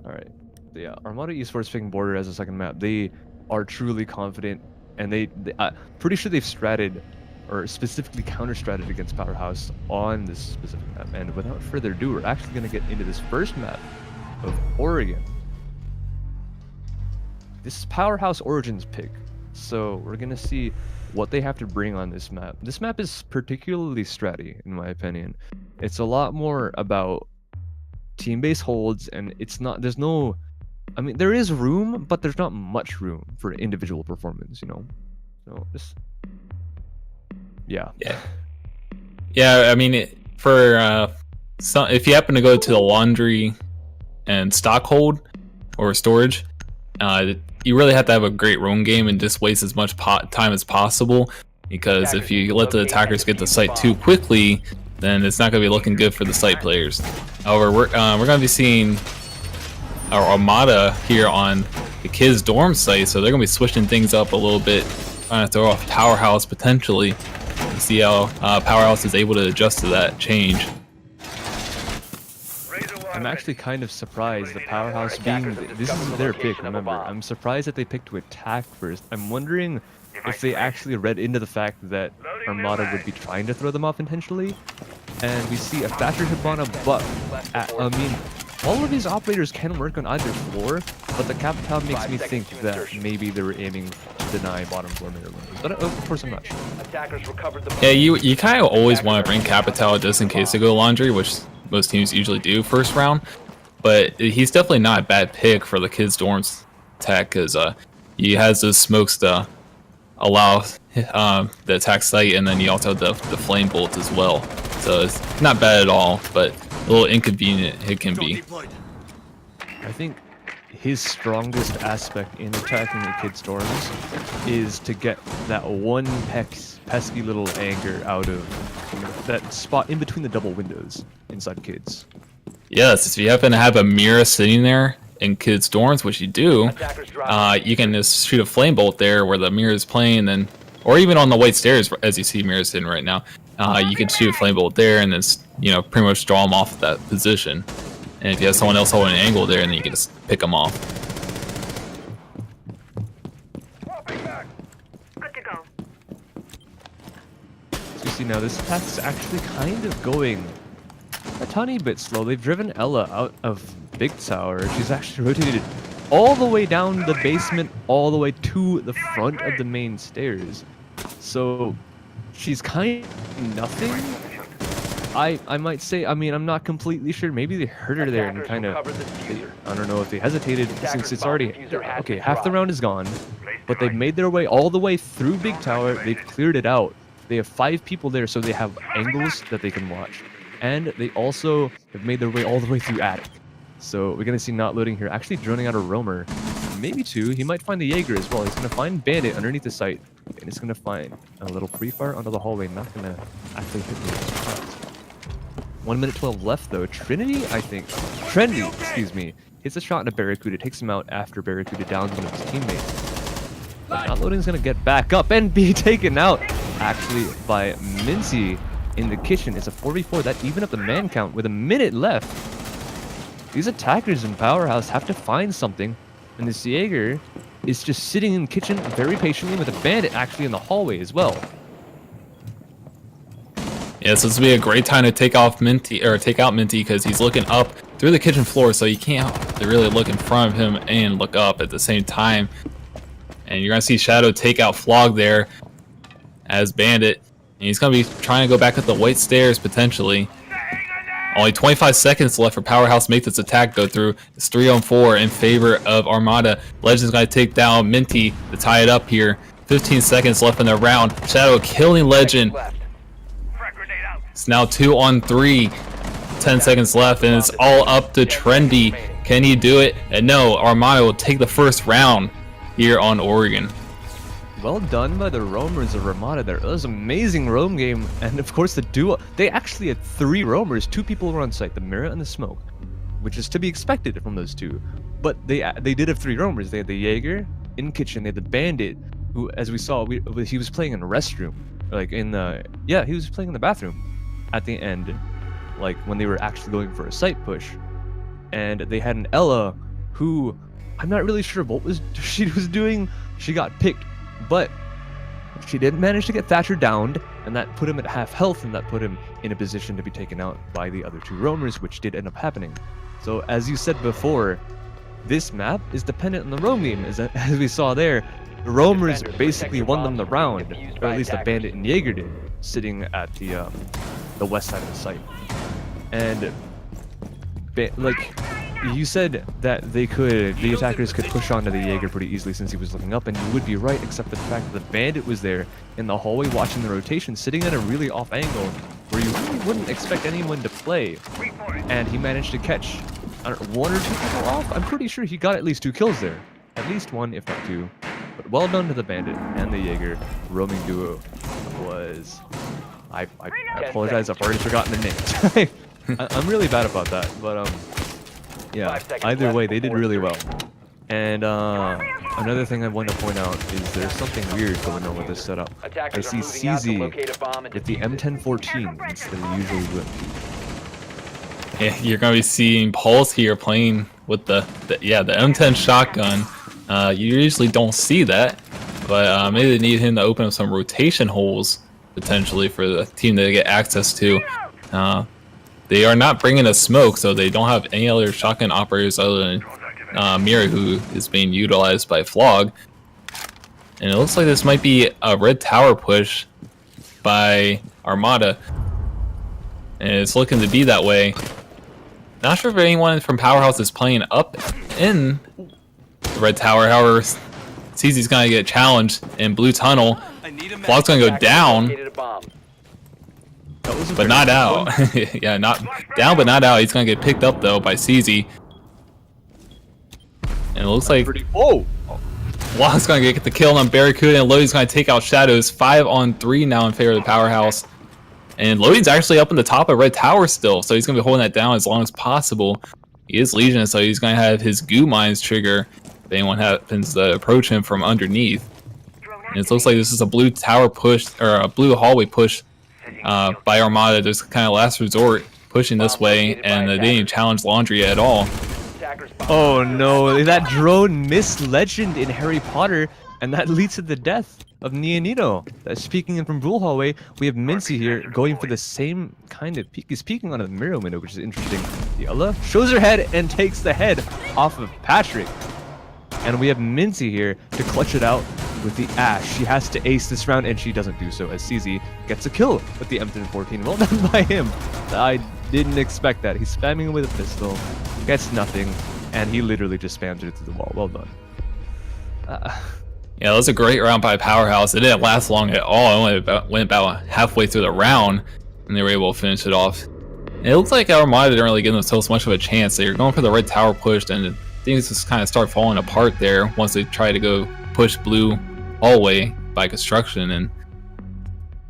All right. Yeah, Armada Esports picking Border as a second map. They are truly confident, and pretty sure they've stratted, or specifically counter-stratted against Powerhouse on this specific map. And without further ado, we're actually going to get into this first map of Oregon. This is Powerhouse Origins pick, so we're going to see what they have to bring on this map. This map is particularly stratty, in my opinion. It's a lot more about team-based holds, and it's not, there's no, I mean, there is room, but there's not much room for individual performance, you know? So just, yeah. Yeah, I mean, if you happen to go to the laundry and stock hold or storage, you really have to have a great roam game and just waste as much time as possible, because if you let the attackers get the site too quickly, then it's not going to be looking good for the site players. However, we're going to be seeing our Armada here on the kids' dorm site, so they're going to be switching things up a little bit, trying to throw off Powerhouse potentially, and see how Powerhouse is able to adjust to that change. I'm actually kind of surprised that Powerhouse this is their pick, remember. I'm surprised that they picked to attack first. I'm wondering if they actually read into the fact that Armada would be trying to throw them off intentionally. And we see a faster Hibana, but I mean, all of these operators can work on either floor, but the Capital makes me think that maybe they were aiming to deny bottom floor mirror lanes. But of course I'm not sure. Yeah, you kind of always want to bring Capital just in case they go laundry, which most teams usually do first round. But he's definitely not a bad pick for the kids' dorms attack, because he has those smokes to allow the attack site, and then you also have the flame bolt as well. So it's not bad at all, but a little inconvenient it can be. I think his strongest aspect in attacking the kids' dorms is to get that one pesky little anger out of that spot in between the double windows inside kids. Yes, if you happen to have a mirror sitting there in kids' dorms, which you do, you can just shoot a flame bolt there where the mirror is playing, then, or even on the white stairs as you see mirror sitting right now. You can shoot a flame bolt there and then, you know, pretty much draw them off of that position. And if you have someone else holding an angle there, then you can just pick them off. So you see now, this attack is actually kind of going a tiny bit slow. They've driven Ella out of Big Tower. She's actually rotated all the way down the basement, all the way to the front of the main stairs. So she's kind of nothing. I might say, I mean, I'm not completely sure. Maybe they hurt her there and kind of, I don't know if they hesitated, since it's already, okay, half the round is gone, but they've made their way all the way through Big Tower. They've cleared it out. They have 5 people there, so they have angles that they can watch. And they also have made their way all the way through Attic. So we're going to see not loading here, actually droning out a roamer. Maybe 2. He might find the Jaeger as well. He's going to find Bandit underneath the site. And he's going to find a little pre-fire onto the hallway. Not going to actually hit the 1 minute 12 left though. Trendy, excuse me, hits a shot in a Barracuda. Takes him out after Barracuda downs one of his teammates. But not loading is going to get back up and be taken out actually by Mincy in the kitchen. It's a 4v4. That even up the man count with a minute left. These attackers in Powerhouse have to find something, and this Jaeger is just sitting in the kitchen very patiently with a Bandit actually in the hallway as well. Yeah, so this would be a great time to take out Minty, because he's looking up through the kitchen floor, so you can't really look in front of him and look up at the same time. And you're gonna see Shadow take out Flog there as Bandit, and he's gonna be trying to go back up the white stairs potentially. Only 25 seconds left for Powerhouse to make this attack go through. It's 3-on-4 in favor of Armada. Legend's going to take down Minty to tie it up here. 15 seconds left in the round. Shadow killing Legend. It's now 2-on-3. 10 seconds left, and it's all up to Trendy. Can he do it? And no, Armada will take the first round here on Oregon. Well done by the roamers of Armada there. It was an amazing roam game, and of course the duo, they actually had 3 roamers. 2 people were on site, the Mirror and the Smoke, which is to be expected from those 2. But they did have 3 roamers. They had the Jaeger in kitchen, they had the Bandit, who, as we saw, he was playing in a restroom, like in the, yeah, he was playing in the bathroom at the end, like when they were actually going for a site push. And they had an Ella who I'm not really sure what she was doing. She got picked, but she didn't manage to get Thatcher downed, and that put him at half health, and that put him in a position to be taken out by the other two roamers, which did end up happening. So as you said before, this map is dependent on the roam game, as we saw there. The roamers basically won them the round, or at least the bandit and Jaeger did, sitting at the west side of the site. And like you said that the attackers could push onto the Jaeger pretty easily since he was looking up, and you would be right, except for the fact that the bandit was there in the hallway watching the rotation, sitting at a really off angle where you really wouldn't expect anyone to play, and he managed to catch, I don't know, 1 or 2 people off. I'm pretty sure he got at least 2 kills there, at least 1 if not 2. But well done to the bandit and the Jaeger. Roaming duo was, I apologize, I've already forgotten the names. I'm really bad about that, but yeah, either way, they did really well. And another thing I want to point out is there's something weird going on with this setup. I see CZ with the M1014 instead of usually with. Yeah, you're gonna be seeing Pulse here playing with the M10 shotgun. You usually don't see that, but maybe they need him to open up some rotation holes potentially for the team to get access to. They are not bringing a smoke, so they don't have any other shotgun operators other than Mira, who is being utilized by Flog. And it looks like this might be a red tower push by Armada, and it's looking to be that way. Not sure if anyone from Powerhouse is playing up in the red tower. However, CZ's gonna get challenged in blue tunnel. Flog's gonna go down, but not out. Yeah, not down, but not out. He's gonna get picked up though by CZ. And it looks like Flog's gonna get the kill on Barracuda, and Lodi's gonna take out Shadows. 5-on-3 now in favor of the Powerhouse. And Lodi's actually up in the top of red tower still, so he's gonna be holding that down as long as possible. He is Legion, so he's gonna have his goo mines trigger if anyone happens to approach him from underneath. And it looks like this is a blue tower push, or a blue hallway push by Armada. Just kind of last resort pushing this way, and they didn't challenge Laundry at all. Oh no, that drone missed Legend in Harry Potter, and that leads to the death of Neonito. Speaking in from Blue Hallway, we have Mincy here going for the same kind of peek. He's peeking on a mirror window, which is interesting. Yella shows her head and takes the head off of Patrick. And we have Mincy here to clutch it out with the Ash. She has to ace this round, and she doesn't do so, as CZ gets a kill with the M1014. Well done by him. I didn't expect that. He's spamming with a pistol, gets nothing, and he literally just spams it through the wall. Well done. Yeah, that was a great round by Powerhouse. It didn't last long at all. It only went about halfway through the round, and they were able to finish it off. And it looks like Armada didn't really give themselves much of a chance. They were going for the red tower push, and things just kind of start falling apart there once they try to go push blue hallway by construction. And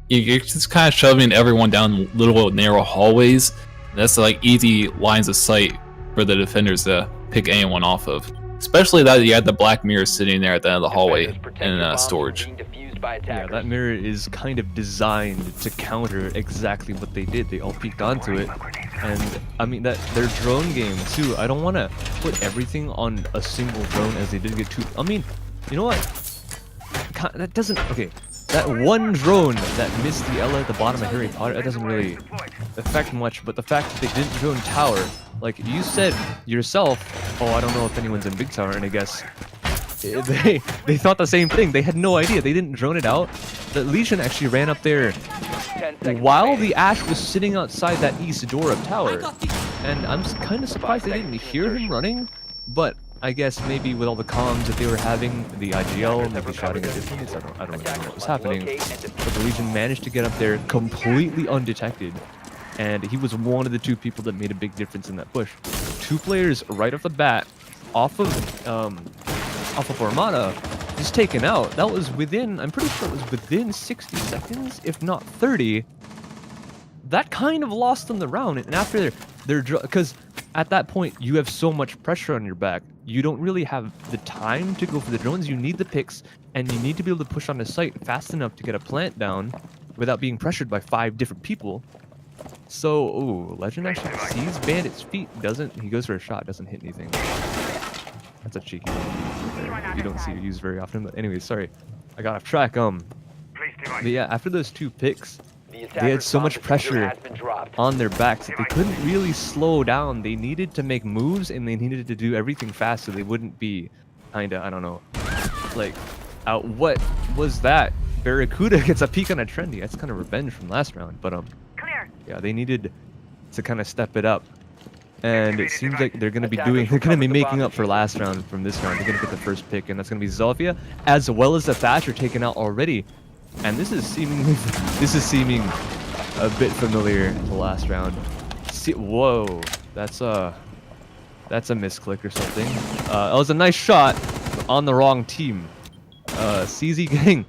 you're just kind of shoving everyone down little narrow hallways. That's like easy lines of sight for the defenders to pick anyone off of. Especially that you had the black mirror sitting there at the end of the hallway in storage. Yeah, that mirror is kind of designed to counter exactly what they did. They all peeked onto it, and I mean that their drone game too. I don't want to put everything on a single drone, as they did get 2. I mean, you know what? That doesn't. Okay, that one drone that missed the Ella at the bottom of Harry Potter, that doesn't really affect much. But the fact that they didn't drone tower, like you said yourself, oh, I don't know if anyone's in big tower, and I guess they thought the same thing. They had no idea. They didn't drone it out. The Legion actually ran up there while the Ash was sitting outside that east door of tower, and I'm kind of surprised they didn't hear him running. But I guess maybe with all the comms that they were having, the IGL maybe shouting at distance, I don't really know what was happening. But the Legion managed to get up there completely undetected, and he was one of the 2 people that made a big difference in that push. 2 players right off the bat, off of Armada, just taken out. That was within, I'm pretty sure it was within 60 seconds, if not 30. That kind of lost them the round, and after because at that point you have so much pressure on your back, you don't really have the time to go for the drones. You need the picks, and you need to be able to push on the site fast enough to get a plant down without being pressured by 5 different people. So, ooh, Legend actually sees Bandit's feet, doesn't, he goes for a shot, doesn't hit anything. That's a cheeky one. You don't see it used very often. But anyway, sorry. I got off track. But yeah, after those 2 picks, they had so much pressure on their backs that they couldn't really slow down. They needed to make moves and they needed to do everything fast so they wouldn't be kinda, I don't know, like, out. What was that? Barracuda gets a peek on a trendy. That's kind of revenge from last round, but yeah, they needed to kind of step it up. And it seems like they're gonna be making up for last round from this round. They're gonna get the first pick, and that's gonna be Zolfia, as well as the Thatcher taken out already. And this is seeming a bit familiar to last round. Whoa, that's a misclick or something. That was a nice shot on the wrong team. CZ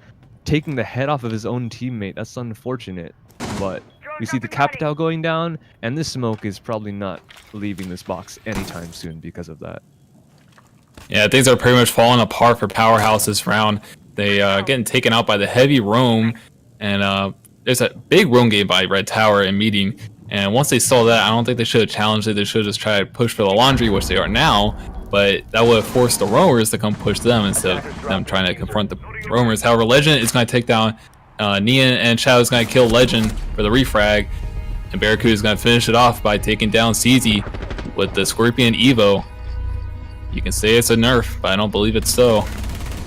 taking the head off of his own teammate. That's unfortunate, but we see the Capital going down, and this smoke is probably not leaving this box anytime soon because of that. Yeah, things are pretty much falling apart for Powerhouse this round. They getting taken out by the heavy roam, and there's a big roam game by Red Tower and meeting. And once they saw that, I don't think they should have challenged it. They should have just tried to push for the laundry, which they are now. But that would have forced the roamers to come push them instead of them trying to confront the roamers. However, Legend is going to take down Nian, and Shadow is going to kill Legend for the refrag. And Barracuda is going to finish it off by taking down CZ with the Scorpion Evo. You can say it's a nerf, but I don't believe it's so.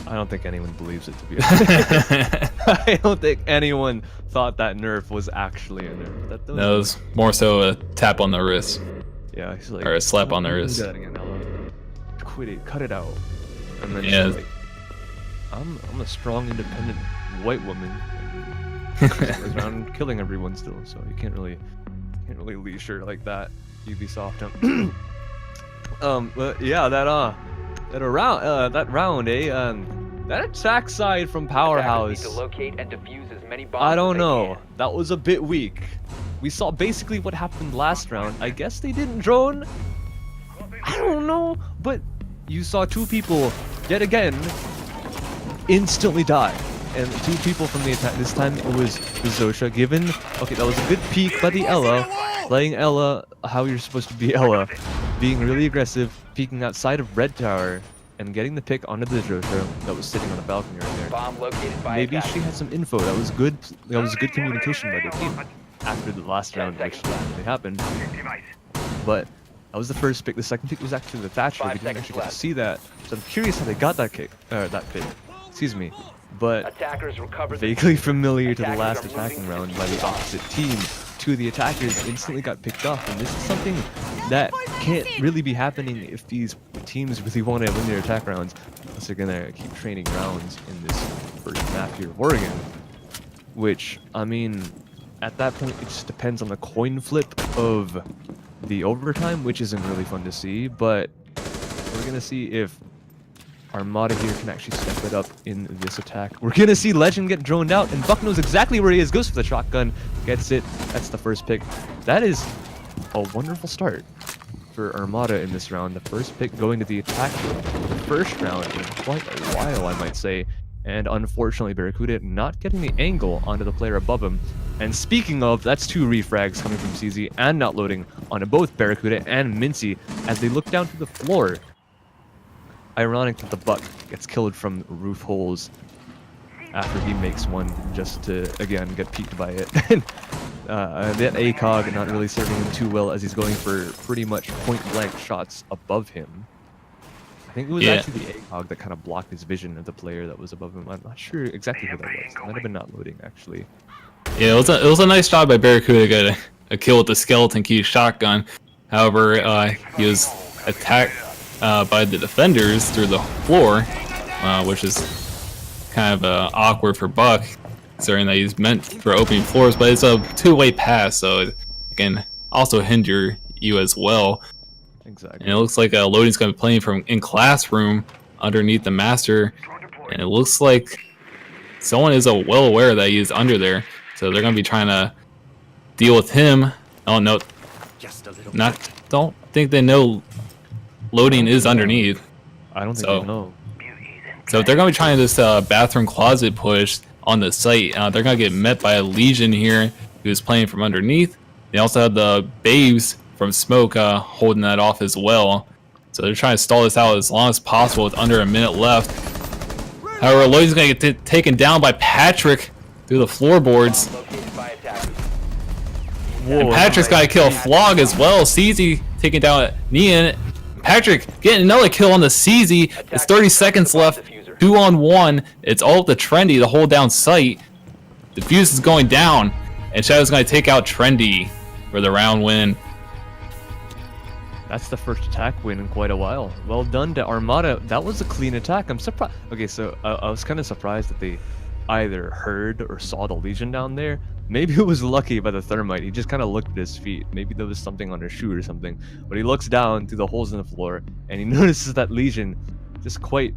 I don't think anyone believes it, to be honest. I don't think anyone thought that nerf was actually a nerf. No, it was more so a tap on the wrist. Yeah, he's like, or a slap on the wrist. Do that again, Ella. Quit it, cut it out. And then yeah. she's like, I'm a strong, independent white woman. And goes around killing everyone still, so you can't really leash her like that. Ubisoft. But yeah, that round, that attack side from Powerhouse. I don't know. That was a bit weak. We saw basically what happened last round. I guess they didn't drone. I don't know, but you saw 2 people yet again instantly die. And 2 people from the attack. This time it was the Zosha given. Okay, that was a good peek by the Ella. Playing Ella how you're supposed to be Ella. Being really aggressive, peeking outside of Red Tower, and getting the pick onto the Zosha that was sitting on the balcony right there. Bomb located by Maybe she had some info. That was good. That was good communication by the team after the last round actually happened. But that was the first pick. The second pick was actually the Thatcher. We didn't actually get to see that. So I'm curious how they got that pick. Excuse me. But vaguely familiar to the last attacking round by the opposite team. 2 of the attackers instantly got picked off, and this is something that can't really be happening if these teams really want to win their attack rounds, unless they're gonna keep training rounds in this first map here of Oregon. Which, I mean, at that point it just depends on the coin flip of the overtime, which isn't really fun to see, but we're gonna see if Armada here can actually step it up in this attack. We're gonna see Legend get droned out, and Buck knows exactly where he is, goes for the shotgun, gets it. That's the first pick. That is a wonderful start for Armada in this round. The first pick going to the attack the first round in quite a while, I might say. And unfortunately, Barracuda not getting the angle onto the player above him. And speaking of, that's 2 refrags coming from CZ and not loading onto both Barracuda and Mincy as they look down to the floor. Ironic that the Buck gets killed from roof holes after he makes one just to, again, get peeked by it. That ACOG not really serving him too well as he's going for pretty much point-blank shots above him. I think it was actually the ACOG that kind of blocked his vision of the player that was above him. I'm not sure exactly who that was. It might have been not loading, actually. Yeah, it was a nice job by Barracuda to get a kill with the skeleton key shotgun. However, he was attacked by the defenders through the floor, which is kind of awkward for Buck, considering that he's meant for opening floors, but it's a 2-way pass, so it can also hinder you as well. Exactly. And it looks like loading's going to be playing from in classroom underneath the master, and it looks like someone is well aware that he is under there, so they're going to be trying to deal with him. Oh no, don't think they know loading is underneath. I don't think they know. So if they're going to be trying this bathroom closet push on the site, they're going to get met by a Legion here who's playing from underneath. They also have the Babes from Smoke holding that off as well. So they're trying to stall this out as long as possible with under a minute left. However, Lloyd's going to get taken down by Patrick through the floorboards. And Patrick's got to kill Flog as well. CZ taking down Nian. Patrick getting another kill on the CZ. It's 30 seconds left. 2-on-1. It's all up to Trendy to hold down sight. The fuse is going down. And Shadow's going to take out Trendy for the round win. That's the first attack win in quite a while. Well done to Armada. That was a clean attack. I'm surprised. Okay, so I was kind of surprised that they either heard or saw the Legion down there. Maybe it was lucky by the thermite. He just kind of looked at his feet. Maybe there was something on his shoe or something. But he looks down through the holes in the floor and he notices that Legion just quite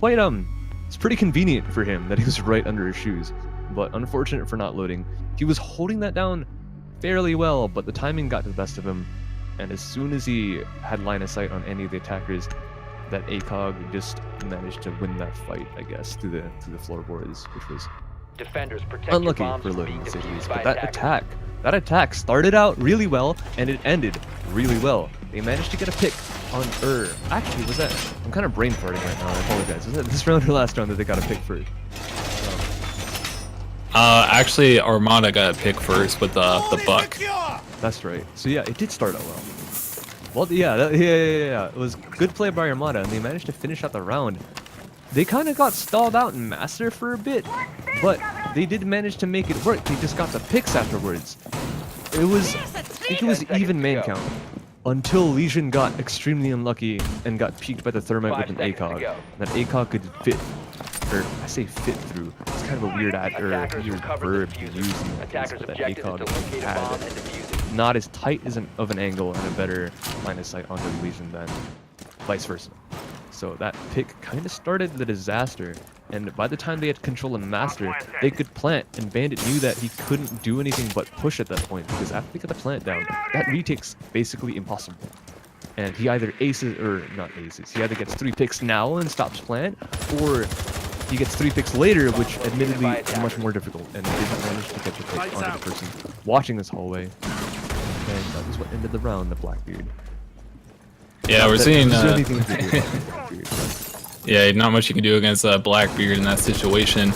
it's pretty convenient for him that he was right under his shoes. But unfortunate for not loading. He was holding that down fairly well, but the timing got the best of him. And as soon as he had line of sight on any of the attackers, that ACOG just managed to win that fight, I guess, through the floorboards, which was unlucky for loading the cities. But that attack started out really well and it ended really well. They managed to get a pick on actually, was that? I'm kind of brain farting right now. I apologize. Was that this round or last round that they got a pick first? Actually, Armada got a pick first with the buck. That's right. So yeah, it did start out well. Well, yeah. It was good play by Armada, and they managed to finish out the round. They kind of got stalled out in Master for a bit, but they did manage to make it work. They just got the picks afterwards. It was even main count until Legion got extremely unlucky and got peeked by the thermite with an ACOG. That ACOG could fit, or I say fit through. It's kind of a weird verb to use in that case, but that ACOG had not as tight of an angle and a better line of sight onto the Legion than vice versa. So that pick kind of started the disaster, and by the time they had control of Master, they could plant, and Bandit knew that he couldn't do anything but push at that point, because after they got the plant down, that retake's basically impossible. And he either aces, or not aces, he either gets 3 picks now and stops plant, or he gets 3 picks later, which admittedly is much more difficult, and they didn't manage to get the pick onto the person watching this hallway. And that was what ended the round, the Blackbeard. Yeah, we're seeing. Yeah, not much you can do against Blackbeard in that situation.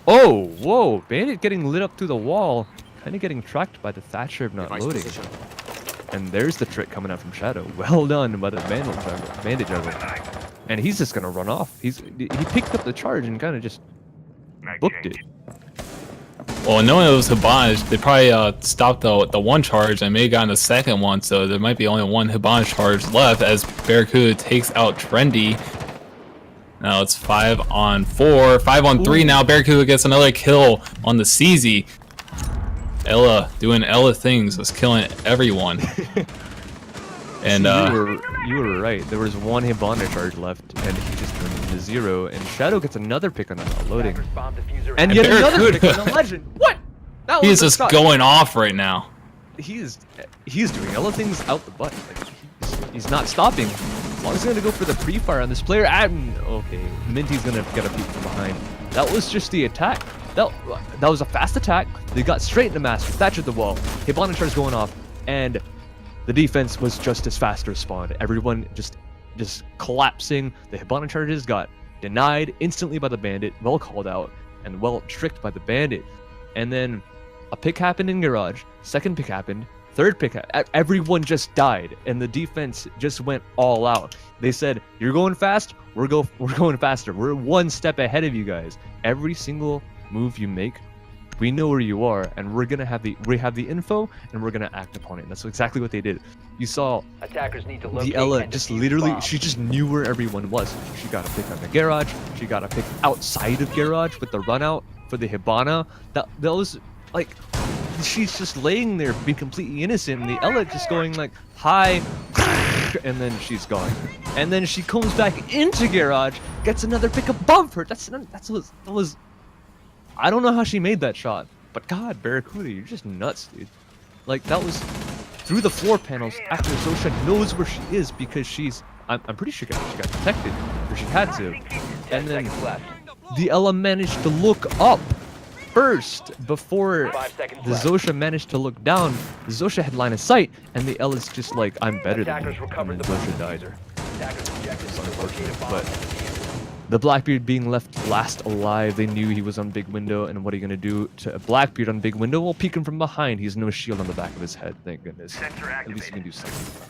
Oh, whoa! Bandit getting lit up through the wall, kind of getting tracked by the Thatcher of not loading. And there's the trick coming out from Shadow. Well done by the Bandit juggler. And he's just gonna run off. He picked up the charge and kind of just booked it. Well, knowing it was Hibana, they probably stopped the one charge and may have gotten the second one, so there might be only one Hibana charge left as Barracuda takes out Trendy. Now it's 5-on-4, 5-on-3 now. Barracuda gets another kill on the CZ. Ella doing Ella things, was killing everyone. And you were right. There was one Hibana charge left, and he just turned into 0. And Shadow gets another pick on that loading, and yet another pick on the Legend. What? He is just going off right now. He's doing Ella things out the butt. Like, he's not stopping. As long as he's gonna go for the pre-fire on this player. Okay, Minty's gonna get a peek from behind. That was just the attack. That was a fast attack. They got straight into Master. Thatcher the wall. Hibana charge going off, and the defense was just as fast to respond. Everyone just collapsing. The Hibana charges got denied instantly by the Bandit, well called out, and well tricked by the Bandit. And then a pick happened in Garage, second pick happened, third pick, everyone just died, and the defense just went all out. They said, "You're going fast, we're going faster. We're one step ahead of you guys. Every single move you make, we know where you are, and we have the info, and we're gonna act upon it." And that's exactly what they did. You saw attackers need to locate the Ella and just defuse literally, bombs. she just knew where everyone was. She got a pick on the Garage. She got a pick outside of Garage with the run out for the Hibana. That was like, she's just laying there being completely innocent, and the Ella just going like, "Hi," and then she's gone. And then she comes back into Garage, gets another pick above her. That was. I don't know how she made that shot, but God, Barracuda, you're just nuts, dude. Like, that was through the floor panels after Zosha knows where she is, because I'm pretty sure she got detected, or she had to. And then the Ella managed to look up first before the Zosha managed to look down. The Zosha had line of sight, and the Ella's just like, "I'm better than you," and then Zosha died. But the Blackbeard being left last alive, they knew he was on big window, and what are you gonna do to a Blackbeard on big window? Well, peek him from behind. He's no shield on the back of his head. Thank goodness. At least you can do something.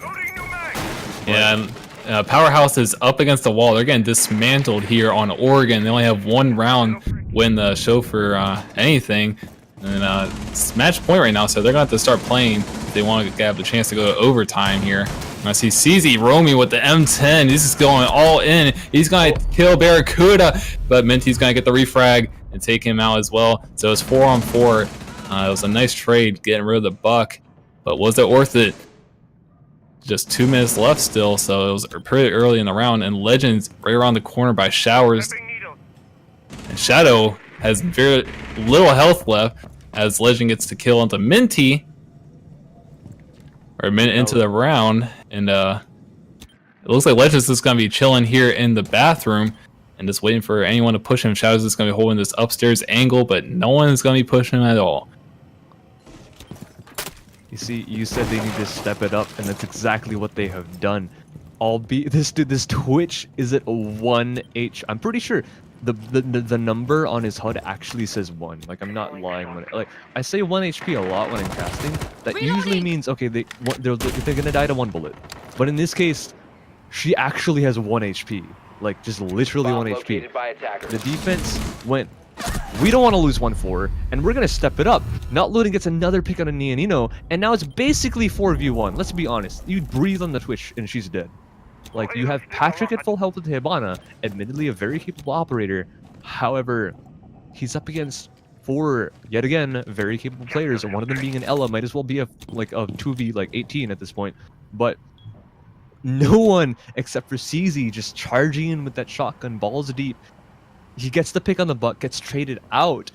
Yeah, and Powerhouse is up against the wall. They're getting dismantled here on Oregon. They only have 1 round win the show for anything. And it's match point right now, so they're going to have to start playing if they want to have the chance to go to overtime here. And I see CZ roaming with the M10. This is going all in. He's going to kill Barracuda, but Minty's going to get the refrag and take him out as well. So it's 4-on-4. It was a nice trade getting rid of the buck, but was it worth it? Just 2 minutes left still, so it was pretty early in the round, and Legends right around the corner by Showers. And Shadow has very little health left as Legend gets to kill onto Minty. Or a minute into the round, and it looks like Legend's just gonna be chilling here in the bathroom and just waiting for anyone to push him. Shadow's just gonna be holding this upstairs angle, but no one is gonna be pushing him at all. You see, you said they need to step it up, and that's exactly what they have done. Albeit this Twitch is at 1 H. I'm pretty sure the number on his HUD actually says 1. Like, I'm not lying when I say 1 HP a lot when I'm casting. That usually means okay, they're gonna die to 1 bullet. But in this case, she actually has 1 HP. Like, just literally 1 HP. The defense went, we don't want to lose 1-4, and we're gonna step it up. Not loading gets another pick on a Nianino, and now it's basically 4v1. Let's be honest. You breathe on the Twitch, and she's dead. Like, you have Patrick at full health with Hibana, admittedly a very capable operator. However, he's up against 4, yet again, very capable players, and one of them being an Ella might as well be a 2v18 at this point. But no one except for CZ just charging in with that shotgun, balls deep. He gets the pick on the butt, gets traded out,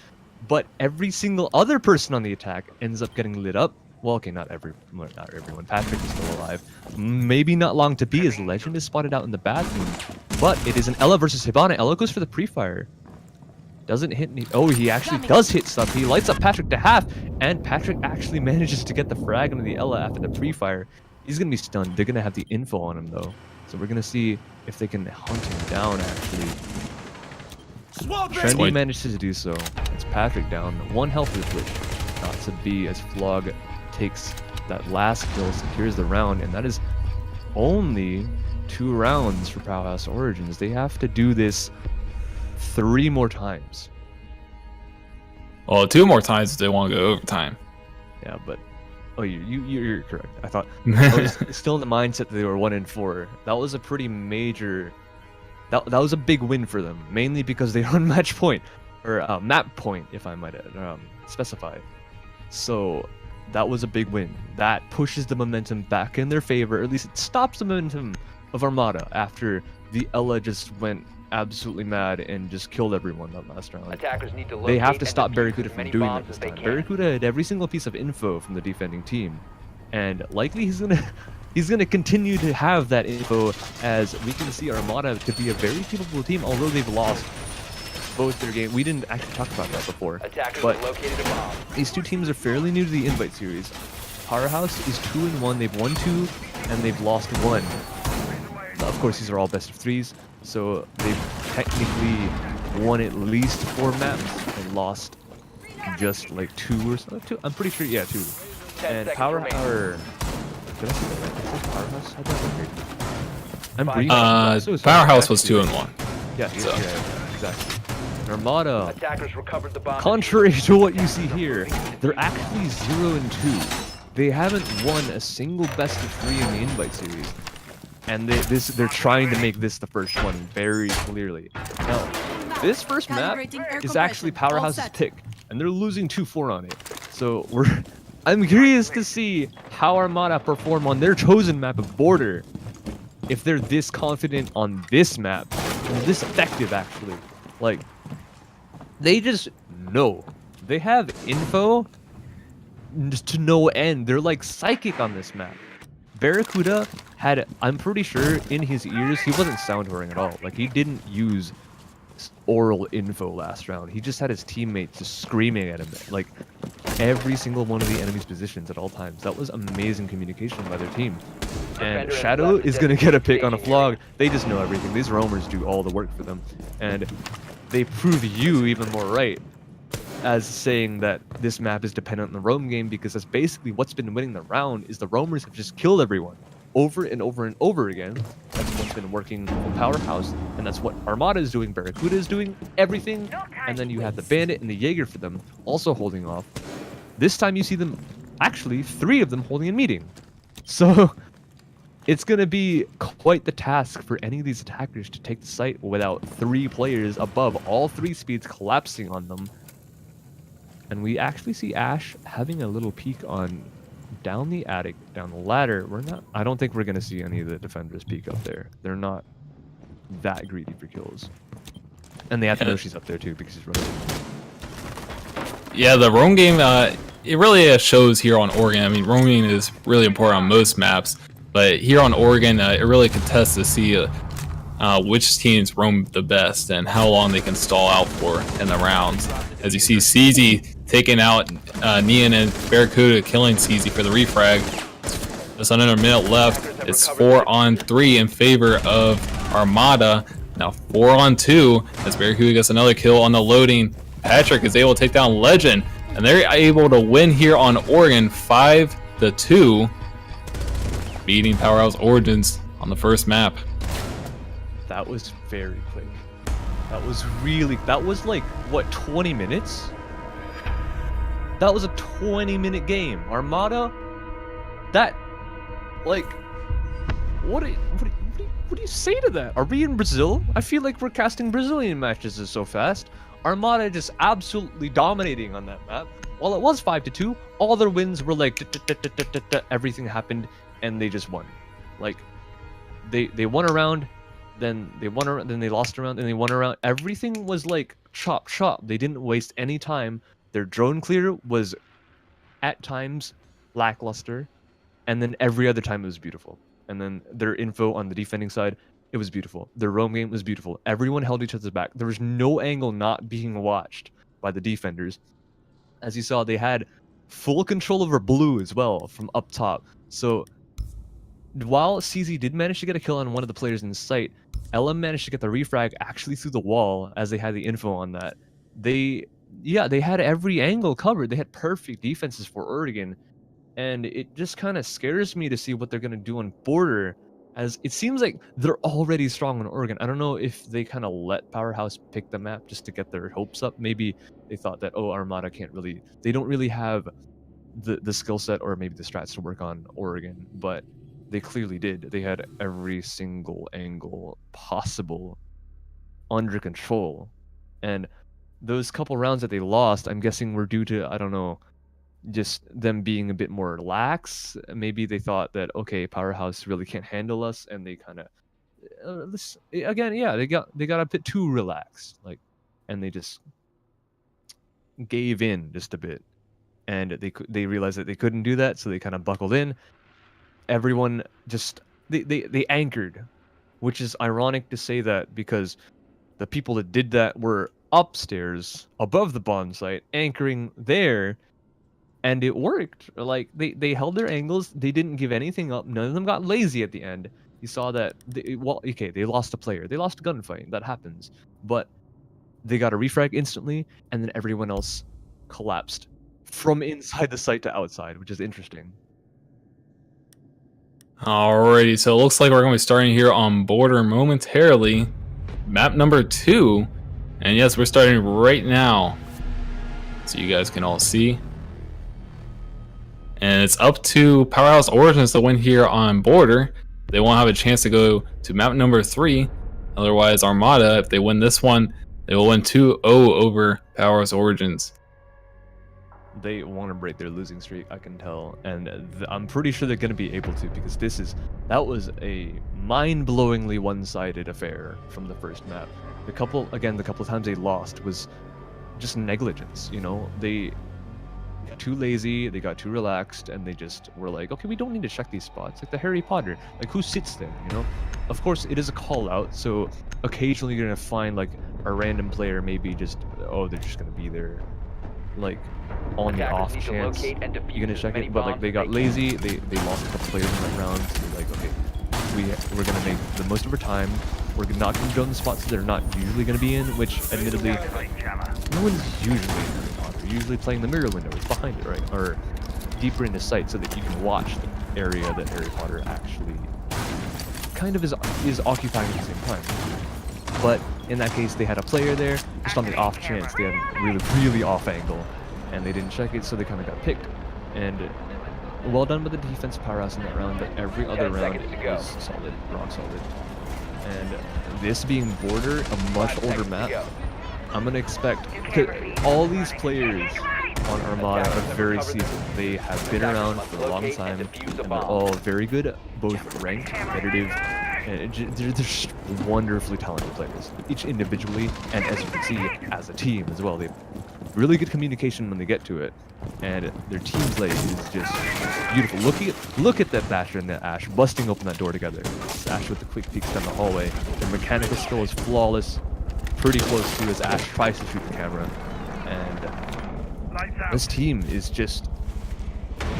but every single other person on the attack ends up getting lit up. Well, okay, not everyone. Patrick is still alive. Maybe not long to be as Legend is spotted out in the bathroom. But it is an Ella versus Hibana. Ella goes for the pre-fire. Doesn't hit any. Oh, he actually does hit stuff. He lights up Patrick to half, and Patrick actually manages to get the frag onto the Ella after the pre-fire. He's gonna be stunned. They're gonna have the info on him though, so we're gonna see if they can hunt him down. Actually, Trendy manages to do so. It's Patrick down. 1 health with Twitch. Not to be as Flog takes that last kill, secures the round, and that is only 2 rounds for Powerhouse Origins. They have to do this 3 more times. Well, 2 more times if they want to go overtime. Yeah, but you're correct. I thought I was still in the mindset that they were 1-4. That was a pretty major. That was a big win for them, mainly because they run match point or map point, if I might specify. So that was a big win. That pushes the momentum back in their favor, or at least it stops the momentum of Armada after the Ella just went absolutely mad and just killed everyone that last round. They have to stop Barracuda from doing that this time. Barracuda had every single piece of info from the defending team, and likely he's gonna continue to have that info, as we can see Armada to be a very capable team, although they've lost both their game. We didn't actually talk about that before, but these 2 teams are fairly new to the invite series. Powerhouse is 2-1. They've won 2 and they've lost 1. Now, of course, these are all best of 3s, so they've technically won at least 4 maps and lost just like 2 or so. 2. I'm pretty sure, yeah, 2. And Powerhouse. Did I say that right? I said Powerhouse had that record. I'm Powerhouse was 2-1. Yeah, so. Yeah, exactly. Armada, contrary to what you see here, they're actually 0-2. They haven't won a single best of 3 in the invite series, and they're trying to make this the first one very clearly. Now, this first map is actually Powerhouse's pick, and they're losing 2-4 on it. So I'm curious to see how Armada perform on their chosen map of Border. If they're this confident on this map, and this effective actually, like. They just know. They have info to no end. They're like psychic on this map. Barracuda had, I'm pretty sure, in his ears, he wasn't sound whoring at all. Like, he didn't use oral info last round. He just had his teammates just screaming at him. Like, every single one of the enemy's positions at all times. That was amazing communication by their team. And Shadow is going to get a pick on a flog. They just know everything. These roamers do all the work for them. And they prove you even more right as saying that this map is dependent on the roam game, because that's basically what's been winning the round. Is the roamers have just killed everyone over and over and over again. That's what's been working for Powerhouse, and that's what Armada is doing, Barracuda is doing, everything. And then you have the Bandit and the Jaeger for them, also holding off. This time you see them, actually 3 of them holding a meeting. So it's going to be quite the task for any of these attackers to take the site without 3 players above all 3 speeds collapsing on them. And we actually see Ash having a little peek on down the attic, down the ladder. I don't think we're going to see any of the defenders peek up there. They're not that greedy for kills. And they have to know she's up there too, because she's running. Yeah, the roam game, it really shows here on Oregon. I mean, roaming is really important on most maps, but here on Oregon, it really contests to see which teams roam the best and how long they can stall out for in the rounds. As you see, CZ taking out Neon and Barracuda, killing CZ for the refrag. Just under a minute left. It's 4-on-3 in favor of Armada. Now 4-on-2 as Barracuda gets another kill on the loading. Patrick is able to take down Legend, and they're able to win here on Oregon 5-2, beating Powerhouse Origins on the first map. That was very quick. That was like, what, 20 minutes? That was a 20-minute game. Armada, that, like, what do you say to that? Are we in Brazil? I feel like we're casting Brazilian matches so fast. Armada just absolutely dominating on that map. While it was 5-2, all their wins were like, everything happened, and they just won. Like, they won a round, then they won around, then they lost around, and they won around. Everything was like chop chop. They didn't waste any time. Their drone clear was at times lackluster, and then every other time it was beautiful. And then their info on the defending side, it was beautiful. Their roam game was beautiful. Everyone held each other's back. There was no angle not being watched by the defenders. As you saw, they had full control over blue as well from up top. So while CZ did manage to get a kill on one of the players in sight, LM managed to get the refrag actually through the wall as they had the info on that. They had every angle covered. They had perfect defenses for Oregon. And it just kind of scares me to see what they're going to do on border, as it seems like they're already strong on Oregon. I don't know if they kind of let Powerhouse pick the map just to get their hopes up. Maybe they thought that, oh, Armada they don't really have the skill set or maybe the strats to work on Oregon, but they clearly did. They had every single angle possible under control. And those couple rounds that they lost, I'm guessing were due to, I don't know, just them being a bit more lax. Maybe they thought that, okay, Powerhouse really can't handle us, and they kind of they got a bit too relaxed, like, and they just gave in just a bit, and they realized that they couldn't do that, so they kind of buckled in. Everyone just they anchored, which is ironic to say that, because the people that did that were upstairs above the bomb site anchoring there. And it worked. Like, they held their angles. They didn't give anything up. None of them got lazy at the end. You saw that. They lost a player. They lost a gunfight. That happens. But they got a refrag instantly, and then everyone else collapsed from inside the site to outside, which is interesting. Alrighty, so it looks like we're going to be starting here on border momentarily. Map number 2. And yes, we're starting right now, so you guys can all see. And it's up to Powerhouse Origins to win here on border. They won't have a chance to go to map number 3. Otherwise, Armada, if they win this one, they will win 2-0 over Powerhouse Origins. They want to break their losing streak, I can tell, and I'm pretty sure they're going to be able to, because that was a mind-blowingly one-sided affair from the first map. The couple of times they lost was just negligence. You know, they got too lazy, they got too relaxed, and they just were like, okay, we don't need to check these spots. Like the Harry Potter, like, who sits there, you know? Of course, it is a call out, so occasionally you're gonna find like a random player maybe just, oh, they're just gonna be there. Like, on the off chance you're gonna check it, but like they got lazy, they lost a couple players in that round, so they're like, okay, we're gonna make the most of our time. We're not gonna go in the spots they're not usually gonna be in, which admittedly no one's usually in Harry Potter. You're usually playing the mirror window, it's behind it, right? Or deeper into sight so that you can watch the area that Harry Potter actually kind of is occupying at the same time. But in that case, they had a player there, just on the off chance they had a really off angle, and they didn't check it, so they kind of got picked. And well done by the defense powerhouse in that round, but every other round was solid, rock solid. And this being Border, a much older map, I'm gonna expect all these players on Armada are very seasoned. They have been around for a long time, and they're all very good, both ranked, competitive, and they're just wonderfully talented players, each individually, and as you can see, as a team as well. They have really good communication when they get to it, and their team play is just beautiful. Look at that Basher and that Ash busting open that door together. It's Ash with the quick peeks down the hallway. Their mechanical skill is flawless, pretty close to as Ash tries to shoot the camera, and this team is just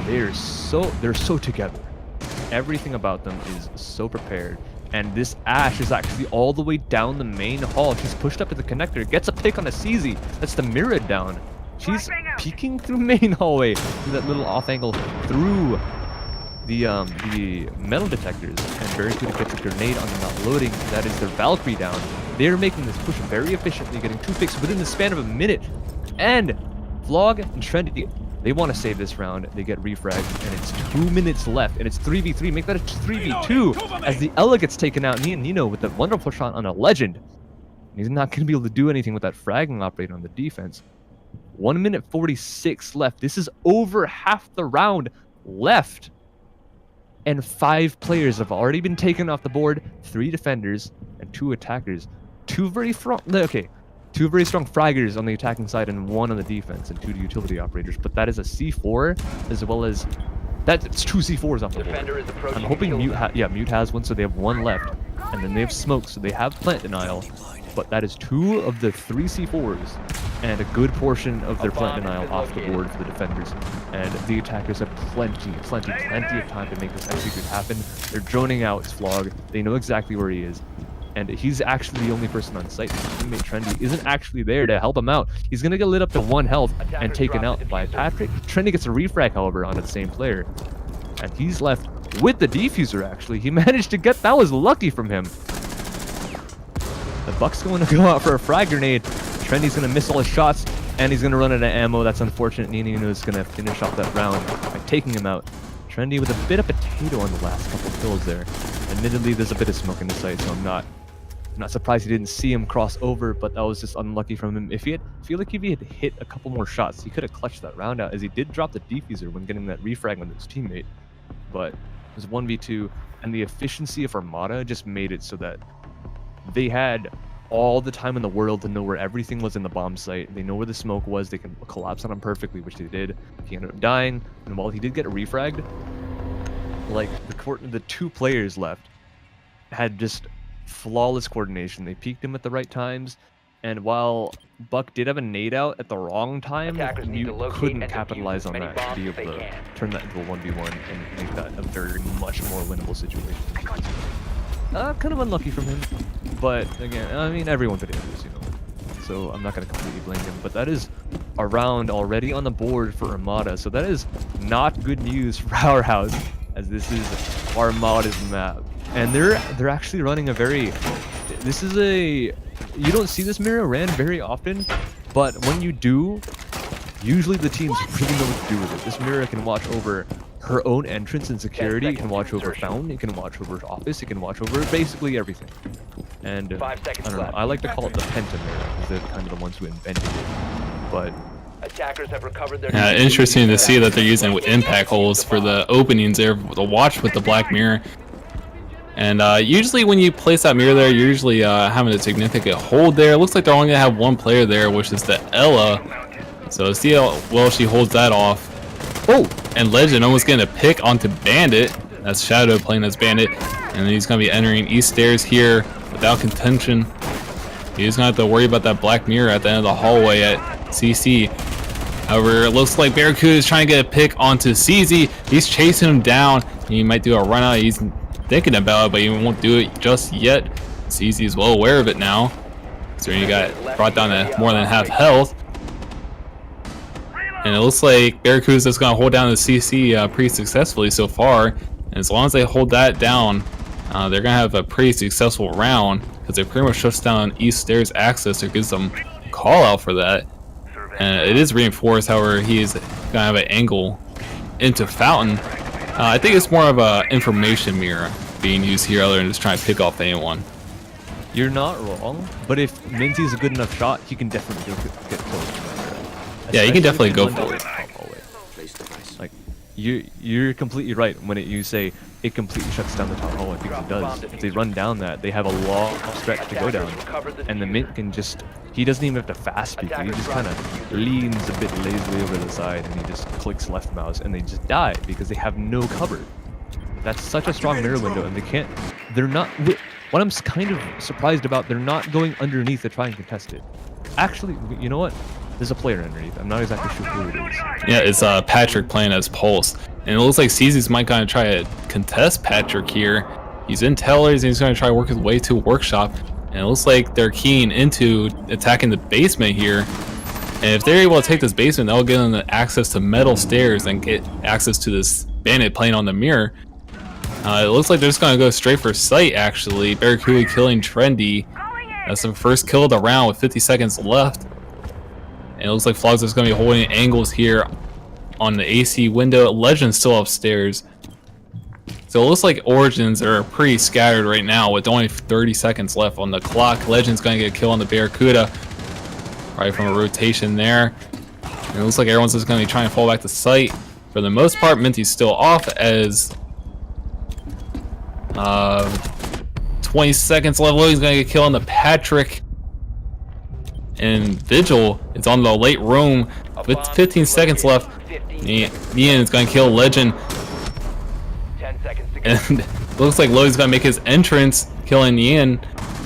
they're so together. Everything about them is so prepared. And this Ash is actually all the way down the main hall. She's pushed up to the connector, gets a pick on a CZ. That's the mirror down. She's peeking through main hallway to that little off angle through the metal detectors, and Barracuda gets a grenade on the not loading. That is their Valkyrie down. They're making this push very efficiently, getting 2 picks within the span of a minute. And Vlog and Trendy, they want to save this round. They get refragged, and it's 2 minutes left, and it's 3v3. Make that a 3v2 as the Ella gets taken out. Nino with a wonderful shot on a legend. He's not going to be able to do anything with that fragging operator on the defense. 1 minute 46 left. This is over half the round left. And 5 players have already been taken off the board. 3 defenders and 2 attackers. Two very strong fraggers on the attacking side and 1 on the defense, and 2 utility operators. But that is a C4 as well as that's 2 C4s off the board. I'm hoping Mute has one, so they have 1 left, and then they have smoke, so they have plant denial. But that is 2 of the 3 C4s, and a good portion of their plant denial off the board for the defenders. And the attackers have plenty of time to make this execute happen. They're droning out Vlog. They know exactly where he is. And he's actually the only person on site. His teammate Trendy isn't actually there to help him out. He's gonna get lit up to 1 health and taken out by Patrick. Trendy gets a refrag, however, onto the same player. And he's left with the defuser, actually. He managed to get, that was lucky from him. The Buck's going to go out for a frag grenade. Trendy's going to miss all his shots, and he's going to run out of ammo. That's unfortunate. Nino is going to finish off that round by taking him out. Trendy with a bit of potato on the last couple kills there. Admittedly, there's a bit of smoke in the sight, so I'm not surprised he didn't see him cross over, but that was just unlucky from him. I feel like if he had hit a couple more shots, he could have clutched that round out, as he did drop the defuser when getting that refrag on his teammate. But it was 1v2, and the efficiency of Armada just made it so that they had all the time in the world to know where everything was in the bomb site. They know where the smoke was. They can collapse on him perfectly, which they did. He ended up dying, and while he did get refragged, like the 2 players left had just flawless coordination. They peeked him at the right times, and while Buck did have a nade out at the wrong time, you couldn't capitalize on that to be able to turn that into a 1v1 and make that a very much more winnable situation. Kind of unlucky from him, but again, I mean, everyone could hit this, you know, so I'm not going to completely blame him. But that is a round already on the board for Armada, so that is not good news for POWERHAUS, as this is Armada's map, and they're actually running a very, this is a, you don't see this mirror ran very often, but when you do, usually the teams really know what to do with it. This mirror can watch over her own entrance and security. It can watch over Fountain. It can watch over office. It can watch over basically everything. And I don't know. I like to call it the Penta mirror, because they're kind of the ones who invented it. But attackers have recovered their. Yeah, interesting to see that they're using impact holes for the openings there. The watch with the black mirror. And usually when you place that mirror there, you're usually having a significant hold there. It looks like they're only gonna have 1 player there, which is the Ella. So see how well she holds that off. Oh, and Legend almost getting a pick onto Bandit. That's Shadow playing as Bandit. And then he's going to be entering East Stairs here without contention. He's going to have to worry about that black mirror at the end of the hallway at CC. However, it looks like Barracuda is trying to get a pick onto CZ. He's chasing him down. He might do a run out. He's thinking about it, but he won't do it just yet. CZ is well aware of it now. So he got brought down to more than half health. And it looks like Barracuda's just going to hold down the CC pretty successfully so far. And as long as they hold that down, they're going to have a pretty successful round, because it pretty much shuts down East Stairs access or gives them a call out for that. And it is reinforced, however, he is going to have an angle into Fountain. I think it's more of a information mirror being used here other than just trying to pick off anyone. You're not wrong, but if Minty's a good enough shot, he can definitely get close. Yeah, you can definitely go for it. Like, you're completely right when you say it completely shuts down the top hallway, because it does. If they run down that, they have a long stretch to go down, and the Mint can just, he doesn't even have to fast speak, he just kind of leans a bit lazily over the side and he just clicks left mouse and they just die because they have no cover. That's such a strong mirror window, and they're not, what I'm kind of surprised about, they're not going underneath to try and contest it. Actually, you know what? There's a player underneath. I'm not exactly sure who it is. Yeah, it's Patrick playing as Pulse. And it looks like CZ's might kind of try to contest Patrick here. He's in Tellers and he's going to try to work his way to Workshop. And it looks like they're keying into attacking the basement here. And if they're able to take this basement, that'll give them the access to metal stairs and get access to this bandit playing on the mirror. It looks like they're just going to go straight for sight, actually. Barracuda killing Trendy. That's the first kill of the round with 50 seconds left. And it looks like Flogs is going to be holding angles here on the AC window. Legend's still upstairs. So it looks like Origins are pretty scattered right now with only 30 seconds left on the clock. Legend's going to get a kill on the Barracuda. Right from a rotation there. And it looks like everyone's just going to be trying to fall back to sight. For the most part, Minty's still off as 20 seconds left. Logan's going to get a kill on the Patrick. And Vigil is on the late room with 15 seconds left. Ian is going to kill Legend. 10 seconds to go. And it looks like Logan's going to make his entrance, killing Ian.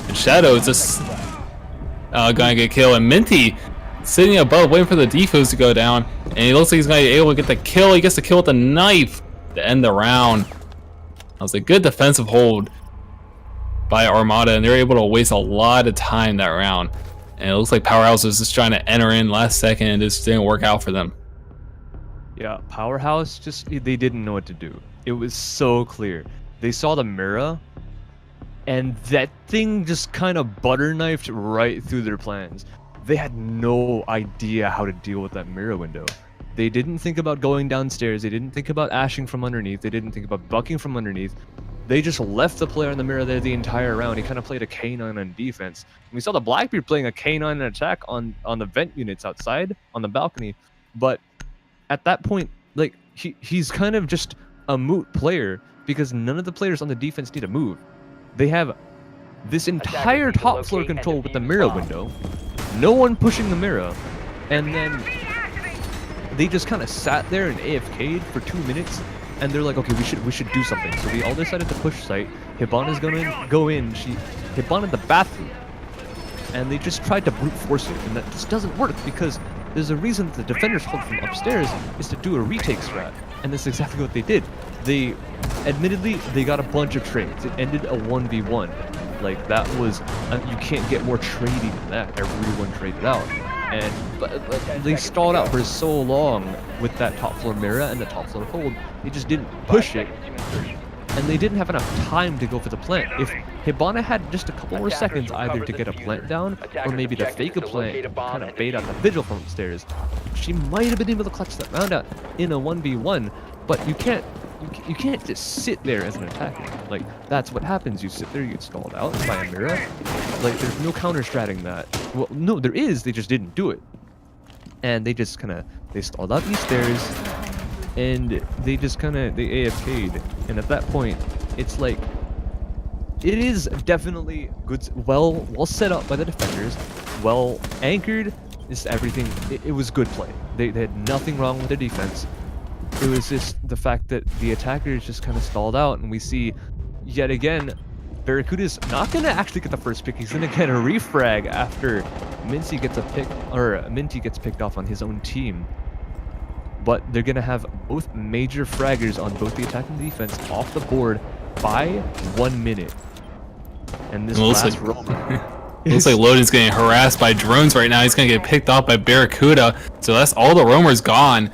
And Shadow is just going to get killed. And Minty sitting above, waiting for the defuse to go down. And he looks like he's going to be able to get the kill. He gets the kill with the knife to end the round. That was a good defensive hold by Armada, and they're able to waste a lot of time that round. And it looks like Powerhouse was just trying to enter in last second and it just didn't work out for them. Yeah, Powerhouse they didn't know what to do. It was so clear. They saw the mirror, and that thing just kind of butter knifed right through their plans. They had no idea how to deal with that mirror window. They didn't think about going downstairs. They didn't think about ashing from underneath. They didn't think about bucking from underneath. They just left the player in the mirror there the entire round. He kind of played a K9 on defense. And we saw the Blackbeard playing a K9 in attack on the vent units outside on the balcony. But at that point, like, he's kind of just a moot player because none of the players on the defense need to move. They have this entire top floor control with the mirror window. No one pushing the mirror. And then they just kind of sat there and AFK'd for 2 minutes. And they're like, okay, we should do something. So we all decided to push site. Hibana's gonna go in. She Hibana the bathroom, and they just tried to brute force it, and that just doesn't work because there's a reason that the defenders hold from upstairs is to do a retake strat, and that's exactly what they did. They, admittedly, they got a bunch of trades. It ended a 1v1. Like that was, you can't get more trading than that. Everyone traded out. But they stalled out for so long with that top floor mirror and the top floor hold. They just didn't push it, and they didn't have enough time to go for the plant. If Hibana had just a couple more seconds either to get a plant down or maybe to fake a plant and kind of bait out the Vigil from upstairs, she might have been able to clutch that round out in a 1v1. But you can't just sit there as an attacker. Like, that's what happens. You sit there, you get stalled out by a mirror. Like, there's no counter-stratting that. Well, no, there is, they just didn't do it. And they just they stalled out these stairs, and they just they AFK'd. And at that point, it's like, it is definitely good, well set up by the defenders, well anchored, just everything. It was good play. They had nothing wrong with their defense. It was just the fact that the attackers just kind of stalled out, and we see yet again Barracuda's not going to actually get the first pick. He's going to get a refrag after Minty gets picked off on his own team. but they're gonna have both major fraggers on both the attack and the defense off the board by 1 minute. And this Looks last like- roam. Looks like Loden's getting harassed by drones right now. He's gonna get picked off by Barracuda. So that's all the roamers gone.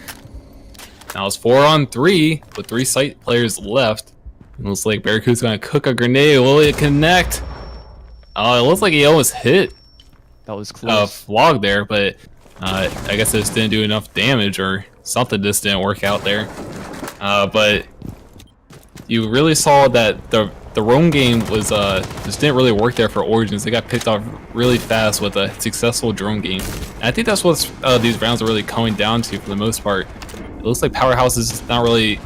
Now it's 4-on-3 with 3 site players left. It looks like Barracuda's gonna cook a grenade. Will it connect? Oh, it looks like he almost hit That was close. Vlog there, but I guess it just didn't do enough damage or something just didn't work out there. But you really saw that the roam game was just didn't really work there for Origins. They got picked off really fast with a successful drone game. And I think that's what these rounds are really coming down to for the most part. It looks like Powerhouse is just not really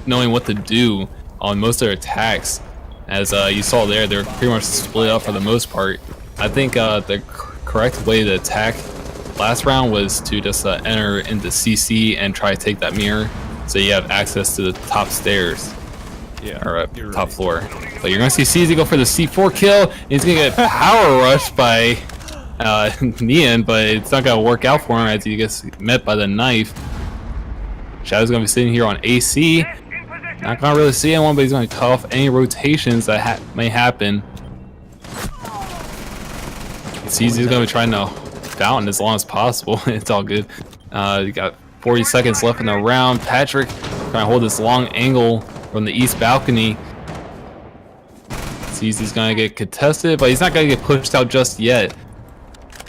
knowing what to do on most of their attacks. As you saw there, they're pretty much split up for the most part. I think the correct way to attack last round was to just enter into CC and try to take that mirror so you have access to the top stairs. Yeah, Or you're top right. floor. But you're gonna see CZ go for the C4 kill. He's gonna get power rushed by Nian, but it's not gonna work out for him as he gets met by the knife. Shadow's gonna be sitting here on AC. Not gonna really see anyone, but he's gonna cut off any rotations that may happen. CZ's gonna be trying to fountain as long as possible. It's all good. You got 40 seconds left in the round. Patrick trying to hold this long angle from the east balcony. CZ's gonna get contested, but he's not gonna get pushed out just yet.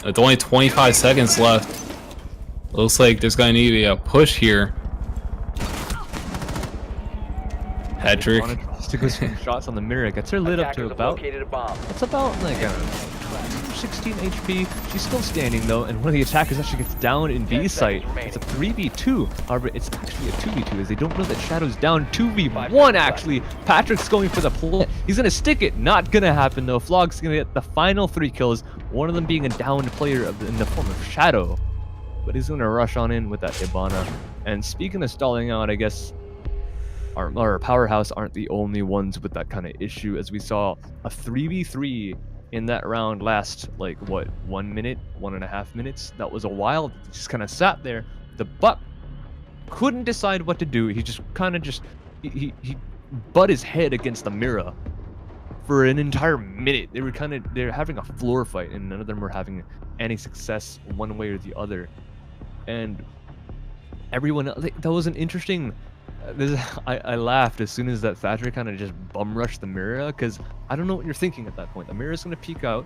It's only 25 seconds left. Looks like there's gonna need to be a push here. Patrick. Took us some shots on the mirror. Gets her lit up to Attackers have about. located a bomb. It's about like 16 HP. She's still standing though, and one of the attackers actually gets down in B 10 site. seconds It's a 3v2. However, it's actually a 2v2 as they don't know that Shadow's down 2v1 actually. Patrick's going for the play. He's gonna stick it. Not gonna happen though. Flog's gonna get the final 3 kills. One of them being a downed player in the form of Shadow. But he's gonna rush on in with that Ibana. And speaking of stalling out, I guess our Powerhouse aren't the only ones with that kind of issue, as we saw a 3v3 in that round last, like, what, 1 minute, 1.5 minutes? That was a while. He just kind of sat there. The Buck couldn't decide what to do. He just kind of he butt his head against the mirror for an entire minute. They're having a floor fight, and none of them were having any success one way or the other. And everyone else, that was an interesting. I laughed as soon as that Thatcher kind of just bum rushed the mirror, because I don't know what you're thinking at that point. The mirror's gonna peek out.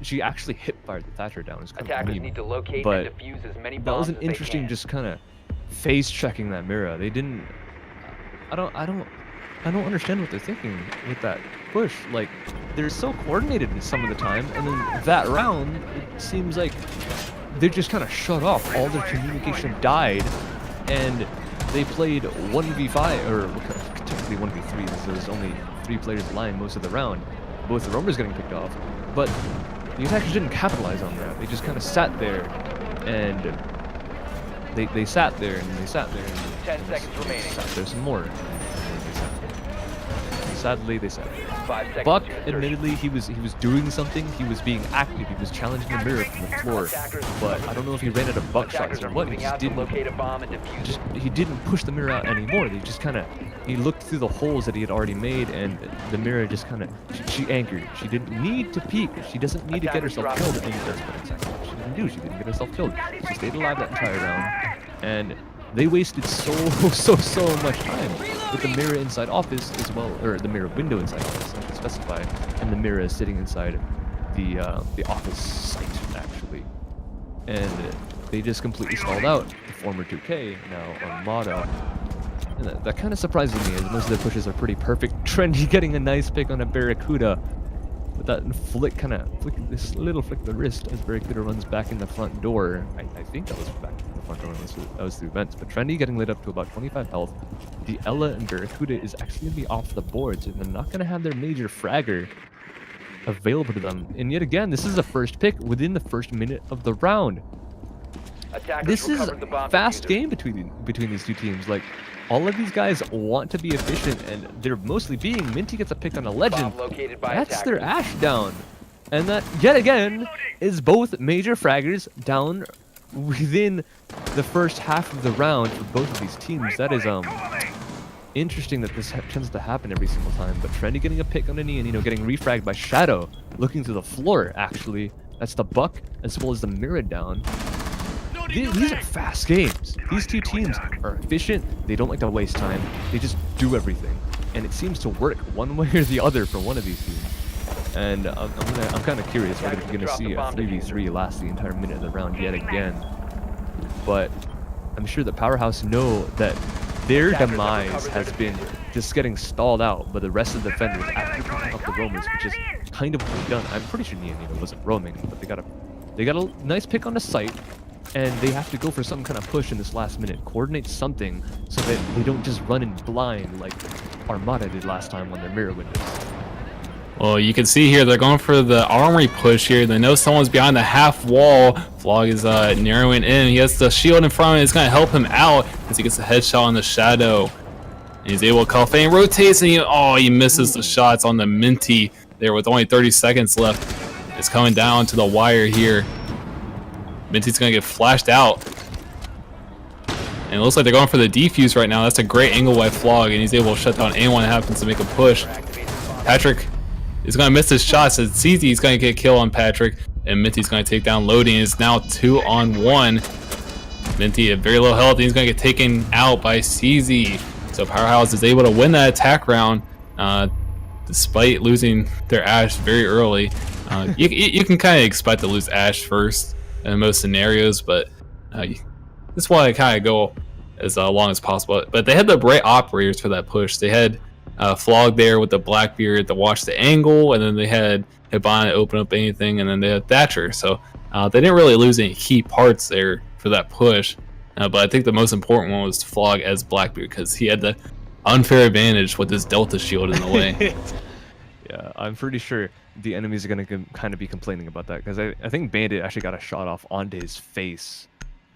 She actually hip fired the Thatcher down. It's kind of Attackers mean. need to locate But and defuse as many That bombs was an as they interesting, can. just kind of face checking that mirror. They didn't. I don't understand what they're thinking with that push. Like, they're so coordinated some of the time, and then that round, it seems like they just kind of shut off. All their communication died, and they played 1v5, or technically 1v3, so there's only 3 players alive most of the round. Both the roamers getting picked off, but the attackers didn't capitalize on that. They just kind of sat there, and they sat there, and they sat there, and 10 seconds remaining. sat there some more. Sadly, they sat there. 5 seconds Buck, to insertion. admittedly, he was doing something. He was being active. He was challenging the mirror from the floor. But I don't know if he ran out of buck shots Attackers or are what. He moving just out to didn't. locate a bomb and defuse it. He didn't push the mirror out anymore. He looked through the holes that he had already made, and the mirror just kind of, she anchored. She didn't need to peek. She doesn't need to get herself killed. And that's what exactly what she didn't do. She didn't get herself killed. She stayed alive that entire round, and they wasted so much time with the mirror inside office as well, or the mirror window inside office, I can specify, and the mirror sitting inside the office site actually, and they just completely stalled out. The former 2K, now Armada, and that kind of surprises me, as most of their pushes are pretty perfect. Trendy getting a nice pick on a Barracuda, with that this little flick of the wrist as Barracuda runs back in the front door. I think that was back in the front door, that was through vents. But Trendy getting lit up to about 25 health. The Ella and Barracuda is actually going to be off the boards, and they're not going to have their major fragger available to them. And yet again, this is a first pick within the first minute of the round. Attackers This is recovered the bomb fast diffuser. game between these two teams. Like, all of these guys want to be efficient, and they're mostly being. Minty gets a pick on a legend. Bomb located by That's their attackers. ash down. And that, yet again, is both major fraggers down within the first half of the round for both of these teams. That is interesting that this tends to happen every single time. But Trendy getting a pick on the knee and, you know, getting refragged by Shadow, looking to the floor, actually. That's the Buck, as well as the Mirror down. These are fast games. These two teams are efficient. They don't like to waste time. They just do everything. And it seems to work one way or the other for one of these teams. And I'm kind of curious whether we're going to see a 3v3 last the entire minute of the round yet again. But I'm sure that Powerhouse know that their demise has been just getting stalled out, but the rest of the defenders after picking up the roamers, which is kind of what done. I'm pretty sure Nina wasn't roaming, but they got a nice pick on the site, and they have to go for some kind of push in this last minute, coordinate something so that they don't just run in blind like Armada did last time on their mirror windows. Well, you can see here they're going for the armory push here. They know someone's behind the half wall. Vlog is narrowing in. He has the shield in front of him. It's going to help him out as he gets a headshot on the Shadow. And he's able to cuff and rotates, and he misses the shots on the Minty there with only 30 seconds left. It's coming down to the wire here. Minty's going to get flashed out. And it looks like they're going for the defuse right now. That's a great angle by Vlog, and he's able to shut down anyone that happens to make a push. Patrick is going to miss his shots as CZ's going to get killed on Patrick, and Minty's going to take down Loading. It's now 2-on-1. Minty at very low health, and he's going to get taken out by CZ. So Powerhouse is able to win that attack round despite losing their Ashe very early. You can kind of expect to lose Ashe first in most scenarios, but that's why I kind of go as long as possible. But they had the right operators for that push. They had Flog there with the Blackbeard to watch the angle, and then they had Hibana open up anything, and then they had Thatcher. So they didn't really lose any key parts there for that push. But I think the most important one was Flog as Blackbeard, because he had the unfair advantage with his Delta shield in the way. Yeah, I'm pretty sure the enemies are going to kind of be complaining about that, because I think Bandit actually got a shot off onto his face.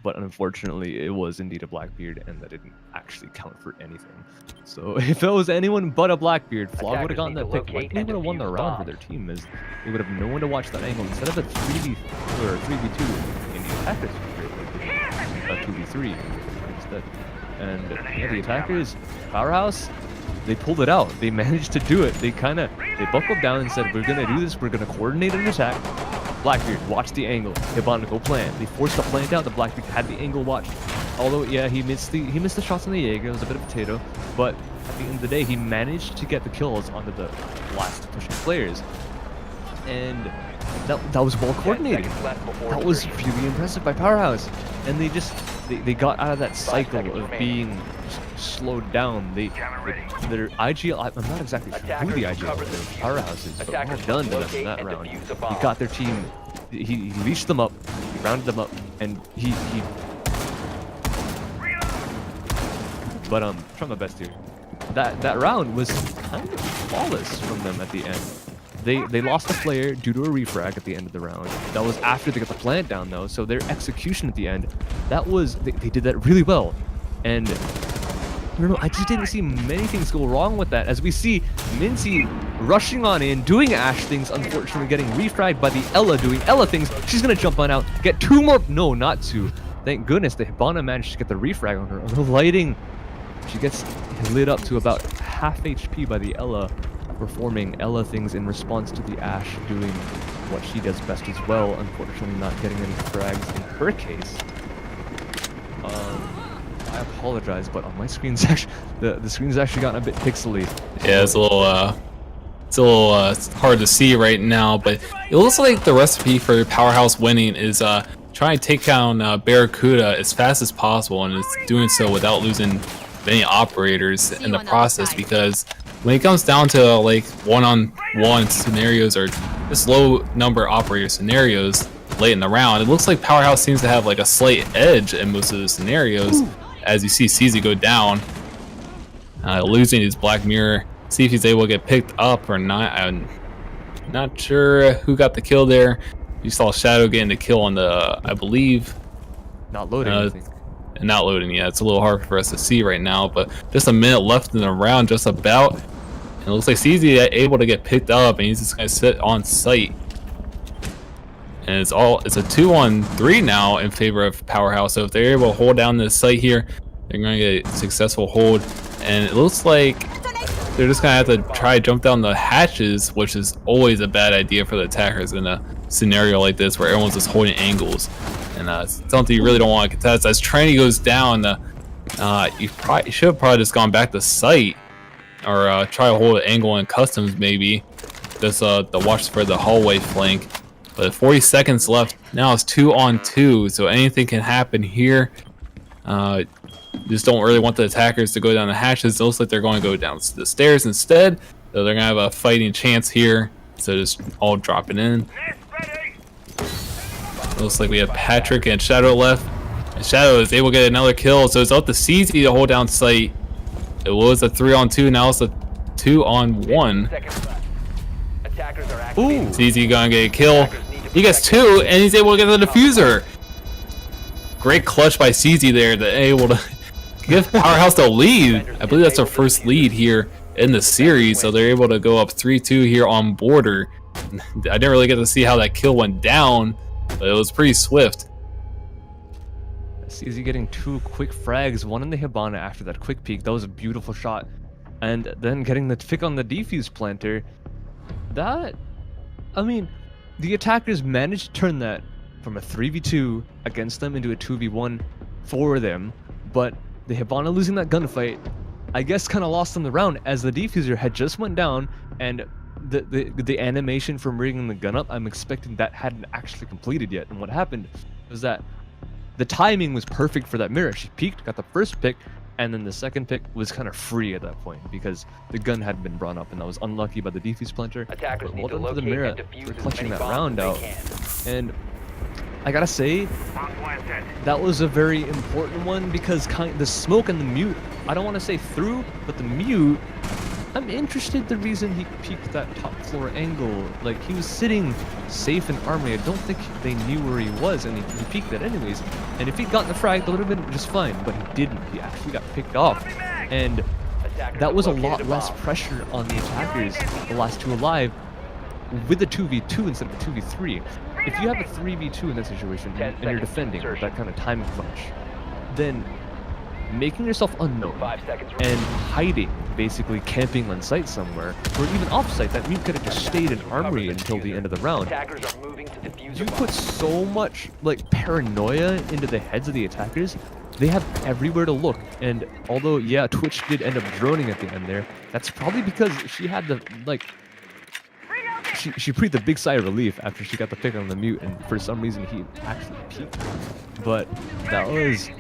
But unfortunately, it was indeed a Blackbeard, and that didn't actually count for anything. So if it was anyone but a Blackbeard, Flog would have gotten that pick. Likely would have won the round for their team, as they would have no one to watch that angle. Instead of a 3v or 3v2 in the attackers, a 2v3 instead. And yeah, the attackers, Powerhouse, they pulled it out. They managed to do it. They buckled down and said, "We're gonna do this. We're gonna coordinate an attack." Blackbeard, watch the angle. Hibana, go plant. They forced the plant out. The Blackbeard had the angle watched. Although, yeah, he missed the shots on the Jaeger. It was a bit of a potato. But at the end of the day, he managed to get the kills onto the last pushing players. And that was well coordinated. That was really impressive by Powerhouse. And they got out of that cycle of being slowed down. Their IGL, I'm not exactly sure who the IGL is, Powerhouse is, but well done to them in that round. He got their team, he leashed them up, he rounded them up, and he but trying my best here. That round was kind of flawless from them at the end. They lost a player due to a refrag at the end of the round. That was after they got the plant down though, so their execution at the end, they did that really well. And I don't know, I just didn't see many things go wrong with that, as we see Minty rushing on in, doing Ashe things, unfortunately getting refragged by the Ella doing Ella things. She's gonna jump on out, get two more, no, not two. Thank goodness the Hibana managed to get the refrag on her. On the lighting, she gets lit up to about half HP by the Ella, performing Ella things in response to the Ashe doing what she does best as well, unfortunately not getting any frags in her case. I apologize, but on my screen's actually the screen's actually gotten a bit pixely. Yeah, it's a little hard to see right now, but it looks like the recipe for Powerhouse winning is trying to take down Barracuda as fast as possible, and it's doing so without losing many operators in the process, because when it comes down to like one-on-one scenarios or just low number operator scenarios late in the round, it looks like Powerhouse seems to have like a slight edge in most of the scenarios. As you see CZ go down, losing his Black Mirror. See if he's able to get picked up or not. I'm not sure who got the kill there. You saw Shadow getting the kill on the, I believe, not loading. I think. Not loading. Yeah, it's a little hard for us to see right now, but just a minute left in the round, just about. And it looks like CZ able to get picked up, and he's just gonna sit on site. And it's a 2-on-3 now in favor of Powerhouse. So if they're able to hold down this site here, they're going to get a successful hold. And it looks like they're just going to have to try to jump down the hatches, which is always a bad idea for the attackers in a scenario like this where everyone's just holding angles. And it's something you really don't want to contest. As Trinity goes down, you should have probably just gone back to site or try to hold an angle in customs maybe. Just the watch for the hallway flank. But 40 seconds left. Now it's 2-on-2, so anything can happen here. Just don't really want the attackers to go down the hatches. It looks like they're going to go down the stairs instead. So they're going to have a fighting chance here. So just all dropping in. Looks like we have Patrick and Shadow left. And Shadow is able to get another kill. So it's up to CZ to hold down site. It was a 3-on-2, now it's a 2-on-1. Ooh. CZ gonna get a kill. He gets 2 and he's able to get the diffuser. Great clutch by CZ there to able to give Powerhouse the lead. I believe that's their first lead here in the series, so they're able to go up 3-2 here on border. I didn't really get to see how that kill went down, but it was pretty swift. CZ getting 2 quick frags, one in the Hibana after that quick peek. That was a beautiful shot. And then getting the pick on the defuse planter. That, I mean, the attackers managed to turn that from a 3v2 against them into a 2v1 for them, but the Hibana losing that gunfight, I guess, kind of lost them the round as the defuser had just went down, and the animation from rigging the gun up, I'm expecting that hadn't actually completed yet. And what happened was that the timing was perfect for that mirror. She peeked, got the first pick, and then the second pick was kind of free at that point because the gun hadn't been brought up, and that was unlucky by the defuse planter. Attackers But need well to done for the locate mirror and defuse for as clutching many that bombs round as out. they can. And I gotta say, that was a very important one because the smoke and the mute, I don't want to say through, but the mute, I'm interested the reason he peeked that top floor angle. Like, he was sitting safe in armory. I don't think they knew where he was, and he peeked that anyways. And if he'd gotten the frag, that would have been just fine, but he didn't. He actually got picked off. And that was a lot less pressure on the attackers, the last 2 alive, with a 2v2 instead of a 2v3. If you have a 3v2 in that situation, and you're defending with that kind of time crunch, then making yourself unknown and hiding, basically camping on site somewhere, or even off site, that mute could have just stayed in armory until the end of the round. You put so much like paranoia into the heads of the attackers. They have everywhere to look, and although yeah, Twitch did end up droning at the end there, that's probably because she had the she breathed a big sigh of relief after she got the pick on the mute, and for some reason he actually peeked. But that was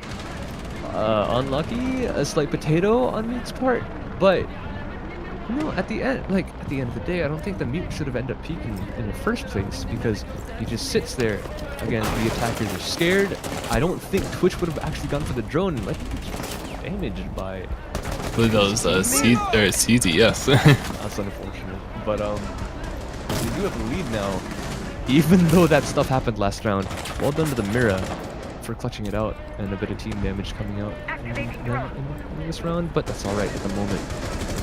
unlucky, a slight potato on Mute's part. But you know, at the end of the day, I don't think the Mute should have ended up peeking in the first place because he just sits there. Again, the attackers are scared. I don't think Twitch would have actually gone for the drone. I think it's damaged by. I believe that was CZ, yes. That's unfortunate, but we do have the lead now. Even though that stuff happened last round, well done to the Mira for clutching it out, and a bit of team damage coming out in this round, but that's alright at the moment.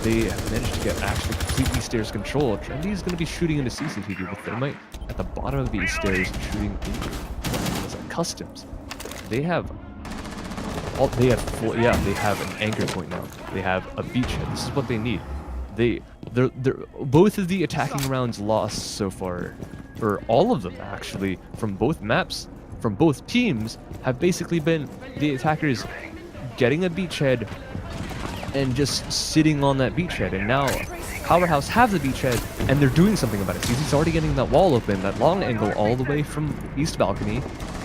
They have managed to get actually completely stairs control. Trendy is going to be shooting into CCTV with Thermite at the bottom of these stairs, shooting into customs. They have they have an anchor point now. They have a beachhead. This is what they need. They're both of the attacking rounds lost so far, or all of them actually, from both maps, from both teams, have basically been the attackers getting a beachhead and just sitting on that beachhead. And now Powerhouse have the beachhead, and they're doing something about it. He's already getting that wall open, that long angle all the way from east balcony.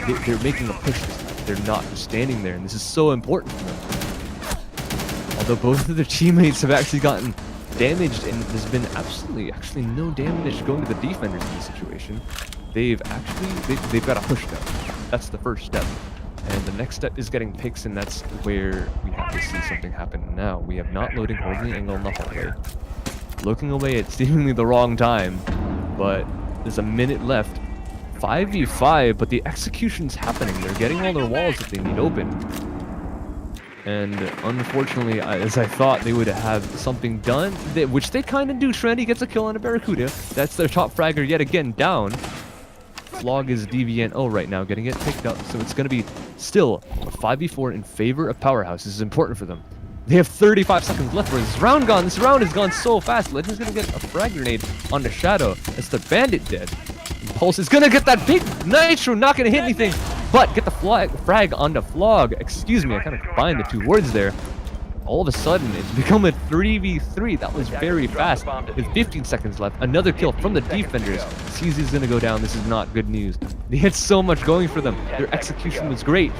They're making a push this time. They're not just standing there, and this is so important for them. Although both of their teammates have actually gotten damaged, and there's been actually no damage going to the defenders in this situation. They've got to push them. That's the first step. And the next step is getting picks, and that's where we have to see something happen now. We have not loading holding angle in the hallway. Looking away at seemingly the wrong time, but there's a minute left. 5v5, but the execution's happening. They're getting all their walls that they need open. And unfortunately, as I thought they would have something done, which they kind of do. Shrandy gets a kill on a Barracuda. That's their top fragger yet again down. Flog is DBNO right now, getting it picked up. So it's going to be still a 5v4 in favor of Powerhouse. This is important for them. They have 35 seconds left for this round gone. This round has gone so fast. Legend's going to get a frag grenade on the Shadow. It's the Bandit dead. And Pulse is going to get that big Nitro, not going to hit anything, but get the frag on the Flog. Excuse me, I kind of combined the two words there. All of a sudden, it's become a 3v3. That was very fast. With 15 seconds left, another kill from the defenders. CZ's gonna go down. This is not good news. They had so much going for them. Their execution was great,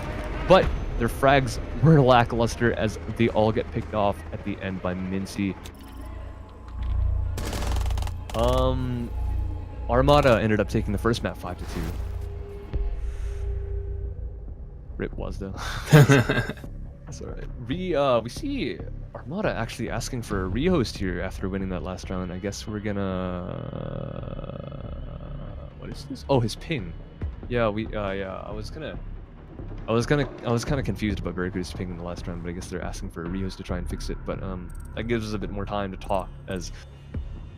but their frags were lackluster as they all get picked off at the end by Mincy. Armada ended up taking the first map 5-2. Rip was though. That's alright. We see Armada actually asking for a rehost here after winning that last round. I guess we're gonna. What is this? Oh, his ping. Yeah, yeah. I was kind of confused about Barracuda's ping in the last round, but I guess they're asking for a rehost to try and fix it. But that gives us a bit more time to talk, as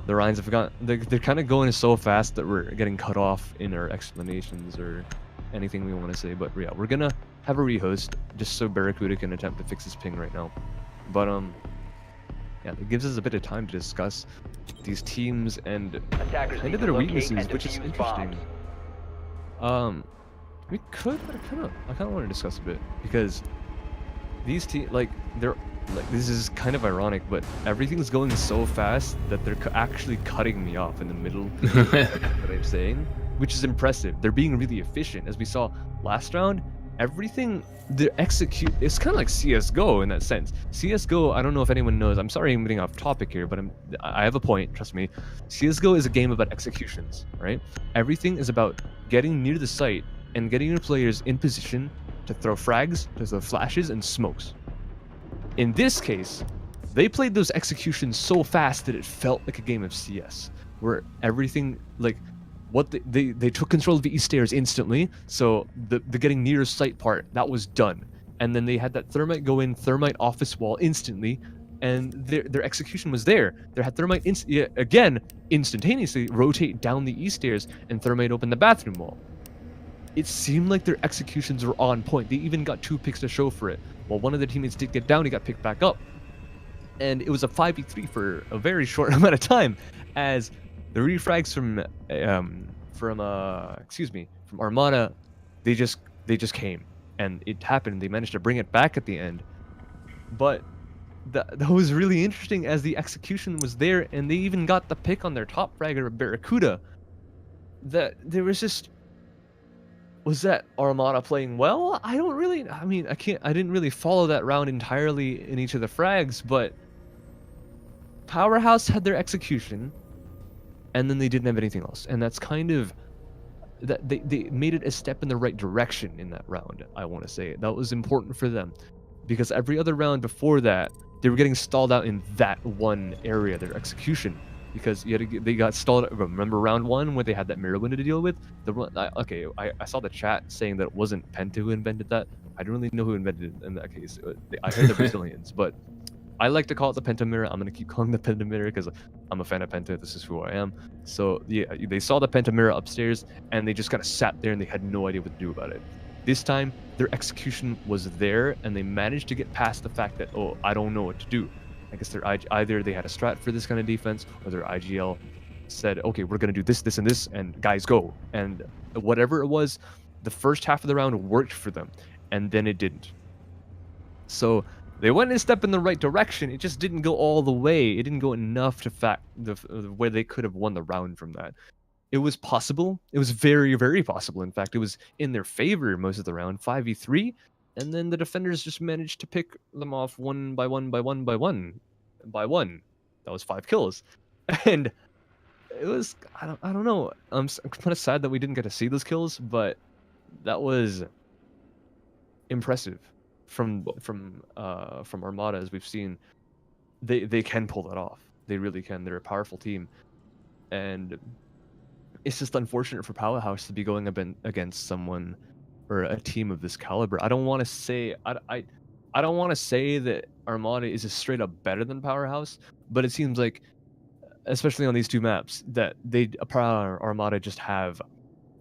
the Ryans have got. They're kind of going so fast that we're getting cut off in our explanations or anything we want to say. But yeah, we're gonna have a rehost just so Barracuda can attempt to fix his ping right now. But yeah, it gives us a bit of time to discuss these teams and kind of their weaknesses, which is interesting. We could, but I kind of want to discuss a bit, because these teams, this is kind of ironic, but everything's going so fast that they're actually cutting me off in the middle of what I'm saying, which is impressive. They're being really efficient, as we saw last round. Everything they execute, it's kind of like CS:GO in that sense. CS:GO, I don't know if anyone knows. I'm sorry I'm getting off topic here, but I have a point. Trust me. CS:GO is a game about executions, right? Everything is about getting near the site and getting your players in position to throw frags, to throw flashes, and smokes. In this case, they played those executions so fast that it felt like a game of CS, where everything, like, what they took control of the east stairs instantly, so the getting near site part, that was done. And then they had that thermite go in, thermite office wall instantly, and their execution was there. They had thermite again instantaneously rotate down the east stairs and thermite open the bathroom wall. It seemed like their executions were on point. They even got 2 picks to show for it. While one of their teammates did get down, he got picked back up. And it was a 5v3 for a very short amount of time, as the refrags from Armada, they just came, and it happened. They managed to bring it back at the end, but that was really interesting, as the execution was there, and they even got the pick on their top fragger, Barracuda. That there was just, was that Armada playing well? I didn't really follow that round entirely in each of the frags, but Powerhouse had their execution, and then they didn't have anything else, and that's kind of that they made it a step in the right direction in that round. I want to say that was important for them, because every other round before that they were getting stalled out in that one area, their execution, because they got stalled. Remember round 1 where they had that mirror window to deal with? I saw the chat saying that it wasn't Penta who invented that. I don't really know who invented it in that case. I heard the Brazilians, but I like to call it the Penta mirror. I'm gonna keep calling it the Penta mirror because I'm a fan of Penta. This is who I am. So yeah, they saw the Penta mirror upstairs, and they just kind of sat there and they had no idea what to do about it. This time, their execution was there, and they managed to get past the fact that, oh, I don't know what to do. I guess either they had a strat for this kind of defense, or their IGL said, okay, we're gonna do this, this, and this, and guys go. And whatever it was, the first half of the round worked for them, and then it didn't. So they went a step in the right direction. It just didn't go all the way. It didn't go enough to where they could have won the round from that. It was possible. It was very, very possible. In fact, it was in their favor most of the round, 5v3, and then the defenders just managed to pick them off one by one by one by one by one. That was 5 kills, and it was, I don't know. I'm kind of sad that we didn't get to see those kills, but that was impressive from Armada. As we've seen, they can pull that off. They really can. They're a powerful team, and it's just unfortunate for Powerhouse to be going against someone or a team of this caliber. I don't want to say I don't want to say that Armada is just straight up better than Powerhouse, but it seems like, especially on these 2 maps, that Armada just have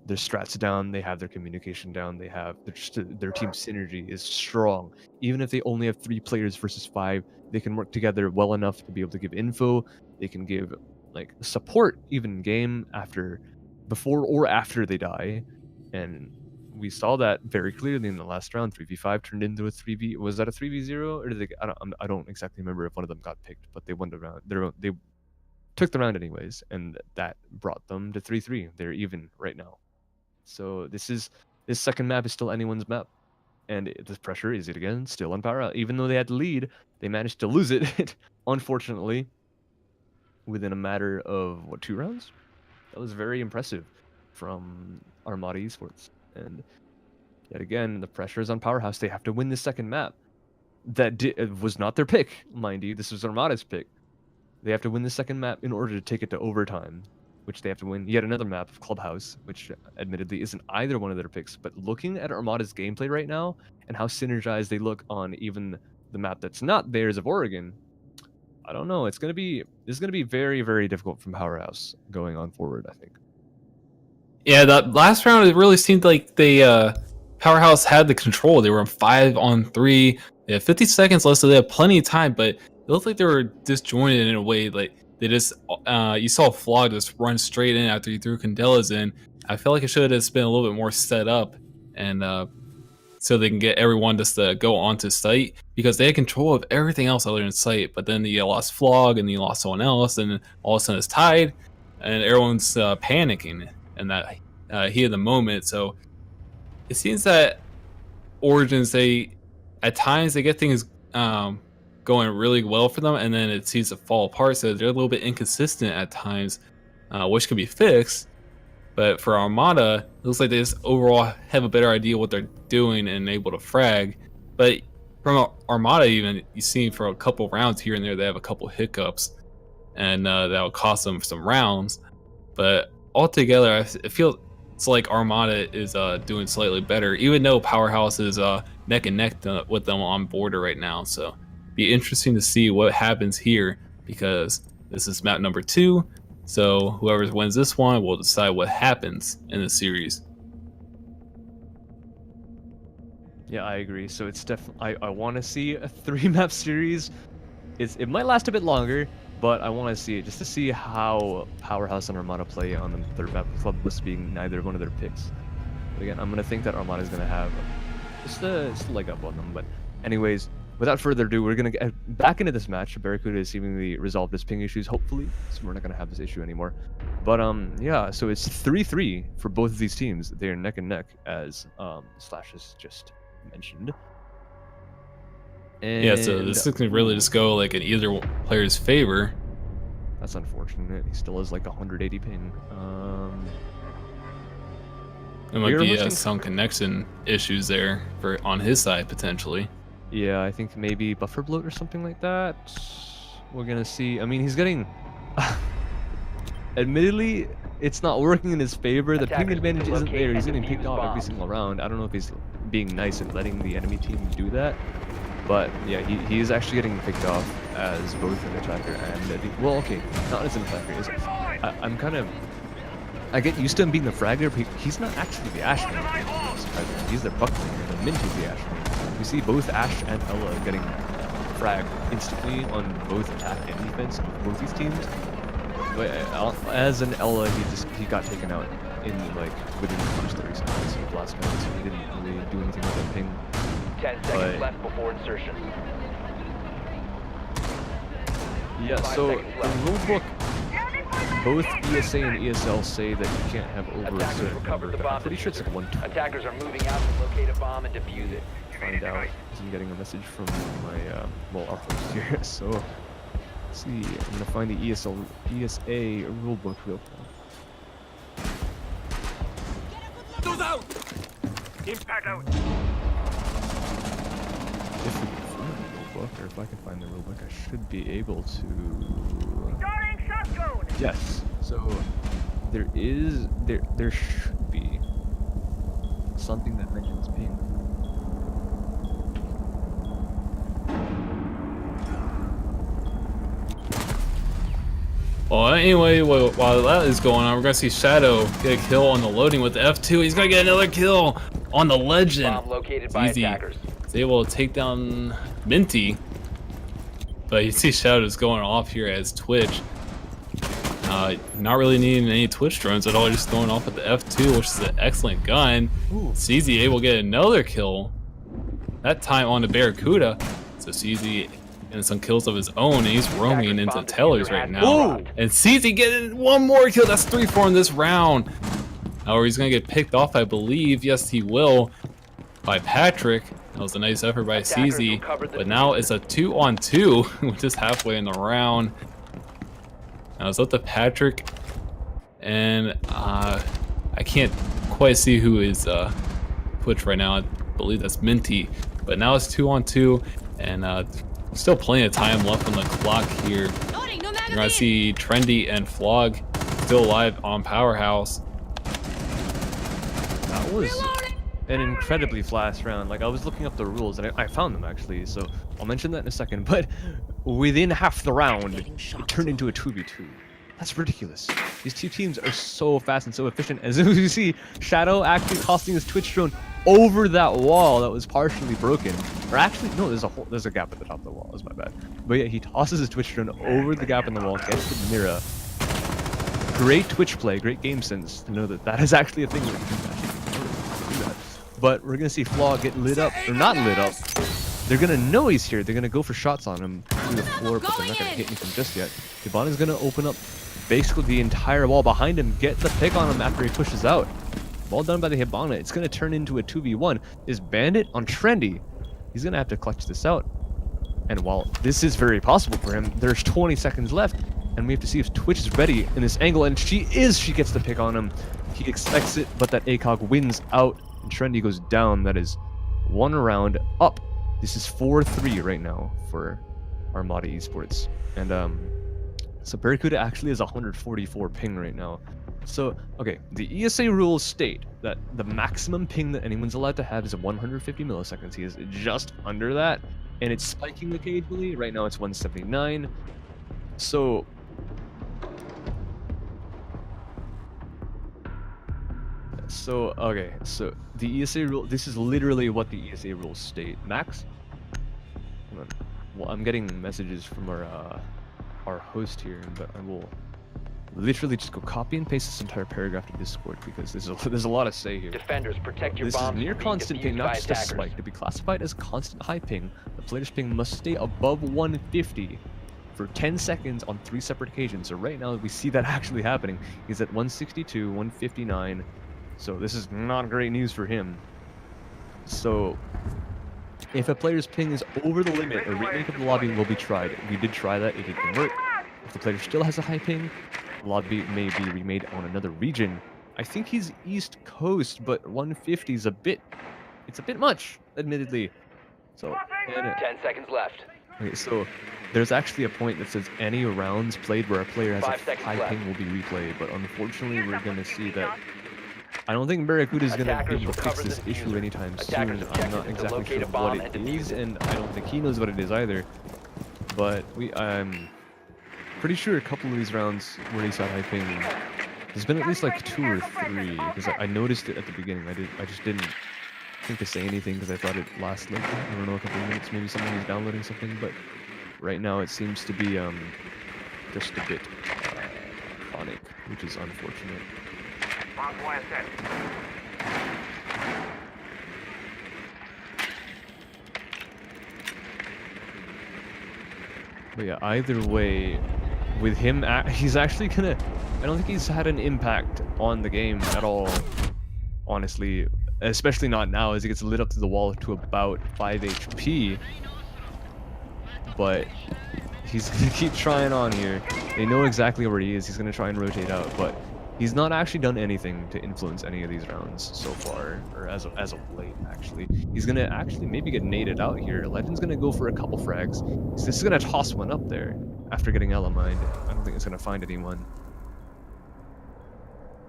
their strats down, they have their communication down, they have their team synergy is strong. Even if they only have 3 players versus 5, they can work together well enough to be able to give info. They can give like support even game after, before or after they die, and we saw that very clearly in the last round. 3v5 turned into a 3v. Was that a 3v0 or did they? I don't exactly remember if one of them got picked, but they won the round. They took the round anyways, and that brought them to 3-3. They're even right now. So this second map is still anyone's map, and the pressure is it again still on POWERHOUS. Even though they had the lead, they managed to lose it, unfortunately, within a matter of what, 2 rounds. That was very impressive from Armada Esports, and yet again the pressure is on POWERHOUS. They have to win this second map. That was not their pick, mind you. This was Armada's pick. They have to win the second map in order to take it to overtime, which they have to win yet another map of Clubhouse, which admittedly isn't either one of their picks. But looking at Armada's gameplay right now and how synergized they look on even the map that's not theirs of Oregon, I don't know. This is gonna be very, very difficult from POWERHOUS going on forward, I think. Yeah, that last round it really seemed like they POWERHOUS had the control. They were on 5-on-3. They had 50 seconds left, so they had plenty of time, but it looked like they were disjointed in a way. Like they just you saw Flog just run straight in after he threw Candelas in. I felt like it should have just been a little bit more set up, and so they can get everyone just to go onto site, because they had control of everything else other than site. But then you lost Flog and you lost someone else, and then all of a sudden it's tied, and everyone's panicking in that heat of the moment. So it seems that Origins, at times they get things going really well for them, and then it seems to fall apart. So they're a little bit inconsistent at times, which can be fixed. But for Armada, it looks like they just overall have a better idea what they're doing and able to frag. But from Armada, even you see for a couple rounds here and there, they have a couple hiccups, and that'll cost them some rounds. But altogether, I feel it's like Armada is doing slightly better, even though POWERHOUS is neck and neck with them on border right now. So be interesting to see what happens here, because this is map number 2. So whoever wins this one will decide what happens in the series. Yeah, I agree. So it's definitely I want to see a 3-map series. It might last a bit longer, but I want to see it just to see how POWERHOUS and Armada play on the 3rd map, Clubless being neither one of their picks. But again, I'm gonna think that Armada is gonna have just a leg up on them. But anyways, without further ado, we're gonna get back into this match. Barracuda has seemingly resolved his ping issues, hopefully, so we're not gonna have this issue anymore. But yeah, so it's 3-3 for both of these teams. They are neck and neck, as Slash has just mentioned. And yeah, so this can really just go like in either player's favor. That's unfortunate. He still has like 180 ping. There might be some connection issues there for on his side potentially. Yeah, I think maybe buffer bloat or something like that. We're gonna see. I mean, he's getting. Admittedly, it's not working in his favor. The ping advantage isn't there. He's getting picked off every single round. I don't know if he's being nice and letting the enemy team do that, but yeah, he is actually getting picked off as both an attacker and well, okay, not as an attacker. I get used to him being the fragger, but he's not actually the Ashe man. He's the Bucklinger. The Mint is the Ashe man. We see both Ashe and Ella getting fragged instantly on both attack and defense of both these teams. But as an Ella, he got taken out in like within the first 30 seconds of last round, so he didn't really do anything with that ping. 10 seconds left before insertion. Yeah, so the rulebook, both ESA and ESL say that you can't have over a certain number. I'm pretty sure it's like 120. Attackers are moving out to locate a bomb and defuse it. Find out, because I'm getting a message from my well, our host here. So let's see, I'm gonna find the ESA rulebook real quick. Those out! Impact out! If we can find the rulebook, or if I can find the rulebook, I should be able to. Starting shotgun! Yes. So there should be something that mentions ping. Well, anyway, while that is going on, we're gonna see Shadow get a kill on the loading with the F2. He's gonna get another kill on the Legend. Bomb located by Easy. attackers. He's able to take down Minty. But you see Shadow's going off here as Twitch. Not really needing any Twitch drones at all, just going off with the F2, which is an excellent gun. CZ able to get another kill, that time on the Barracuda. So CZ getting some kills of his own, and he's roaming into Taylor's right now. And CZ getting one more kill, that's 3 for him this round. However, he's gonna get picked off, I believe, yes he will, by Patrick. That was a nice effort by CZ, but now it's a 2-on-2, which is halfway in the round. Now it's up to Patrick, and I can't quite see who is Twitch right now. I believe that's Minty, but now it's 2-on-2, and still plenty of time left on the clock here. You're gonna see Trendy and Flog still alive on Powerhouse. That was an incredibly fast round. Like, I was looking up the rules, and I found them actually, so I'll mention that in a second. But within half the round, it turned into a 2v2. That's ridiculous. These two teams are so fast and so efficient. As you see, Shadow actually tossing his Twitch drone over that wall that was partially broken. Or actually, no, there's a gap at the top of the wall. That's my bad. But yeah, he tosses his Twitch drone over the gap in the wall, gets the mirror. Great Twitch play, great game sense to know that that is actually a thing that you can actually do that. But we're gonna see Flaw get lit up, or not lit up. They're gonna know he's here. They're gonna go for shots on him through the floor, but they're not gonna hit anything just yet. Hibana's gonna open up basically the entire wall behind him, get the pick on him after he pushes out. Well done by the Hibana. It's gonna turn into a 2v1. Is Bandit on Trendy? He's gonna have to clutch this out. And while this is very possible for him, there's 20 seconds left, and we have to see if Twitch is ready in this angle, and she is. She gets the pick on him. He expects it, but that ACOG wins out, and Trendy goes down. That is one round up. This is 4-3 right now for Armada Esports. And so Barracuda actually has 144 ping right now. So, okay, the ESA rules state that the maximum ping that anyone's allowed to have is 150 milliseconds. He is just under that, and it's spiking occasionally. Right now it's 179. So okay, so the ESA rule, this is literally what the ESA rules state. Max? Hold on. Well, I'm getting messages from our host here, but I will literally just go copy and paste this entire paragraph to Discord, because there's a lot to say here. Defenders, protect your This is bombs near from being constant ping, defused not by just a attackers. spike. To be classified as constant high ping, the player's ping must stay above 150 for 10 seconds on 3 separate occasions. So right now we see that actually happening. He's at 162, 159. So this is not great news for him. So if a player's ping is over the limit, a remake of the lobby will be tried. We did try that, it didn't work. If the player still has a high ping, the lobby may be remade on another region. I think he's East Coast, but 150 is it's a bit much, admittedly. So, 10 seconds left. okay, so there's actually a point that says any rounds played where a player has 5 a seconds high left. ping will be replayed, but unfortunately we're going to see that I don't think Barracuda is going to be able to fix this issue anytime soon. I'm not exactly sure what it is, and I don't think he knows what it is either. But I'm pretty sure a couple of these rounds where he's had high ping, there's been at least like 2 or 3, because I noticed it at the beginning. I just didn't think to say anything because I thought it lasted like, I don't know, a couple of minutes, maybe someone was downloading something, but right now it seems to be just a bit chronic, which is unfortunate. But yeah, either way, with him, he's actually gonna, I don't think he's had an impact on the game at all, honestly. Especially not now, as he gets lit up to the wall to about 5 HP. But he's gonna keep trying on here. They know exactly where he is. He's gonna try and rotate out, but he's not actually done anything to influence any of these rounds so far, or as of late, actually. He's gonna actually maybe get naded out here. Legend's gonna go for a couple frags. This is gonna toss one up there after getting Ella mined. I don't think it's gonna find anyone.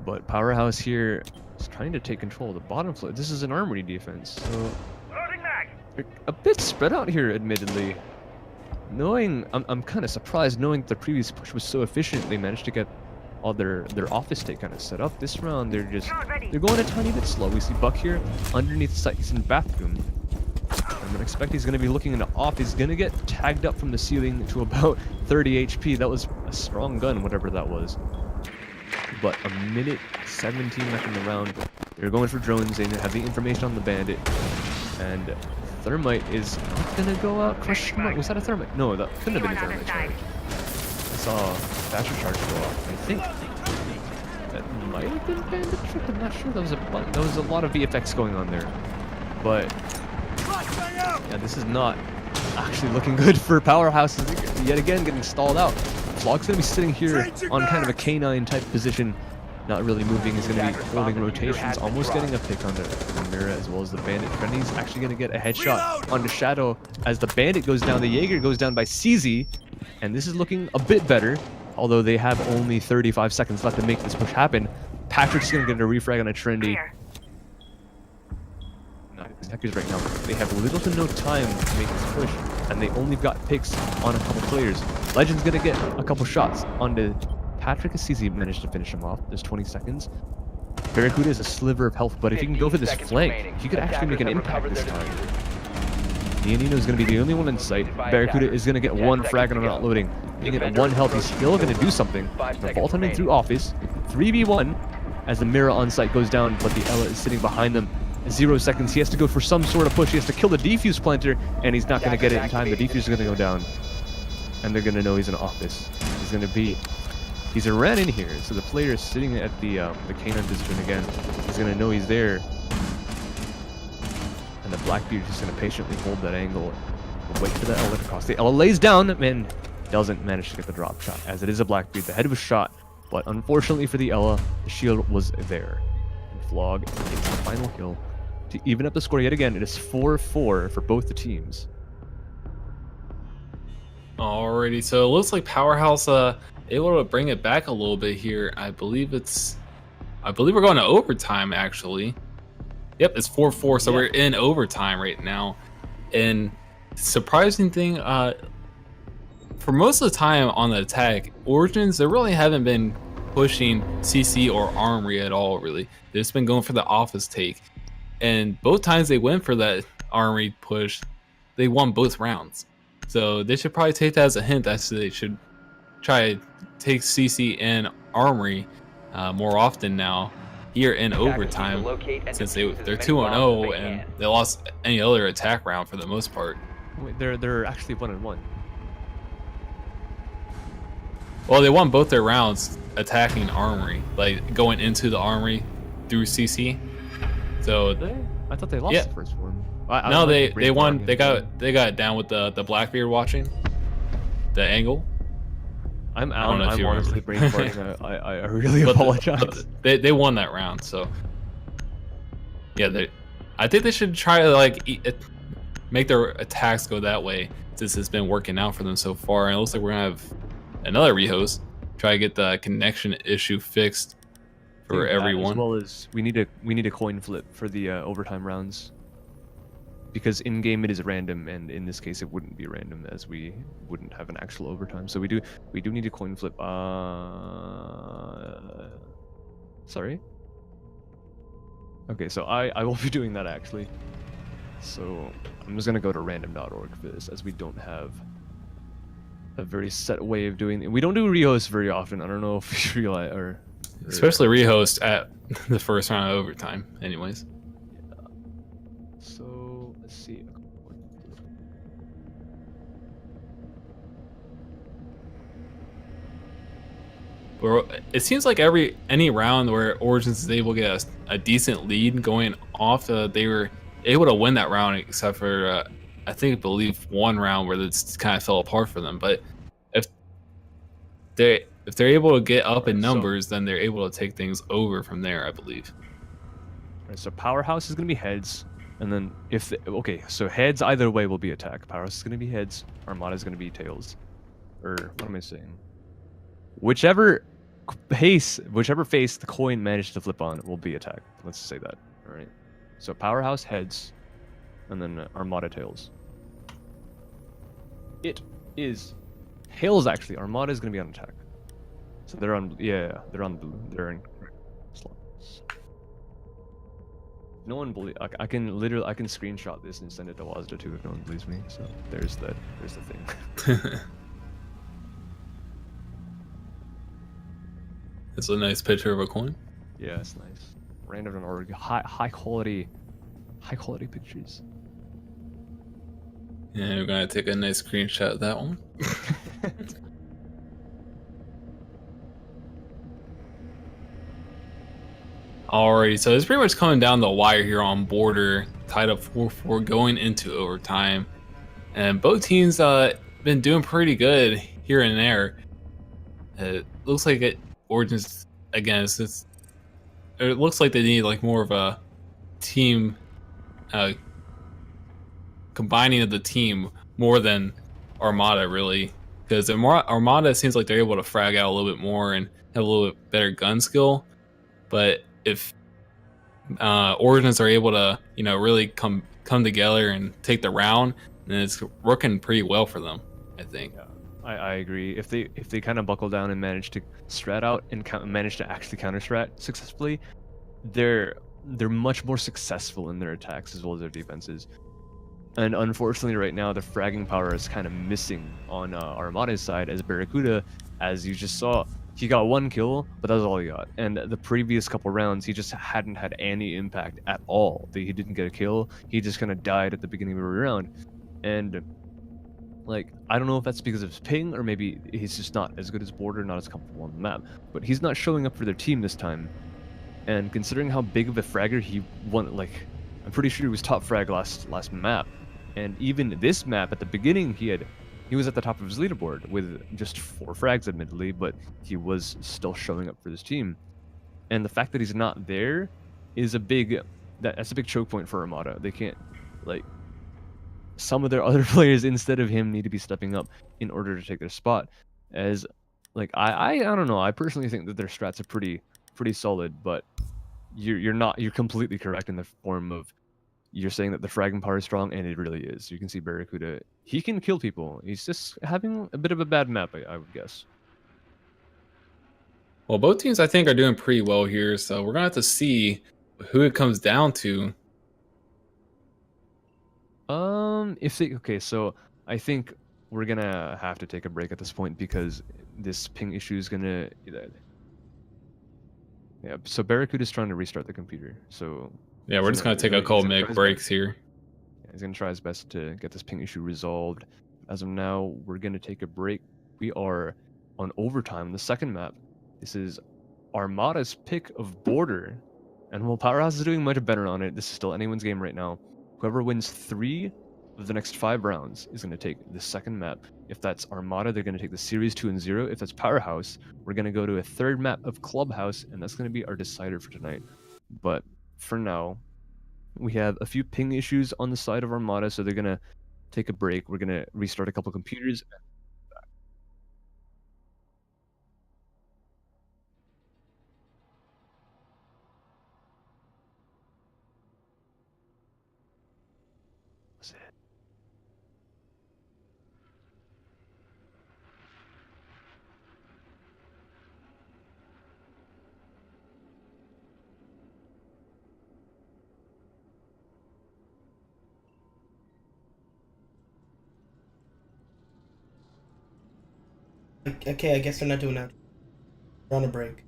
But Powerhouse here is trying to take control of the bottom floor. This is an armory defense, so they're a bit spread out here, admittedly. I'm kind of surprised knowing the previous push was so efficient. They managed to get all their office state kind of set up. This round they're going a tiny bit slow. We see Buck here underneath the site. He's in bathroom. I'm gonna expect he's gonna be looking into off. He's gonna get tagged up from the ceiling to about 30 HP. That was a strong gun, whatever that was. But a minute 17 left in the round. They're going for drones. They have the information on the bandit, and thermite is not gonna go out. Question mark. Was that a thermite? No, that couldn't have been a thermite charge. I saw Thatcher charge go off. I think that might have been bandit trick. I'm not sure. That was a lot of VFX going on there, but yeah, this is not actually looking good for Powerhouse. Yet again, getting stalled out. Flog's gonna be sitting here on kind of a canine type position, not really moving. He's gonna be holding rotations, almost getting a pick on the Mira as well as the bandit. Trendy's actually gonna get a headshot onto Shadow as the bandit goes down. The Jaeger goes down by CZ, and this is looking a bit better, although they have only 35 seconds left to make this push happen. Patrick's gonna get a refrag on a Trendy. Hackers right now, they have little to no time to make this push, and they only got picks on a couple players. Legend's gonna get a couple shots onto Patrick. CZ managed to finish him off. There's 20 seconds. Barracuda is a sliver of health, but if you can go for this flank, he could actually make an impact this time. Nino is going to be the only one in sight. Barracuda is going to get one frag on not loading. Being at 1 health, he's still going to do something. The vault him in through office. 3v1 as the Mira on site goes down, but the Ella is sitting behind them. 0 seconds. He has to go for some sort of push. He has to kill the defuse planter, and he's not going to get it in time. The defuse is going to go down, and they're going to know he's in office. He's ran in here, so the player is sitting at the canine position again. He's going to know he's there, and the Blackbeard is just going to patiently hold that angle, wait for the Ella to cross. The Ella lays down and doesn't manage to get the drop shot, as it is a Blackbeard. The head was shot, but unfortunately for the Ella, the shield was there. And Flog gets the final kill to even up the score yet again. It is 4-4 for both the teams. Alrighty, so it looks like Powerhouse able to bring it back a little bit here. I believe we're going to overtime actually. Yep, it's 4-4, so we're in overtime right now. And surprising thing, for most of the time on the attack, Origins, they really haven't been pushing CC or Armory at all, really. They've just been going for the office take. And both times they went for that Armory push, they won both rounds. So they should probably take that as a hint that they should try to take CC and Armory more often now here in overtime, since they're 2-0 and they lost any other attack round for the most part. Wait, they're actually 1-1. Well, they won both their rounds attacking Armory, like going into the Armory through CC. So I thought they lost the first one. No, they won. They got it down with the Blackbeard watching the angle. I'm honestly brain farting. I really apologize. They won that round, so yeah. I think they should try to make their attacks go that way, since it's been working out for them so far. And it looks like we're gonna have another rehost try to get the connection issue fixed for everyone. As well as we need a coin flip for the overtime rounds, because in game it is random, and in this case it wouldn't be random, as we wouldn't have an actual overtime. So we do need a coin flip. Sorry. Okay, so I will be doing that actually. So I'm just gonna go to random.org for this, as we don't have a very set way of doing it. We don't do rehosts very often. I don't know if you realize, or especially rehost at the first round of overtime anyways. Yeah. So let's see. It seems like any round where Origins is able to get a decent lead going off, they were able to win that round, except for I believe one round where it kind of fell apart for them. But if they're able to get up in numbers, then they're able to take things over from there, I believe. Right, so Powerhouse is going to be heads, and then so heads either way will be attack. Powerhouse is going to be heads, Armada is going to be tails. Or what am I saying? Whichever face the coin managed to flip on will be attack. Let's say that. All right. So Powerhouse heads, and then Armada tails. It is Hale's actually Armada is gonna be on attack. So they're on they're on blue. They're in slots. No one believe I can screenshot this and send it to Wazda too if no one believes me. So there's the thing. It's a nice picture of a coin. Yeah, it's nice. Random or high quality pictures. And we're gonna take a nice screenshot of that one. Alrighty, so it's pretty much coming down the wire here on border, tied up 4-4 going into overtime. And both teams been doing pretty good here and there. It looks like Origins again. It looks like they need like more of a team combining of the team more than Armada really, because Armada seems like they're able to frag out a little bit more and have a little bit better gun skill. But if Origins are able to, really come together and take the round, then it's working pretty well for them, I think. Yeah, I agree. If they kind of buckle down and manage to strat out and manage to actually counter strat successfully, they're much more successful in their attacks as well as their defenses. And unfortunately, right now the fragging power is kind of missing on Armada's side, as Barracuda, as you just saw, he got 1 kill, but that was all he got. And the previous couple rounds, he just hadn't had any impact at all. He didn't get a kill. He just kind of died at the beginning of every round. And like, I don't know if that's because of his ping, or maybe he's just not as good as Border, not as comfortable on the map. But he's not showing up for their team this time. And considering how big of a fragger he won, like, I'm pretty sure he was top frag last map. And even this map, at the beginning, he was at the top of his leaderboard with just 4 frags, admittedly, but he was still showing up for this team. And the fact that he's not there is that's a big choke point for Armada. They can't, like, some of their other players instead of him need to be stepping up in order to take their spot. As, like, I don't know. I personally think that their strats are pretty solid, but you're completely correct in the form of, you're saying that the fragging power is strong, and it really is. You can see Barracuda, he can kill people. He's just having a bit of a bad map, I would guess. Well, both teams I think are doing pretty well here, so we're gonna have to see who it comes down to. Okay, so I think we're gonna have to take a break at this point because this ping issue is gonna. Yeah, so Barracuda is trying to restart the computer, so. Yeah, we're just gonna take a couple minute breaks here. Yeah, he's gonna try his best to get this ping issue resolved. As of now, we're gonna take a break. We are on overtime, the second map. This is Armada's pick of Border, and while Powerhouse is doing much better on it, this is still anyone's game right now. Whoever wins 3 of the next 5 rounds is gonna take the second map. If that's Armada, they're gonna take the series 2 and 0. If that's Powerhouse, we're gonna go to a third map of Clubhouse, and that's gonna be our decider for tonight. But for now, we have a few ping issues on the side of Armada, so they're gonna take a break. We're gonna restart a couple computers. That's it. Okay, I guess they're not doing that. We're on a break.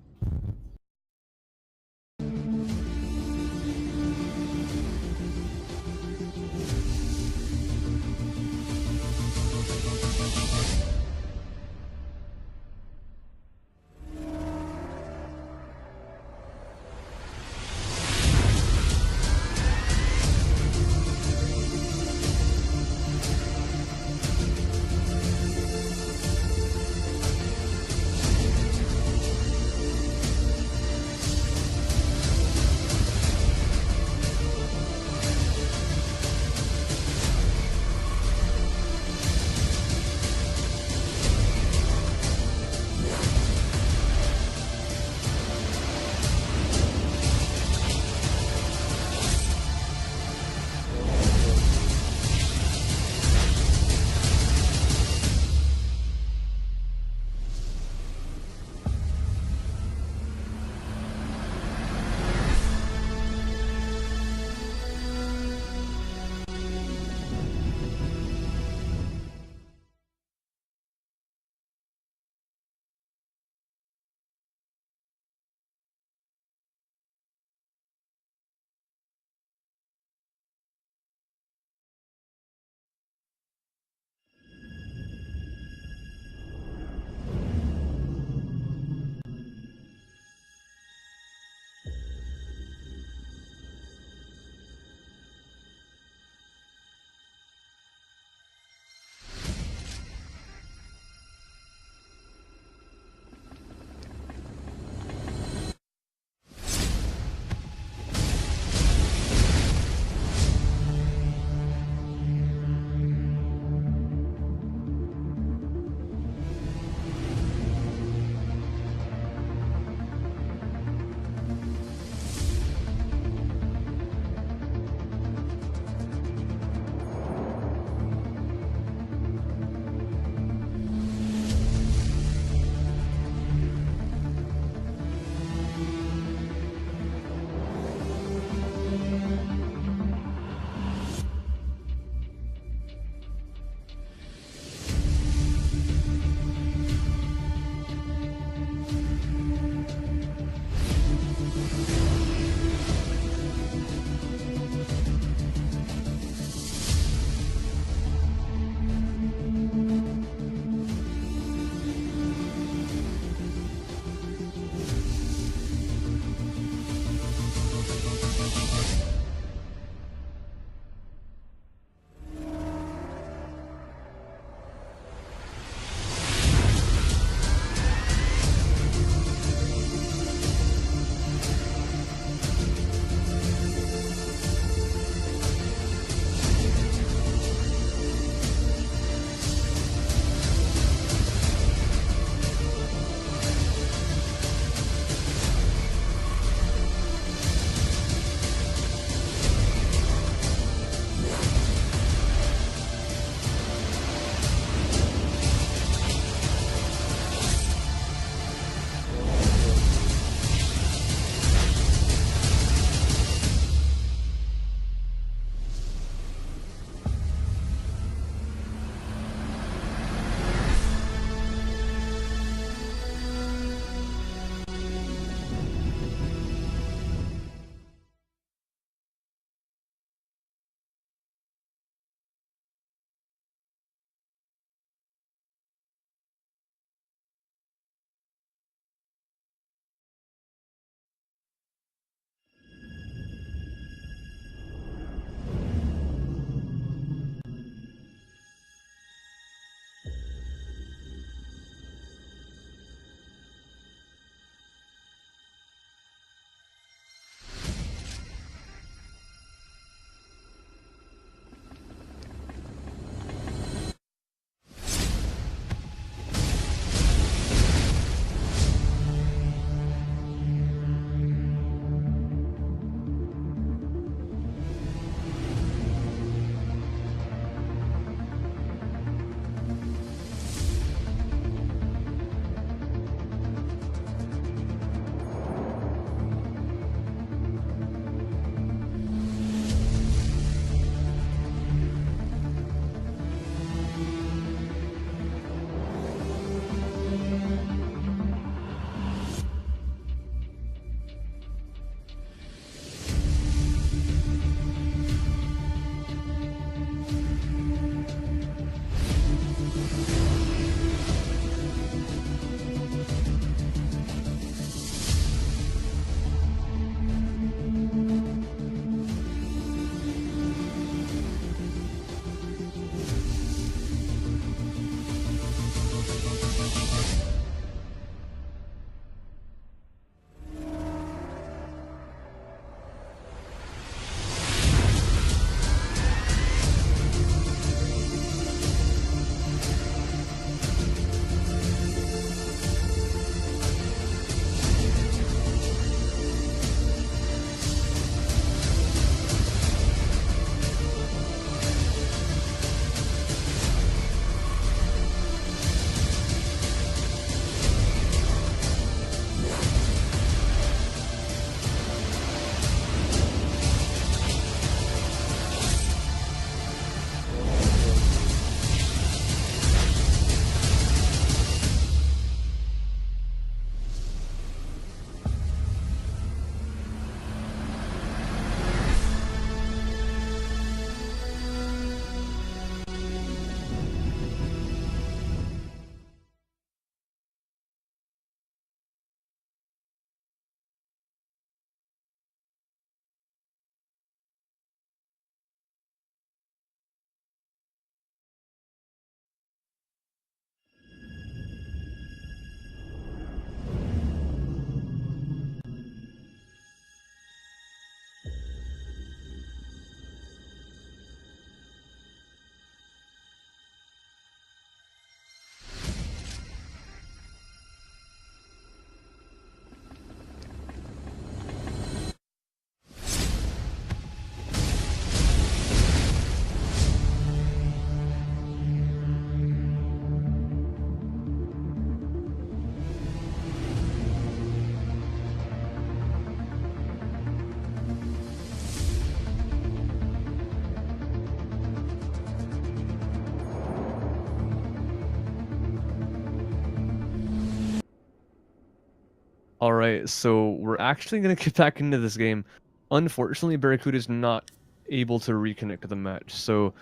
All right, so we're actually gonna get back into this game. Unfortunately, Barracuda is not able to reconnect to the match. So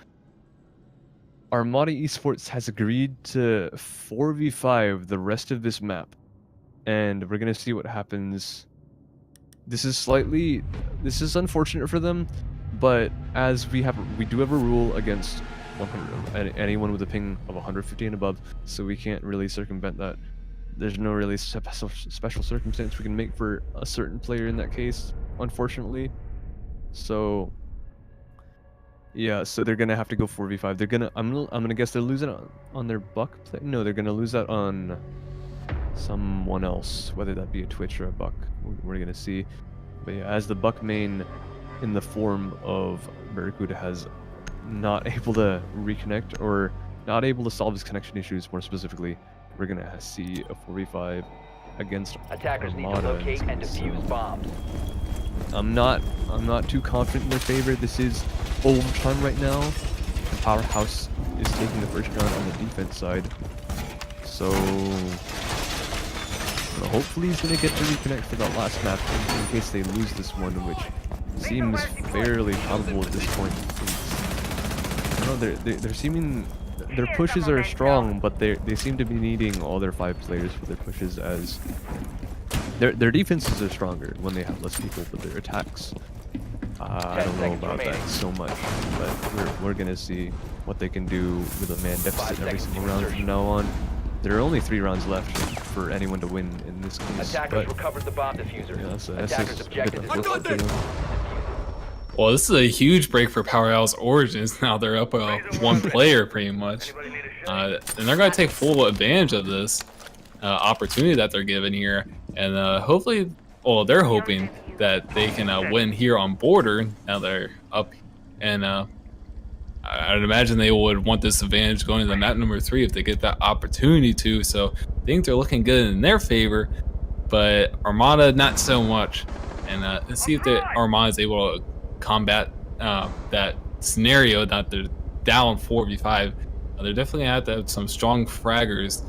Armada Esports has agreed to 4v5 the rest of this map, and we're gonna see what happens. This is unfortunate for them, but as we do have a rule against 100, anyone with a ping of 150 and above, so we can't really circumvent that. There's no really special circumstance we can make for a certain player in that case, unfortunately. So yeah, so they're gonna have to go 4v5. I'm gonna guess they're losing on their Buck play. No, they're gonna lose that on someone else, whether that be a Twitch or a Buck. We're gonna see. But yeah, as the Buck main in the form of Barracuda has not able to reconnect or not able to solve his connection issues, more specifically, we're gonna see a 4v5 against Attackers need to Armada. locate and defuse bombs. I'm not too confident in their favor. This is overtime right now. And Powerhouse is taking the first round on the defense side. So hopefully he's gonna get to reconnect for that last map in case they lose this one, which seems fairly probable at this point. I don't know, they're seeming their pushes are strong, but they seem to be needing all their 5 players for their pushes, as their defenses are stronger when they have less people, but their attacks, I don't know about that so much. But we're gonna see what they can do with a man deficit every single round from now on. There are only 3 rounds left for anyone to win in this case. Attackers But recovered the bomb diffuser. yeah, so Attackers objective is that's Well, this is a huge break for Powerhouse Origins. Now they're up 1 player pretty much. And they're going to take full advantage of this opportunity that they're given here. And hopefully, well, they're hoping that they can win here on border. Now they're up. And I'd imagine they would want this advantage going to the map number 3 if they get that opportunity to. So I think they're looking good in their favor. But Armada, not so much. And let's see if the Armada is able to combat that scenario that they're down 4v5. They're definitely gonna have to have some strong fraggers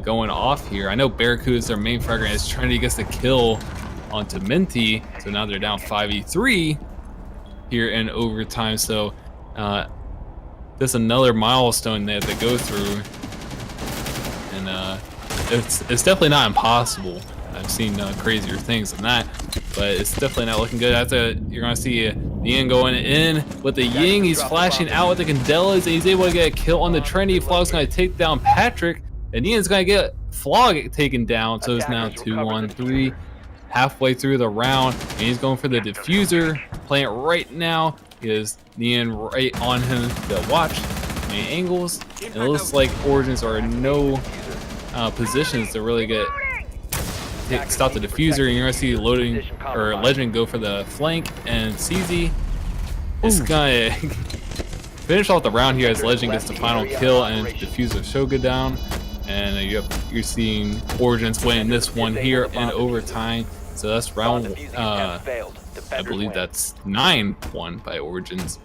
going off here. I know Barracuda is their main fragger and is trying to get the kill onto Minty, so now they're down 5v3 here in overtime. So that's another milestone they have to go through, and it's definitely not impossible. I've seen crazier things than that, but it's definitely not looking good. After you're gonna see Ian going in with the Ying. He's flashing out with the Candelas, and he's able to get a kill on the Trinity. Flog's gonna take down Patrick, and Ian's gonna get Flog taken down. So it's now 2-1-3, halfway through the round, and he's going for the diffuser. Playing it right now. He has Ian right on him to watch main angles. And it looks like Origins are in no positions to really stop the diffuser, and you're gonna see loading or Legend go for the flank, and CZ is gonna finish off the round here as Legend gets the final kill and diffuser Shoga down, and you're seeing Origins winning this one here in overtime. So that's round I believe that's 9-1 by Origins.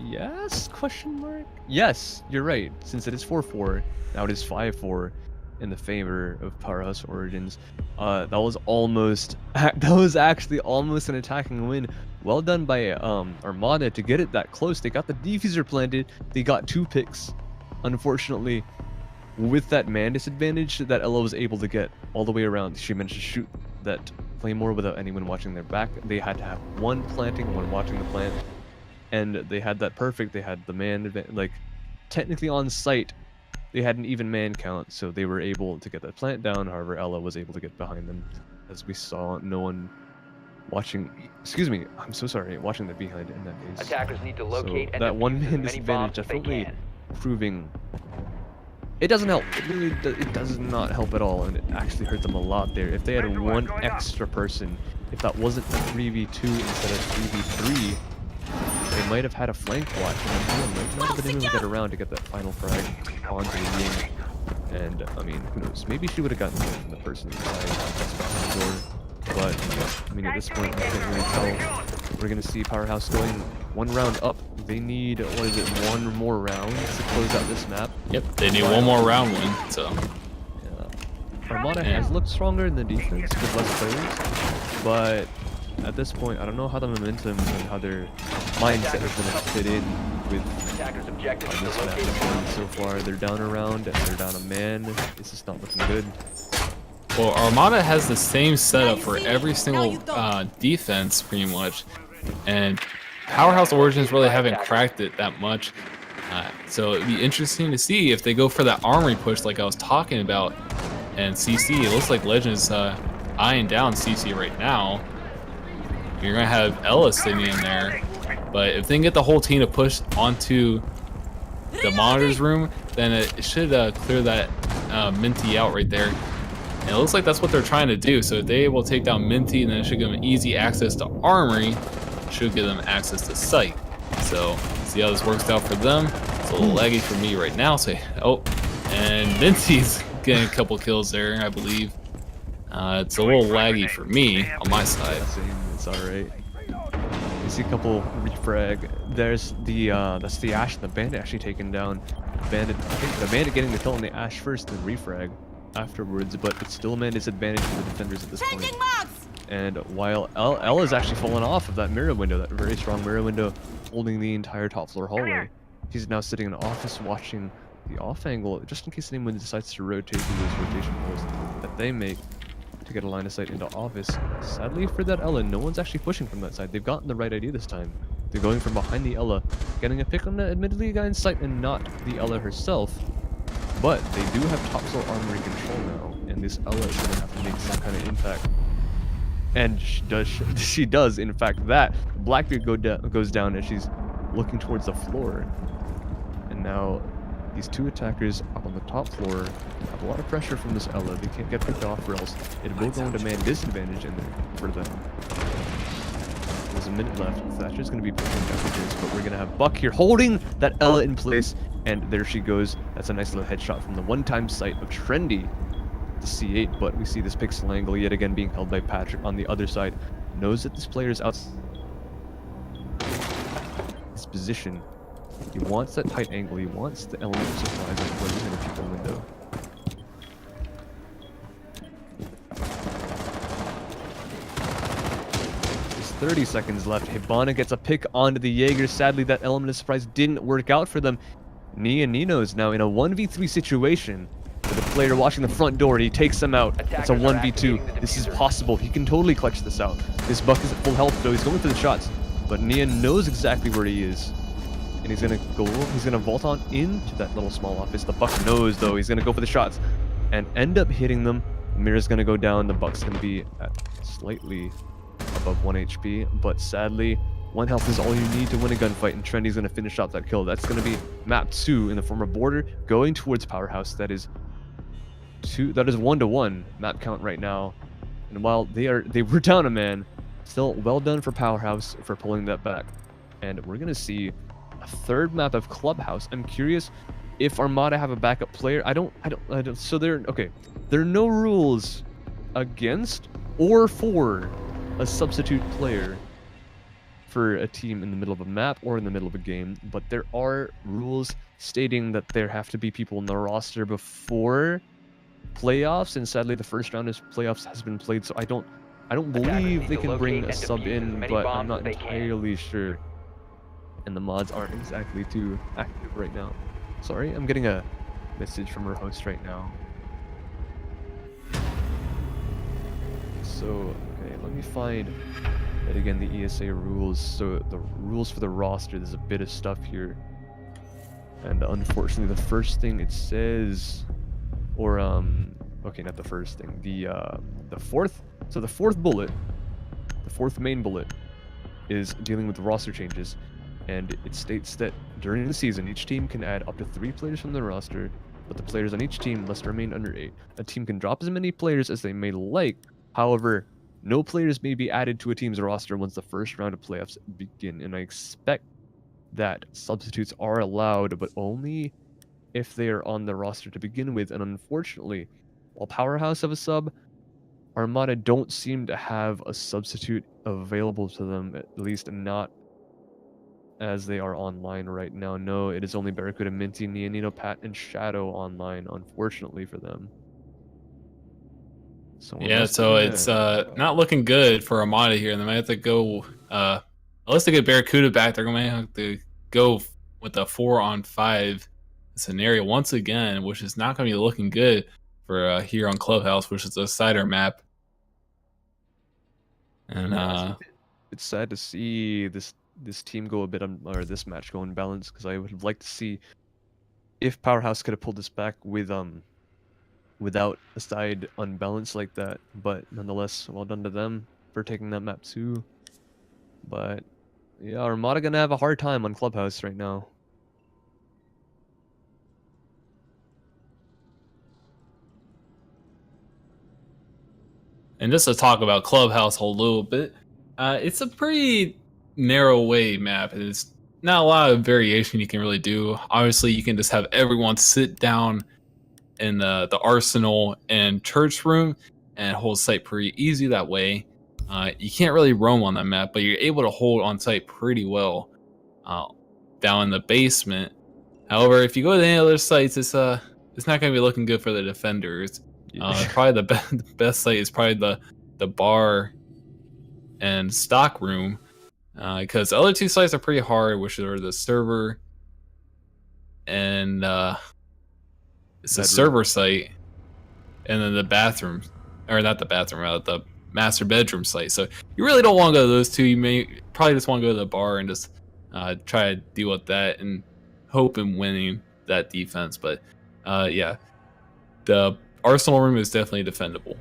Yes? Question mark? Yes, you're right. Since it is 4-4, now it is 5-4 in the favor of Powerhouse Origins. That was actually almost an attacking win. Well done by Armada to get it that close. They got the diffuser planted. They got 2 picks. Unfortunately, with that man disadvantage that Ella was able to get all the way around, she managed to shoot that Claymore without anyone watching their back. They had to have 1 planting, 1 watching the plant, and they had that perfect. They had the man like technically on site. They had an even man count, so they were able to get that plant down. However, Ella was able to get behind them. As we saw, no one watching, excuse me, I'm so sorry, watching the behind in that case. Attackers need to locate So and that defuse one as man many disadvantage bombs as they definitely can. proving it doesn't help. It really it does not help at all, and it actually hurt them a lot there. If they had 1 extra person, if that wasn't a 3v2 instead of 3v3, they might have had a flank watch, and then might not have been able to get around to get that final frag onto the Ying. And I mean, who knows? Maybe she would have gotten it from the person inside that's behind the door. But I mean, at this point, we can't really tell. We're gonna see Powerhouse going 1 round up. They need, what is it, 1 more round to close out this map. Yep, they need 1 more round win. So Yeah. Armada Yeah. has looked stronger in the defense with less players, but at this point, I don't know how the momentum and how their mindset is going to fit in with Attackers objective is this to map. locate a bomb. So far, they're down a round and they're down a man. This is not looking good. Well, Armada has the same setup for every single defense, pretty much, and Powerhouse Origins really haven't cracked it that much. So it'd be interesting to see if they go for that armory push like I was talking about. And CC, it looks like Legends eyeing down CC right now. You're gonna have Ella sitting in there, but if they can get the whole team to push onto the monitors room, then it should clear that Minty out right there. And it looks like that's what they're trying to do. So if they will take down Minty, then it should give them easy access to Armory, should give them access to Site. So see how this works out for them. It's a little laggy for me right now. So and Minty's getting a couple kills there, I believe. It's a little laggy for me on my side. It's alright. You see a couple refrag. There's the that's the Ash and the Bandit actually taken down. Bandit, I think the Bandit getting the kill on the Ash first, then refrag afterwards, but it's still a man disadvantage for the defenders at this point. And while L is actually fallen off of that mirror window, that very strong mirror window, holding the entire top floor hallway. He's now sitting in an office watching the off angle, just in case anyone decides to rotate through those rotation holes that they make to get a line of sight into office. Sadly for that Ella, no one's actually pushing from that side. They've gotten the right idea this time. They're going from behind the Ella, getting a pick on the admittedly a guy in sight and not the Ella herself. But they do have top floor armory control now, and this Ella is going to have to make some kind of impact. And she does, in fact, that. Blackbeard goes down as she's looking towards the floor. And now these two attackers up on the top floor have a lot of pressure from this Ella. They can't get picked off or else it will go into man disadvantage in there for them. There's a minute left. Thatcher's going to be pushing messages, but we're going to have Buck here holding that Ella in place. And there she goes. That's a nice little headshot from the one-time sight of Trendy, the C8. But we see this pixel angle yet again being held by Patrick on the other side. Knows that this player is out his position. He wants that tight angle. He wants the element of surprise of closing in a people window. There's 30 seconds left. Hibana gets a pick onto the Jaeger. Sadly, that element of surprise didn't work out for them. Nia Nino is now in a 1v3 situation with a player watching the front door. He takes them out. It's a 1v2. This is possible. He can totally clutch this out. This Buck is at full health, though. He's going for the shots. But Nia knows exactly where he is. And he's going to vault on into that little small office. The Buck knows, though. He's going to go for the shots and end up hitting them. Mira's going to go down. The Buck's going to be at slightly above 1 HP. But sadly, 1 health is all you need to win a gunfight, and Trendy's going to finish off that kill. That's going to be map 2 in the form of Border going towards Powerhouse. That is 1-to-1 map count right now. And while they were down a man, still well done for Powerhouse for pulling that back. And we're going to see a third map of Clubhouse. I'm curious if Armada have a backup player. I don't. So there are no rules against or for a substitute player for a team in the middle of a map or in the middle of a game, but there are rules stating that there have to be people in the roster before playoffs, and sadly the first round of playoffs has been played, so I don't believe they can bring a sub in, but I'm not entirely sure. And the mods aren't exactly too active right now. Sorry, I'm getting a message from our host right now. So, okay, let me find that again, the ESA rules. So the rules for the roster, there's a bit of stuff here. And unfortunately, the first thing it says, or okay, not the first thing, the fourth bullet, the fourth main bullet is dealing with the roster changes. And it states that during the season, each team can add up to 3 players from the roster, but the players on each team must remain under 8. A team can drop as many players as they may like. However, no players may be added to a team's roster once the first round of playoffs begin. And I expect that substitutes are allowed, but only if they are on the roster to begin with. And unfortunately, while Powerhouse have a sub, Armada don't seem to have a substitute available to them, at least not as they are online right now. No, it is only Barracuda, Minty, Nino, Pat, and Shadow online, unfortunately for them. So we're Yeah, mostly so gonna- it's not looking good for Armada here. They might have to go unless they get Barracuda back, they're gonna have to go with a 4-on-5 scenario once again, which is not gonna be looking good for here on Clubhouse, which is a cider map. And it's sad to see this team go a bit or this match go unbalanced, because I would have liked to see if Powerhouse could have pulled this back with without a side unbalanced like that. But nonetheless, well done to them for taking that map too. But yeah, Armada gonna have a hard time on Clubhouse right now. And just to talk about Clubhouse a little bit, it's a pretty narrow way map. It's not a lot of variation you can really do. Obviously, you can just have everyone sit down in the arsenal and church room and hold site pretty easy that way. You can't really roam on that map, but you're able to hold on site pretty well down in the basement. However, if you go to any other sites, it's not going to be looking good for the defenders. Probably the best site is probably the bar and stock room, because the other two sites are pretty hard, which are the server and it's a Bedroom. server site, and then the bathroom, or not the bathroom, the master bedroom site. So you really don't want to go to those two. You may probably just want to go to the bar and just try to deal with that and hope in winning that defense. But yeah, the Arsenal room is definitely defendable.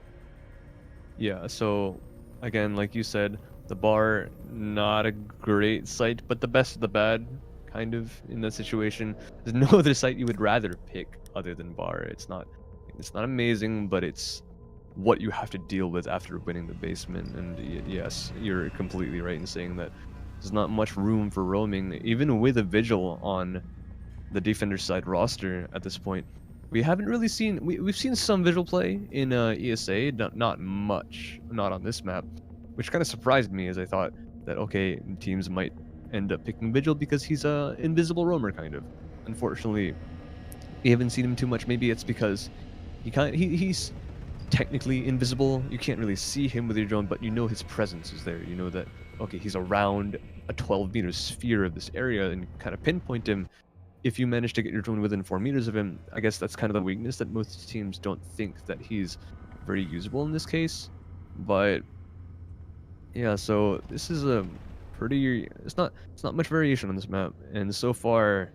Yeah, so again, like you said, the bar, not a great site, but the best of the bad, kind of, in that situation. There's no other site you would rather pick other than bar. It's not amazing, but it's what you have to deal with after winning the basement. And yes, you're completely right in saying that there's not much room for roaming, even with a vigil on the defender side roster at this point. We haven't really seen we've seen some visual play in ESA, not much, not on this map, which kind of surprised me, as I thought that okay, teams might end up picking vigil because he's a invisible roamer kind of. Unfortunately, we haven't seen him too much. Maybe it's because he's technically invisible. You can't really see him with your drone, but you know his presence is there. You know that okay, he's around a 12-meter sphere of this area, and kind of pinpoint him. If you manage to get your drone within 4 meters of him, I guess that's kind of the weakness, that most teams don't think that he's very usable in this case. But yeah, so this is a pretty, it's not much variation on this map, and so far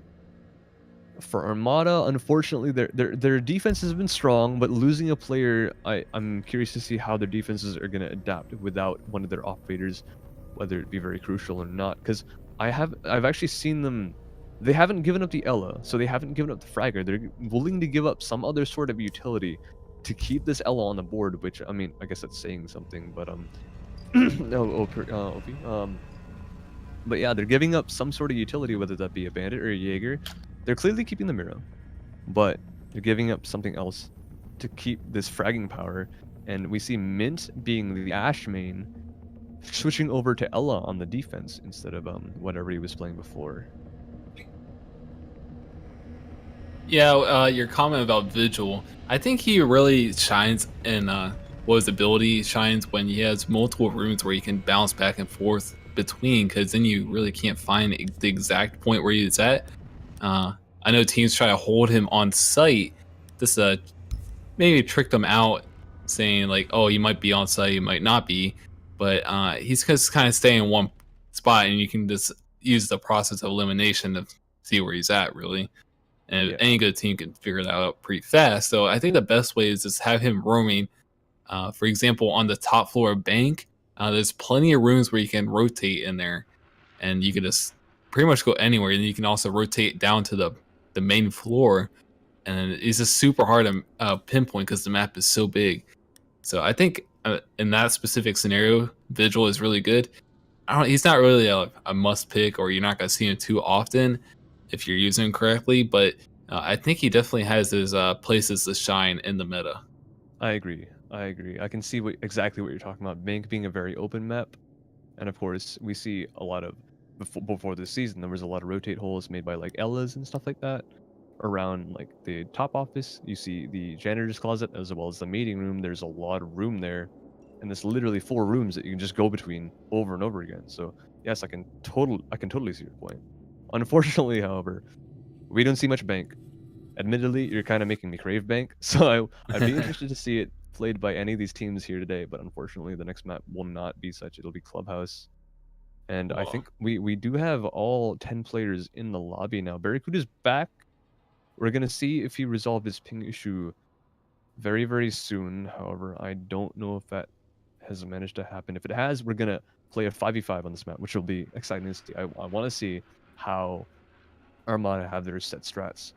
for Armada, unfortunately, their defense has been strong, but losing a player, I'm curious to see how their defenses are going to adapt without one of their operators, whether it be very crucial or not. Because I've actually seen them. They haven't given up the Ella, so they haven't given up the Fragger. They're willing to give up some other sort of utility to keep this Ella on the board, which, I mean, I guess that's saying something, but no, but yeah, they're giving up some sort of utility, whether that be a bandit or a Jaeger. They're clearly keeping the Mira, but they're giving up something else to keep this fragging power. And we see Mint being the Ash main, switching over to Ella on the defense instead of whatever he was playing before. Yeah, your comment about Vigil, I think he really shines in what his ability shines when he has multiple rooms where he can bounce back and forth between, because then you really can't find the exact point where he's at. I know teams try to hold him on site, just maybe trick them out, saying like, oh, you might be on site, you might not be, but he's just kind of staying in one spot, and you can just use the process of elimination to see where he's at, really. And Yeah. any good team can figure that out pretty fast. So I think the best way is just have him roaming. For example, on the top floor of Bank, there's plenty of rooms where you can rotate in there, and you can just pretty much go anywhere. And you can also rotate down to the main floor, and it's just super hard to pinpoint because the map is so big. So I think in that specific scenario, Vigil is really good. He's not really a must pick, or you're not gonna see him too often if you're using him correctly, but I think he definitely has his places to shine in the meta. I agree. I can see exactly what you're talking about. Bank being a very open map, and of course we see a lot of before this season there was a lot of rotate holes made by like Ellas and stuff like that. around like the top office. You see the janitor's closet as well as the meeting room. There's a lot of room there, and there's literally 4 rooms that you can just go between over and over again. So yes, I can totally see your point. Unfortunately, however, we don't see much bank. Admittedly, you're kind of making me crave bank, so I'd be interested to see it played by any of these teams here today. But unfortunately, the next map will not be such. It'll be Clubhouse. And I Well, think we do have all 10 players in the lobby now. Barracuda's back. We're going to see if he resolved his ping issue very, very soon. However, I don't know if that has managed to happen. If it has, we're going to play a 5v5 on this map, which will be exciting to see. I want to see how Armada have their set strats.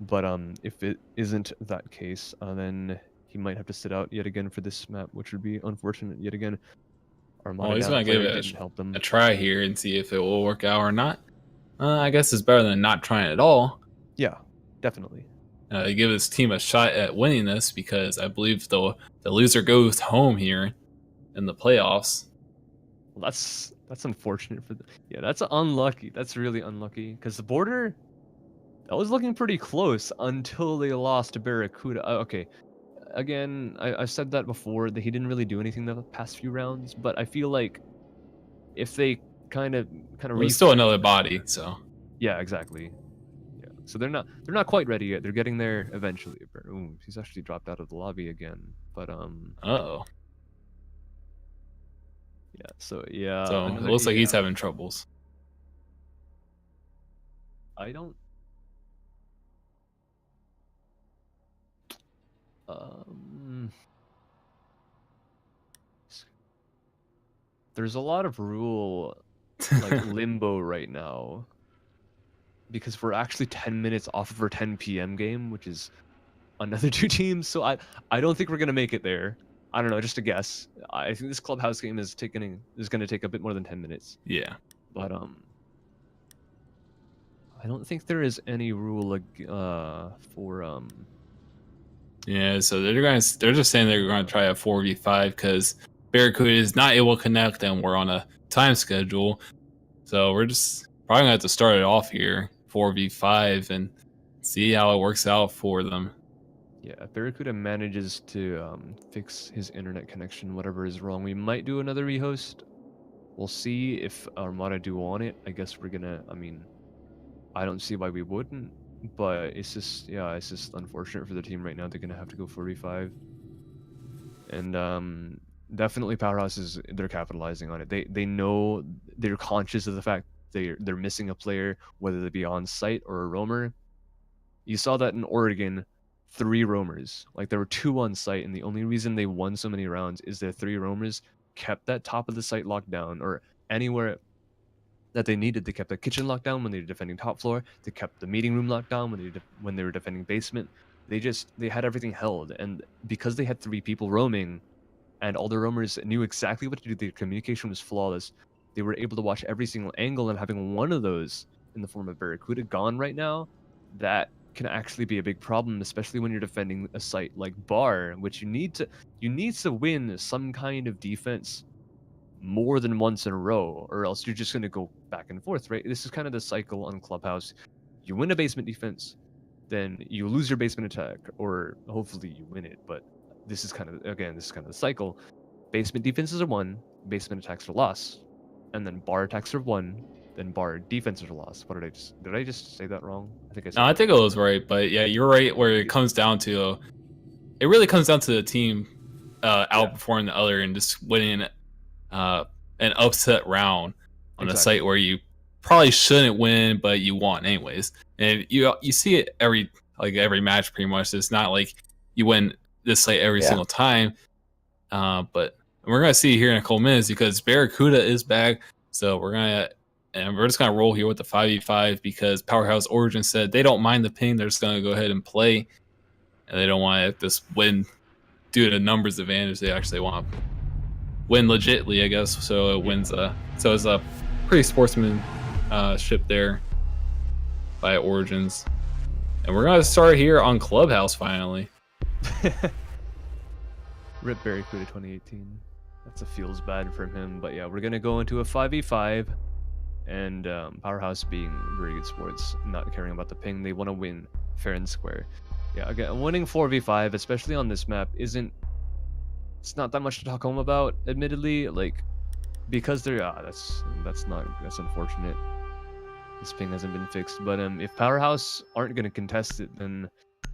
But if it isn't that case, then he might have to sit out yet again for this map, which would be unfortunate yet again. Armada well, he's down gonna give player it didn't help them. a try here and see if it will work out or not. I guess it's better than not trying at all. Yeah, definitely. Give his team a shot at winning this because I believe the loser goes home here in the playoffs. Well, that's unfortunate for the. Yeah, that's unlucky. That's really unlucky because the border that was looking pretty close until they lost to Barracuda. Okay, again, I said that before that he didn't really do anything the past few rounds, but I feel like if they kind of Well, he's still another body, so yeah, exactly. Yeah, so they're not quite ready yet. They're getting there eventually. Ooh, he's actually dropped out of the lobby again. But uh-oh. yeah. So yeah. So it looks like he's having troubles. I don't. There's a lot of rule like limbo right now because we're actually 10 minutes off of our 10 p.m. game, which is another 2 teams. So I don't think we're gonna make it there. I don't know, just a guess. I think this Clubhouse game is gonna take a bit more than 10 minutes. Yeah. But I don't think there is any rule for Yeah, so they're just saying they're gonna try a 4v5 because Barracuda is not able to connect and we're on a time schedule. So we're just probably gonna have to start it off here, 4v5, and see how it works out for them. Yeah, if Barracuda manages to fix his internet connection, whatever is wrong, we might do another rehost. We'll see if Armada do want it. I guess we're gonna. I mean, I don't see why we wouldn't, but it's just it's just unfortunate for the team right now. They're gonna have to go 45, and definitely Powerhouse they're capitalizing on it. They know, they're conscious of the fact they're missing a player, whether they be on site or a roamer. You saw that in Oregon. 3 roamers. Like there were 2 on site, and the only reason they won so many rounds is that 3 roamers kept that top of the site locked down, or anywhere that they needed. They kept the kitchen locked down when they were defending top floor. They kept the meeting room locked down when they were defending basement. They had everything held, and because they had 3 people roaming, and all the roamers knew exactly what to do, their communication was flawless. They were able to watch every single angle, and having one of those in the form of Barracuda gone right now, that can actually be a big problem, especially when you're defending a site like Bar, which you need to win some kind of defense more than once in a row, or else you're just going to go back and forth, right? This is kind of the cycle on Clubhouse. You win a basement defense, then you lose your basement attack, or hopefully you win it, but this is kind of the cycle. Basement defenses are won, basement attacks are lost, and then Bar attacks are won, then Bar defenses are lost. What did I just say that wrong? I think it was right, but yeah, you're right. Where it comes down to, it really comes down to the team outperforming the other and just winning an upset round on a site where you probably shouldn't win, but you want anyways. And you see it every match pretty much. It's not like you win this site every single time, but we're gonna see here in a couple minutes because Barracuda is back. So we're just gonna roll here with the 5v5 because Powerhouse Origin said they don't mind the ping. They're just gonna go ahead and play, and they don't want to just win due to numbers advantage. They actually want to win legitly, I guess. So it wins. So it's a pretty sportsmanship there by Origins, and we're gonna start here on Clubhouse finally. Rip Barracuda 2018. That feels bad from him, but yeah, we're gonna go into a 5v5. and Powerhouse being very good sports, not caring about the ping. They want to win fair and square. Yeah, again, winning 4v5, especially on this map, it's not that much to talk home about, admittedly. Like, because they're that's unfortunate. This ping hasn't been fixed, but if Powerhouse aren't gonna contest it, then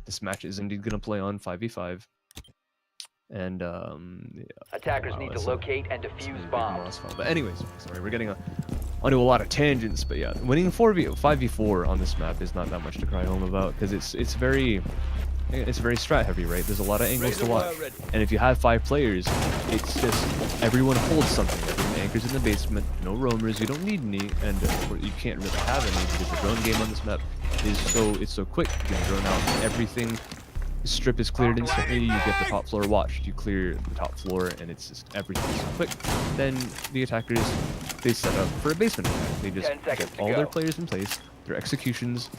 this match is indeed gonna play on 5v5. And yeah, Attackers wow, need to that's locate and that's a defuse big bombs. loss file. But anyways, sorry, we're getting onto a lot of tangents. But yeah, winning 5v4 on this map is not that much to cry home about, because it's very strat heavy, right? There's a lot of angles to watch, and if you have 5 players, it's just everyone holds something. Everyone anchors in the basement, no roamers. You don't need any, and you can't really have any because the drone game on this map is so quick. You can drone out everything. Strip is cleared instantly. You get the top floor watched. You clear the top floor, and it's just everything's so quick. Then the attackers, they set up for a basement attack. They just 10 seconds get to all go. their players in place. Their executions.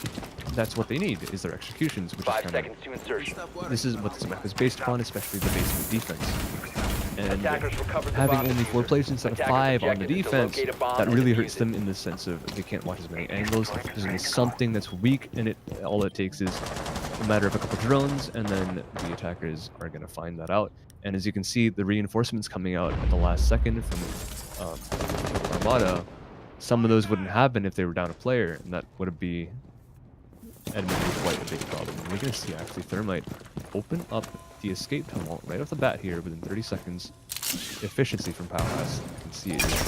That's what they need, is their executions, which 5 is seconds to insertion. this is what this map is based upon, especially the basement defense. And Attackers recovered the having bomb only 4 diffuser. players instead of Attackers' 5 on the objective is to defense, locate a bomb that and really defuse hurts it. them in the sense of they can't watch as many angles. There's gonna be something that's weak, and all it takes is a matter of a couple drones, and then the attackers are gonna find that out. And as you can see, the reinforcements coming out at the last second from Armada, some of those wouldn't happen if they were down a player, and that would be admittedly quite a big problem. And we're gonna see actually Thermite open up the escape tunnel right off the bat here within 30 seconds. Efficiency from Powerhouse. You can see it here.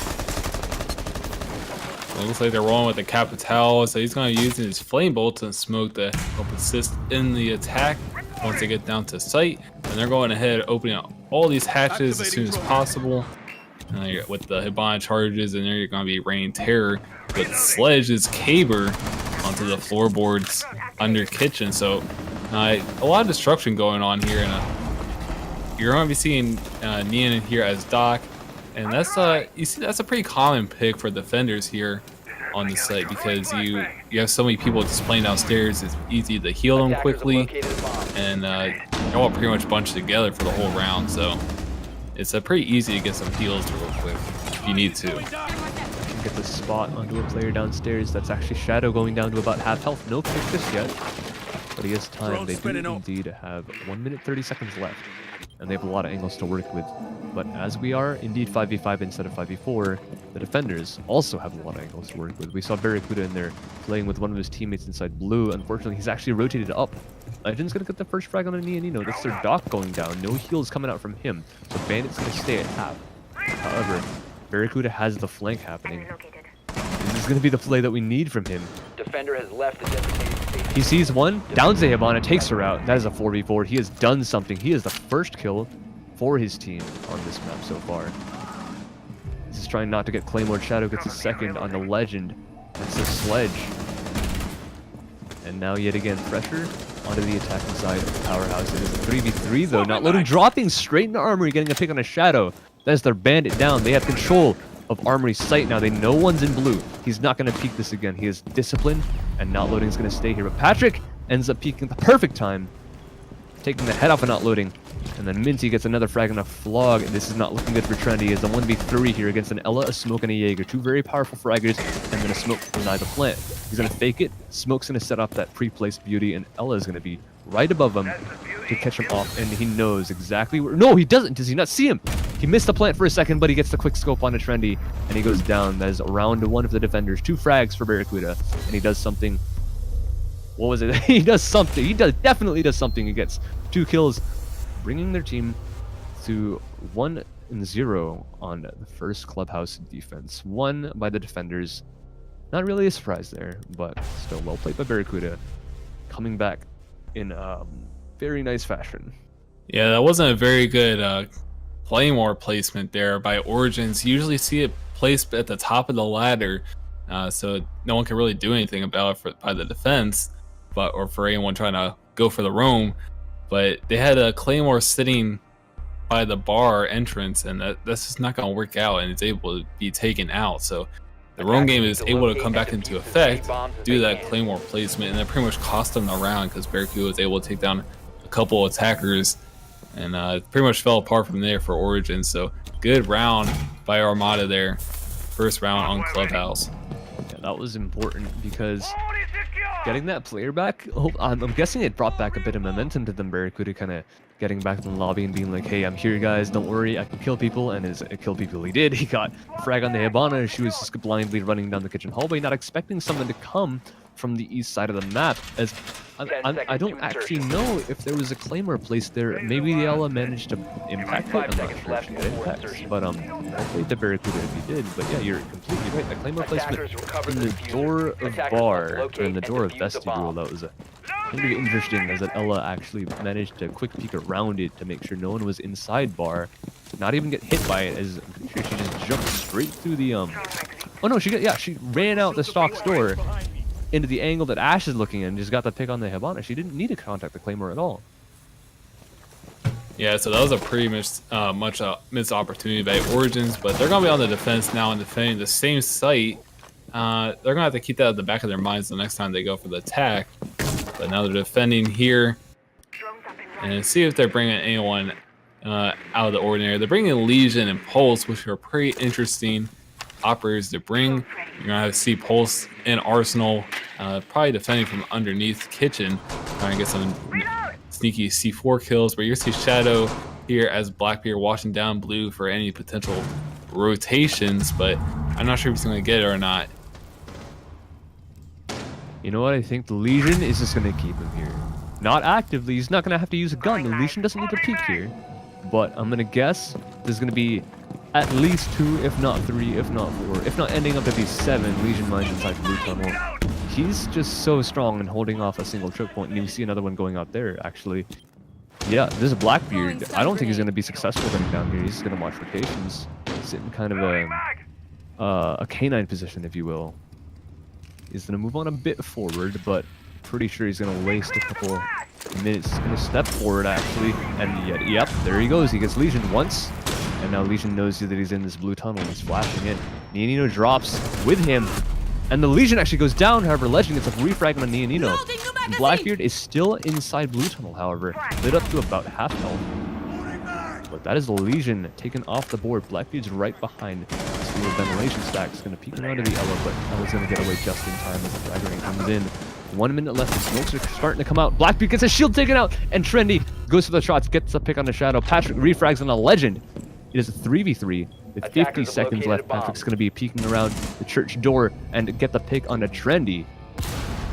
It looks like they're rolling with the Capital, so he's going to use his Flame Bolt and smoke to help assist in the attack once they get down to sight. And they're going ahead opening up all these hatches as soon as possible. With the Hibana charges, and there you're going to be raining terror with Sledge's Caber onto the floorboards under kitchen. So a lot of destruction going on here, and you're going to be seeing Nian in here as Doc, and that's you see that's a pretty common pick for defenders here on the site, because you have so many people just playing downstairs. It's easy to heal them Attackers have quickly, located a bomb. and you're all pretty much bunched together for the whole round. So it's pretty easy to get some heals real quick if you need to. Get the spot onto a player downstairs. That's actually Shadow going down to about half health. No pick just yet, but he has time. They do indeed have 1 minute 30 seconds left, and they have a lot of angles to work with. But as we are indeed 5v5 instead of 5v4, the defenders also have a lot of angles to work with. We saw Barracuda in there playing with one of his teammates inside blue. Unfortunately, he's actually rotated up. Legend's gonna get the first frag on a Nino. That's their Doc going down. No heals coming out from him, so Bandit's gonna stay at half. However, Barracuda has the flank happening. This is gonna be the play that we need from him. Defender has left the designated station. He sees one, downs the Hibana, takes her out. That is a 4v4. He has done something. He is the first kill for his team on this map so far. He's just trying not to get Claymore. Shadow gets a second on the Legend. That's a Sledge. And now yet again, pressure onto the attacking side of Powerhouse. It is a 3v3 though. Not loading, dropping straight into Armory, getting a pick on a Shadow. That's their Bandit down. They have control of Armory's sight now. They know one's in blue. He's not going to peek this again. He is disciplined, and not loading is going to stay here. But Patrick ends up peeking at the perfect time, taking the head off of not loading. And then Minty gets another frag and a flog. This is not looking good for Trendy. It's a 1v3 here against an Ella, a Smoke, and a Jaeger. Two very powerful fraggers, and then a Smoke deny the plant. He's going to fake it. Smoke's going to set off that pre-placed beauty, and Ella is going to be right above him to catch him off, and he knows exactly where... No, he doesn't. Does he not see him? He missed the plant for a second, but he gets the quick scope on a Trendy, and he goes down. That is round one of the defenders. 2 frags for Barracuda, and he does something... What was it? He does something. He definitely does something. He gets 2 kills, bringing their team to 1-0 on the first Clubhouse defense. Won by the defenders. Not really a surprise there, but still well played by Barracuda, coming back in very nice fashion. Yeah, that wasn't a very good Claymore placement there by Origins. You usually see it placed at the top of the ladder, so no one can really do anything about it by the defense, or for anyone trying to go for the roam. But they had a Claymore sitting by the bar entrance, and that's just not going to work out, and it's able to be taken out. So the roam game is able to come back into effect due to that Claymore placement, and that pretty much cost them the round because Barracuda was able to take down a couple attackers, and it pretty much fell apart from there for Origins. So good round by Armada there, first round on Clubhouse. that was important because Fully secure. getting that player back, I'm guessing it brought back a bit of momentum to them. Barracuda kind of getting back in the lobby and being like, hey, I'm here, guys, don't worry, I can kill people. And as kill people he did, he got a frag on the Hibana. She was just blindly running down the kitchen hallway, not expecting someone to come from the east side of the map, as I don't actually know if there was a claymore placed there. Maybe the Ella managed to impact it. I'm not sure if she did impact, but hopefully the Barracuda if he did. But yeah, you're completely right. The claymore placement in the door of bar, or in the door of vestibule, that was kind of interesting, as that Ella actually managed to quick peek around it to make sure no one was inside bar, not even get hit by it, as I'm pretty sure she just jumped straight through the oh no, she ran out the stocks door into the angle that Ash is looking in and just got the pick on the Hibana. She didn't need to contact the Claymore at all. Yeah, so that was a pretty missed opportunity by Origins, but they're gonna be on the defense now and defending the same site. They're gonna have to keep that at the back of their minds the next time they go for the attack. But now they're defending here, and see if they're bringing anyone out of the ordinary. They're bringing Legion and Pulse, which are pretty interesting operators to bring. You're gonna have to see Pulse and Arsenal probably defending from underneath kitchen, trying to get some sneaky C4 kills. But you're gonna see Shadow here as Blackbeard washing down Blue for any potential rotations, but I'm not sure if he's gonna get it or not. You know what? I think the Legion is just going to keep him here. Not actively. He's not going to have to use a gun. The Legion doesn't need to peek here. But I'm going to guess there's going to be at least 2, if not 3, if not 4, if not ending up to be 7 Legion mines inside the blue tunnel. He's just so strong in holding off a single choke point. And you see another one going out there, actually. Yeah, this is Blackbeard. I don't think he's going to be successful getting down here. He's going to watch rotations. Sit in kind of a canine position, if you will. He's going to move on a bit forward, but pretty sure he's going to waste a couple minutes. He's going to step forward, actually, and yep, there he goes. He gets Legion once, and now Legion knows that he's in this blue tunnel. He's flashing in. Nianino drops with him, and the Legion actually goes down. However, Legend gets a refrag on Nianino. Blackbeard is still inside blue tunnel, however, lit up to about half health. But that is the Legion taken off the board. Blackbeard's right behind this little ventilation stack. It's going to peek around to the Ella, but Ella's going to get away just in time as the frag rain comes in. 1 minute left. The smokes are starting to come out. Blackbeard gets his shield taken out, and Trendy goes for the shots, gets a pick on the Shadow. Patrick refrags on the Legend. It is a 3v3 with 50 seconds left. Patrick's going to be peeking around the church door and get the pick on the Trendy.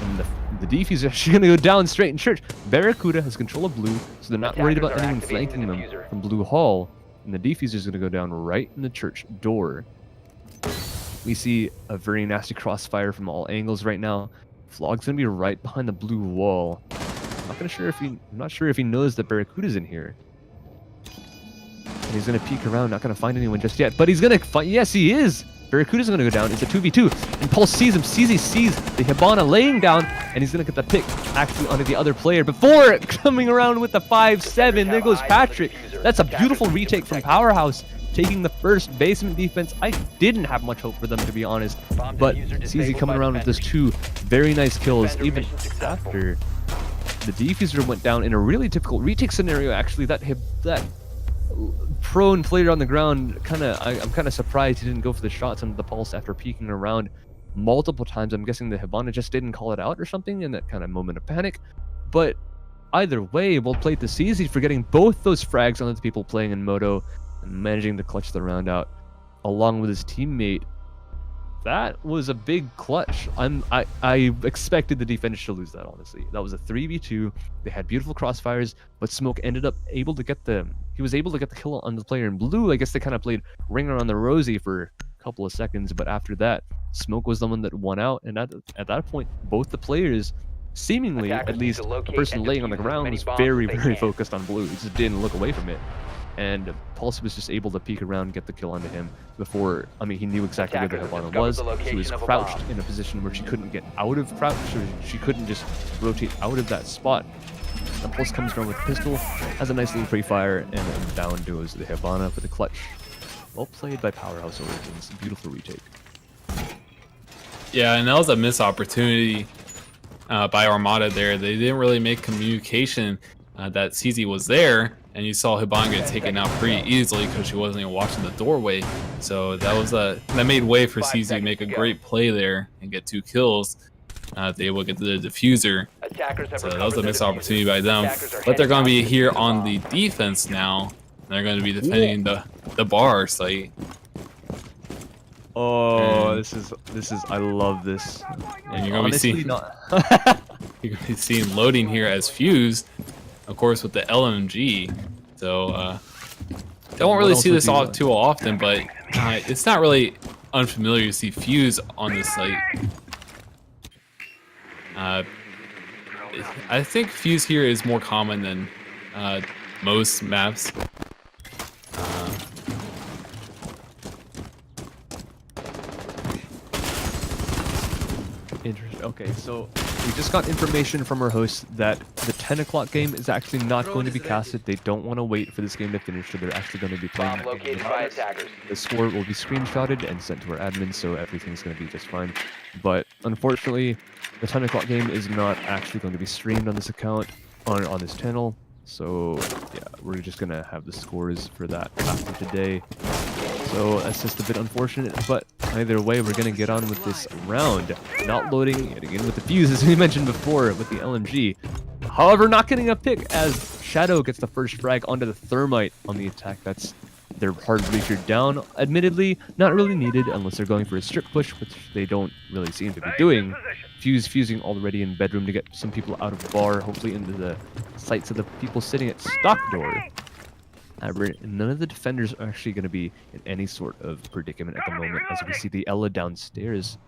And the Deef is actually going to go down straight in church. Barracuda has control of blue, so they're not worried about anyone flanking them from Blue Hall. And the Defuser is going to go down right in the church door. We see a very nasty crossfire from all angles right now. Flog's going to be right behind the blue wall. I'm not sure if he knows that Barracuda's in here. And he's going to peek around, not going to find anyone just yet. But he's going to find... Yes, he is! Barracuda's going to go down. It's a 2v2. And Pulse sees him. He sees the Hibana laying down. And he's going to get the pick actually onto the other player. Before coming around with the 5-7, there goes Patrick. That's a beautiful retake from Powerhouse, taking the first basement defense. I didn't have much hope for them, to be honest. But CZ coming around with those 2 very nice kills, even after the Defuser went down in a really difficult retake scenario, actually. That prone player on the ground, I'm kind of surprised he didn't go for the shots on the Pulse after peeking around multiple times. I'm guessing the Hibana just didn't call it out or something in that kind of moment of panic. But either way, well played to CZ for getting both those frags on the people playing in Moto and managing to clutch the round out along with his teammate. That was a big clutch. I expected the defense to lose that, honestly. That was a 3v2. They had beautiful crossfires, but Smoke ended up able to get the... He was able to get the kill on the player in blue. I guess they kind of played Ringer on the Rosie for a couple of seconds, but after that, Smoke was the one that won out. And at that point, both the players, seemingly, at least the person laying on the ground, was very, very focused on blue. He just didn't look away from it. And Pulse was just able to peek around and get the kill onto him before, I mean, he knew exactly where the Hibana was. She was crouched in a position where she couldn't get out of crouch, so she couldn't just rotate out of that spot. And Pulse comes around with pistol, has a nice little pre-fire, and then down goes the Hibana for the clutch. Well played by Powerhouse Origins. Beautiful retake. Yeah, and that was a missed opportunity by Armada there. They didn't really make communication that CZ was there. and you saw Hibana get taken out pretty easily because she wasn't even watching the doorway. So that made way for CZ to make a great play there and get 2 kills. They able to get the diffuser. So that was a missed opportunity by them. But they're going to be here on the defense now. They're going to be defending the bar site. Oh, this is I love this. And you're going to be seeing not. you're going to be seeing loading here as Fuse, of course, with the LMG. So don't really see this all too often, but it's not really unfamiliar to see Fuse on this site. I think Fuse here is more common than most maps. Interesting. Okay, so we just got information from our host that the 10 o'clock game is actually not going to be casted. They don't want to wait for this game to finish, so they're actually going to be playing. Bomb located by attackers. The score will be screenshotted and sent to our admin, so everything's going to be just fine. But unfortunately, the 10 o'clock game is not actually going to be streamed on this account, on this channel. So yeah, we're just going to have the scores for that after today. So that's just a bit unfortunate, but either way, we're going to get on with this round. Not loading yet again with the Fuse, as we mentioned before, with the LMG. However, not getting a pick as Shadow gets the first frag onto the Thermite on the attack. That's their hard breacher down. Admittedly, not really needed unless they're going for a strip push, which they don't really seem to be doing. Fuse fusing already in bedroom to get some people out of bar, hopefully into the sights of the people sitting at stock door. However, none of the defenders are actually going to be in any sort of predicament at the moment, as we see the Ella downstairs.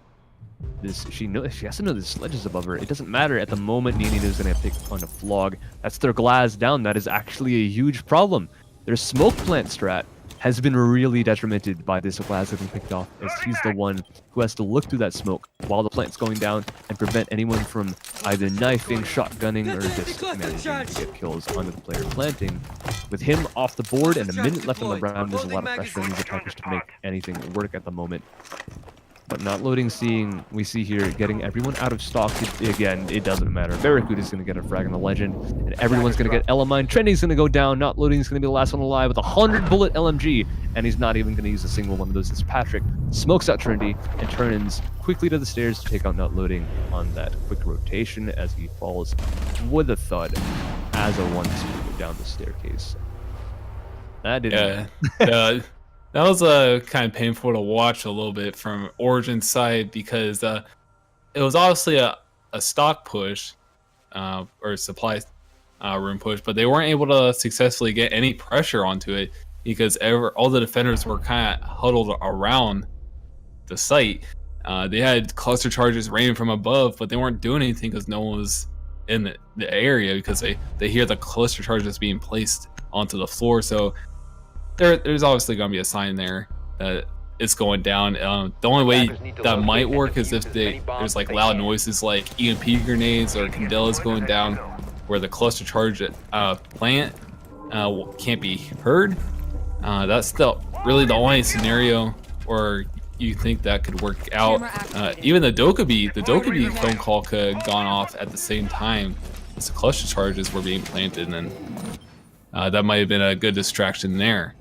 She has to know the sledge is above her. It doesn't matter at the moment. Nini is going to pick on a flog. That's their glass down. That is actually a huge problem. Their smoke plant strat has been really detrimented by this glass getting picked off, as he's the one who has to look through that smoke while the plant's going down and prevent anyone from either knifing, shotgunning, or just managing to get kills onto the player planting. With him off the board and a minute left on the round, there's a lot of pressure on these attackers to make anything work at the moment. But not loading, we see here getting everyone out of stock. Again, it doesn't matter. Barracuda's going to get a frag on the legend, and everyone's going to get Elamine. Trendy's going to go down. Not loading's going to be the last one alive with a 100-bullet LMG, and he's not even going to use a single one of those. As Patrick smokes out Trendy and turns quickly to the stairs to take out not loading on that quick rotation as he falls with a thud as a one-two down the staircase. That didn't. Yeah. That was kind of painful to watch a little bit from Origin's side, because it was obviously a stock push or supply room push, but they weren't able to successfully get any pressure onto it because all the defenders were kind of huddled around the site. They had cluster charges raining from above, but they weren't doing anything because no one was in the area, because they hear the cluster charges being placed onto the floor. So there's obviously going to be a sign there that it's going down. The only way that might work is if there's like loud noises like EMP grenades or Candelas going down, where the cluster charge plant can't be heard. That's really the only scenario where you think that could work out. Even the Dokkaebi phone call could have gone off at the same time as the cluster charges were being planted, and that might have been a good distraction there.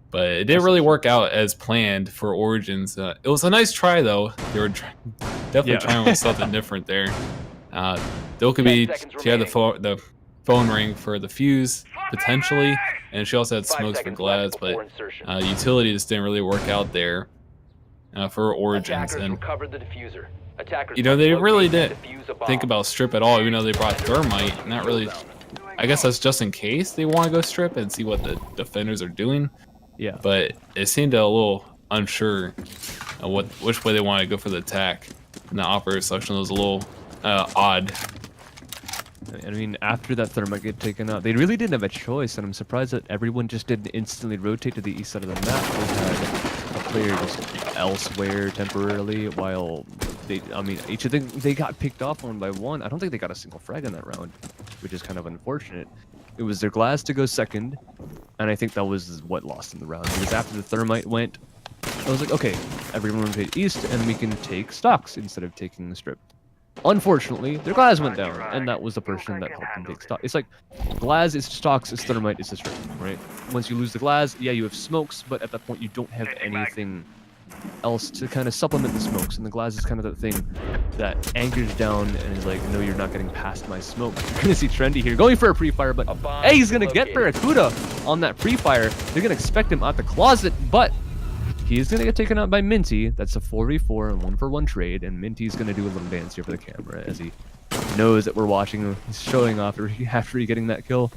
But it didn't really work out as planned for Origins. It was a nice try, though. They were definitely trying with something different there. Dokkaebi, she had the phone ring for the Fuse, potentially, and she also had smokes for Glads, but utility just didn't really work out there for Origins. And you know, they really didn't think about strip at all, even though they brought Thermite. Not really. I guess that's just in case they want to go strip and see what the defenders are doing. Yeah, but it seemed a little unsure of which way they want to go for the attack. And the operator selection was a little odd. I mean, after that Thermite get taken out, they really didn't have a choice, and I'm surprised that everyone just didn't instantly rotate to the east side of the map. They had a player just elsewhere temporarily, while each of them, they got picked off one by one. I don't think they got a single frag in that round, which is kind of unfortunate. It was their Glass to go second, and I think that was what lost in the round. Because after the Thermite went, I was like, okay, everyone rotate east, and we can take stocks instead of taking the strip. Unfortunately, their Glaz went down, and that was the person that helped them take stock. It's like, Glaz is stocks, it's Thermite, it's this right? Once you lose the Glaz, yeah, you have smokes, but at that point you don't have anything else to kind of supplement the smokes, and the Glaz is kind of that thing that anchors down and is like, no, you're not getting past my smoke. You're gonna see Trendy here going for a pre-fire, but hey, he's gonna get Barracuda on that pre-fire. They're gonna expect him out the closet, but he's gonna get taken out by Minty. That's a 4v4 and 1-for-1 trade, and Minty's gonna do a little dance here for the camera as he knows that we're watching him. He's showing off after getting that kill.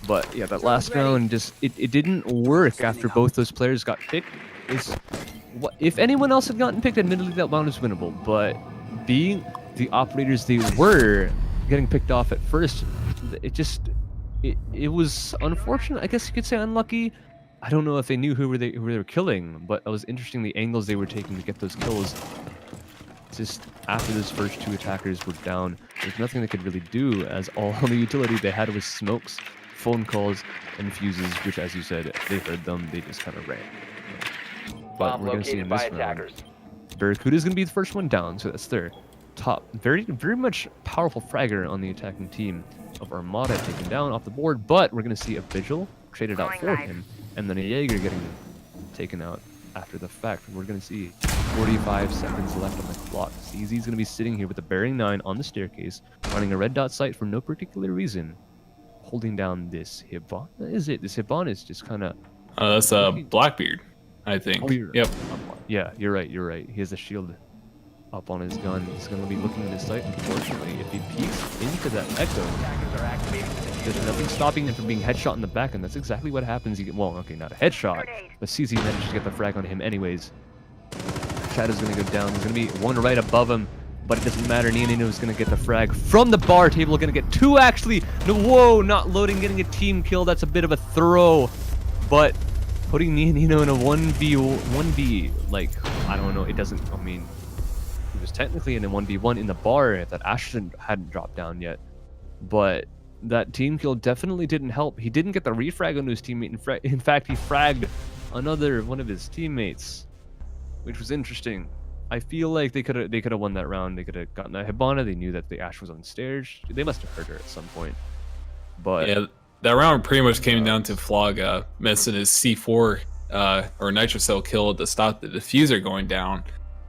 But yeah, that last round just it didn't work after both those players got picked. If anyone else had gotten picked, admittedly that round was winnable. But being the operators they were, getting picked off at first, it was unfortunate. I guess you could say unlucky. I don't know if they knew who they were killing, but it was interesting the angles they were taking to get those kills. Just after those first two attackers were down, there's nothing they could really do, as all the utility they had was smokes, phone calls, and fuses, which, as you said, they heard them, they just kind of ran. But we're going to see in this round, Barracuda's going to be the first one down, so that's their top, very much powerful fragger on the attacking team of Armada taken down off the board, but we're going to see a Vigil traded out for him, and then a Jaeger getting taken out after the fact. We're going to see 45 seconds left on the clock. CZ's going to be sitting here with a bearing 9 on the staircase, running a red dot sight for no particular reason, holding down this Hibana. Is it? This Hibana is just kind of... that's Blackbeard, I think. Oh, yep. Yeah, you're right, you're right. He has a shield up on his gun. He's going to be looking at his sight. Unfortunately, if he peeks into that echo, there's nothing stopping him from being headshot in the back, and that's exactly what happens. Well, okay, not a headshot, but CZ managed to get the frag on him anyways. Shadow's going to go down. There's going to be one right above him, but it doesn't matter. Nino is going to get the frag from the bar table. Going to get two, actually. No, whoa, not loading, getting a team kill. That's a bit of a throw, but putting Nino in a 1v, like, I don't know, it doesn't, I mean, he was technically in a 1v1 in the bar that Ashton hadn't dropped down yet, but that team kill definitely didn't help. He didn't get the refrag onto his teammate. In fact, he fragged another one of his teammates, which was interesting. I feel like they could have won that round. They could have gotten that Hibana. They knew that the Ash was on stairs. They must have heard her at some point. But yeah, that round pretty much came down to Flog missing his C4 or Nitrocell kill to stop the diffuser going down.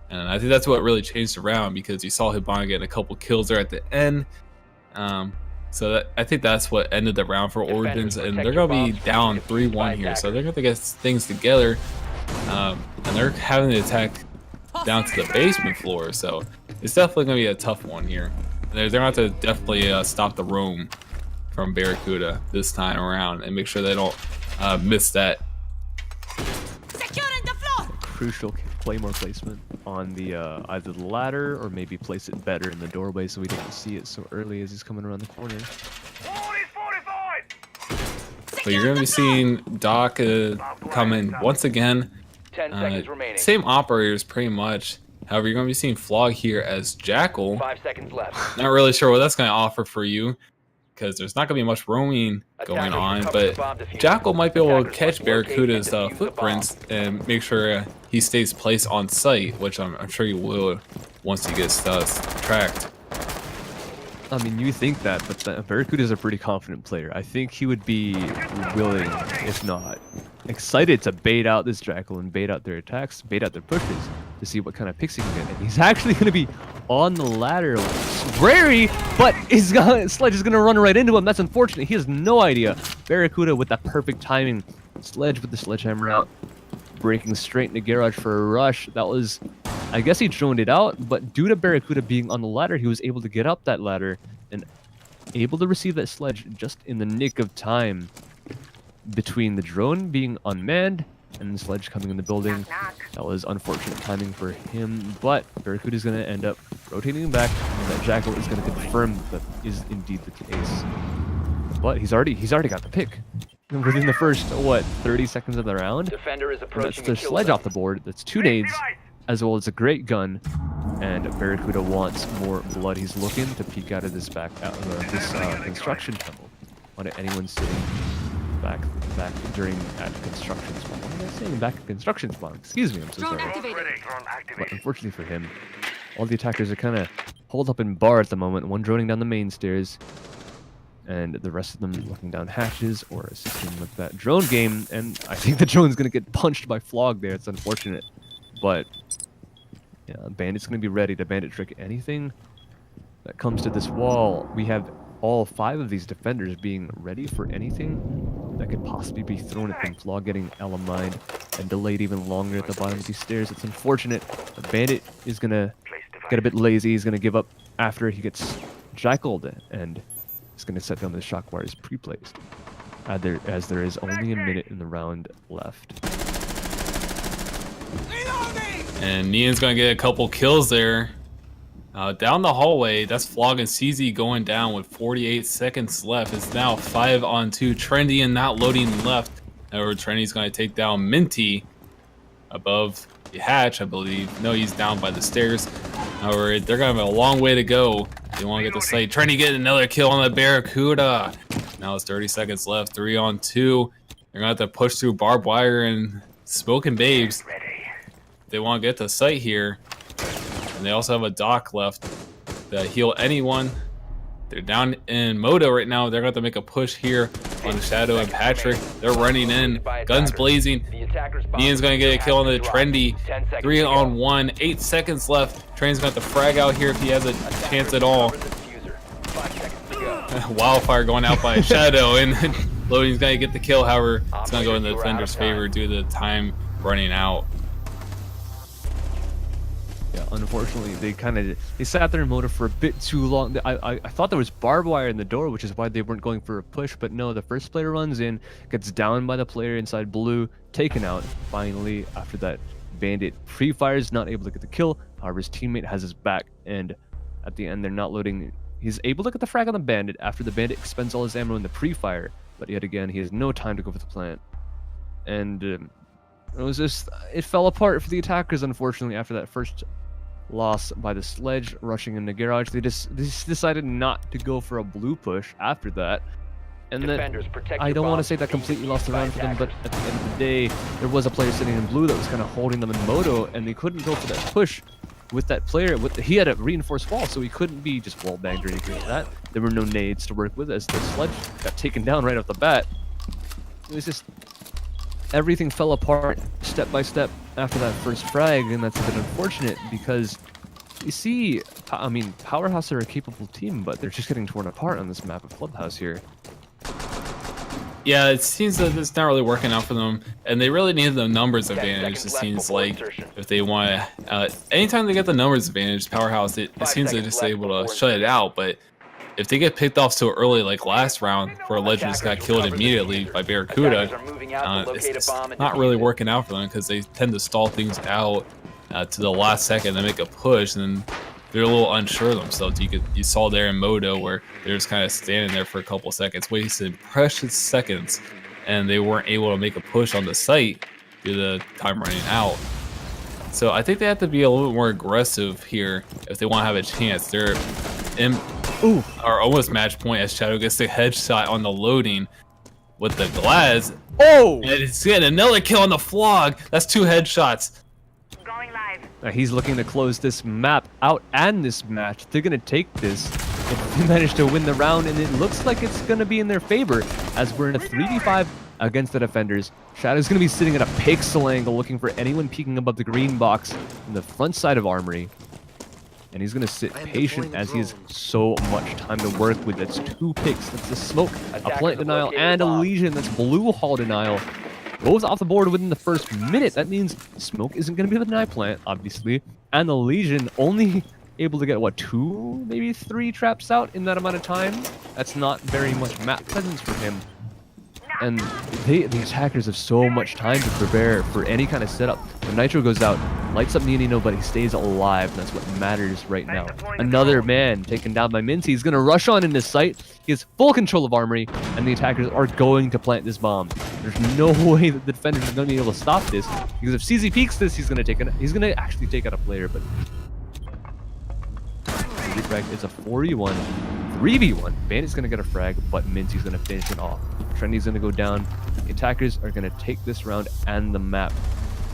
And I think that's what really changed the round, because you saw Hibana getting a couple kills there at the end. So I think that's what ended the round for Origins, and they're going to be down 3-1 here, so they're going to get things together, and they're having to attack down to the basement floor, so it's definitely going to be a tough one here. They're going to have to definitely stop the roam from Barracuda this time around and make sure they don't miss that. Crucial claymore placement on the either the ladder or maybe place it better in the doorway so we don't see it so early as he's coming around the corner. So you're going to be seeing Doc come in once again. 10 seconds remaining. Same operators pretty much. However, you're going to be seeing Flog here as Jackal. 5 seconds left. Not really sure what that's going to offer for you, because there's not going to be much roaming going on, but Jackal might be able to catch Barracuda's footprints and make sure he stays placed on site, which I'm sure he will once he gets tracked. I mean, you think that, but Barracuda is a pretty confident player. I think he would be willing, if not excited, to bait out this Jackal and bait out their attacks, bait out their pushes to see what kind of picks he can get. And he's actually going to be on the ladder, wary, but Sledge is going to run right into him. That's unfortunate. He has no idea. Barracuda with that perfect timing. Sledge with the sledgehammer out, breaking straight into garage for a rush. That was, I guess he droned it out, but due to Barracuda being on the ladder, he was able to get up that ladder and able to receive that sledge just in the nick of time between the drone being unmanned and the sledge coming in the building. That was unfortunate timing for him, but Barracuda is going to end up rotating back, and that Jackal is going to confirm that is indeed the case. But he's already got the pick within the first 30 seconds of the round. Defender is And approaching. that's the sledge off the board. That's 2 nades, as well as a great gun. And Barracuda wants more blood. He's looking to peek out of this construction tunnel on anyone sitting back during at construction spawn. What am I saying? Back at construction spawn. Excuse me, I'm so sorry. But unfortunately for him, All the attackers are kind of holed up in bar at the moment. One droning down the main stairs, and the rest of them looking down hatches or assisting with that drone game. And I think the drone's gonna get punched by Flog there. It's unfortunate, but yeah, Bandit's gonna be ready to bandit trick anything that comes to this wall. We have all 5 of these defenders being ready for anything that could possibly be thrown at them. Flog getting Ella mined and delayed even longer at the bottom of these stairs. It's unfortunate. The Bandit is gonna get a bit lazy. He's gonna give up after he gets jackaled, and he's gonna set down the shock wires pre-placed. As there is only a minute in the round left. And Nian's gonna get a couple kills there. Down the hallway, that's Flog and CZ going down with 48 seconds left. It's now 5-on-2. Trendy and not loading left. However, Trendy's going to take down Minty above the hatch, I believe. No, he's down by the stairs. However, they're going to have a long way to go. They want to get the site. Trendy getting another kill on the Barracuda. Now it's 30 seconds left. 3-on-2. They're going to have to push through barbed wire and smoking babes. They want to get the site here. And they also have a dock left to heal anyone. They're down in Moto right now. They're going to make a push here on Shadow and Patrick. They're running in, guns blazing. Nian's going to get a kill on the Trendy. 3-on-1, 8 seconds left. Trendy's going to have to frag out here if he has a chance at all. Wildfire going out by Shadow, and Loading's going to get the kill. However, it's going to go in the defender's favor due to the time running out. Yeah, unfortunately, they sat there in Moto for a bit too long. I thought there was barbed wire in the door, which is why they weren't going for a push, but no, the first player runs in, gets down by the player inside blue, taken out. Finally, after that, Bandit pre-fires, not able to get the kill. However, his teammate has his back, and at the end, they're not loading. He's able to get the frag on the Bandit after the Bandit expends all his ammo in the pre-fire, but yet again, he has no time to go for the plant. And it fell apart for the attackers, unfortunately, after that first loss by the sledge rushing in the garage. They just decided not to go for a blue push after that, and then I don't want to say that completely lost the round for them, but at the end of the day, there was a player sitting in blue that was kind of holding them in Moto, and they couldn't go for that push with that player. He had a reinforced wall, so he couldn't be just wall banged or anything like that. There were no nades to work with as the sledge got taken down right off the bat. It was just everything fell apart step by step after that first frag, and that's a bit unfortunate because you see, I mean, Powerhouse are a capable team, but they're just getting torn apart on this map of Clubhouse here. Yeah, it seems that it's not really working out for them, and they really need the numbers advantage. It seems like if they want to, anytime they get the numbers advantage, Powerhouse, it seems they're just able to shut it out. But if they get picked off so early, like last round, where Legend just got killed immediately by Barracuda, it's not really working out for them because they tend to stall things out to the last second and make a push, and then they're a little unsure of themselves. You saw there in Moto where they're just kind of standing there for a couple seconds, wasting precious seconds, and they weren't able to make a push on the site due to the time running out. So I think they have to be a little bit more aggressive here if they want to have a chance. They're in are almost match point as Shadow gets the headshot on the loading with the glass. Oh! And it's getting another kill on the Flog. That's 2 headshots. Going live. Now he's looking to close this map out and this match. They're going to take this if they manage to win the round, and it looks like it's going to be in their favor as we're in a 3v5 against the defenders. Shadow's going to be sitting at a pixel angle looking for anyone peeking above the green box in the front side of Armory. And he's going to sit patient as he has so much time to work with. That's 2 picks. That's a smoke, a plant denial, and a Legion. That's blue hall denial. Both off the board within the first minute. That means smoke isn't going to be the deny plant, obviously. And the Legion only able to get, what, 2, maybe 3 traps out in that amount of time? That's not very much map presence for him. And the attackers have so much time to prepare for any kind of setup. When Nitro goes out, lights up Nino, but he stays alive, and that's what matters right now. Another man taken down by Minty. He's going to rush on into sight. He has full control of Armory, and the attackers are going to plant this bomb. There's no way that the defenders are going to be able to stop this, because if CZ peeks this, he's going to actually take out a player, but frag is a 4v1, 3v1. Bandit's going to get a frag, but Minty's going to finish it off. Trendy's going to go down. The attackers are going to take this round and the map.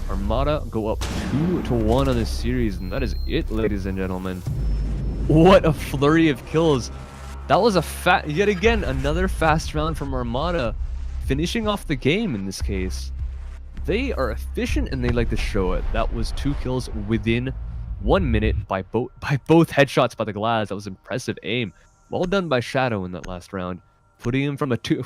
Armada go up 2-1 on this series, and that is it, ladies and gentlemen. What a flurry of kills. That was yet again, another fast round from Armada, finishing off the game in this case. They are efficient and they like to show it. That was 2 kills within 1 minute by both headshots by the Glads. That was impressive aim. Well done by Shadow in that last round, putting him from a 2.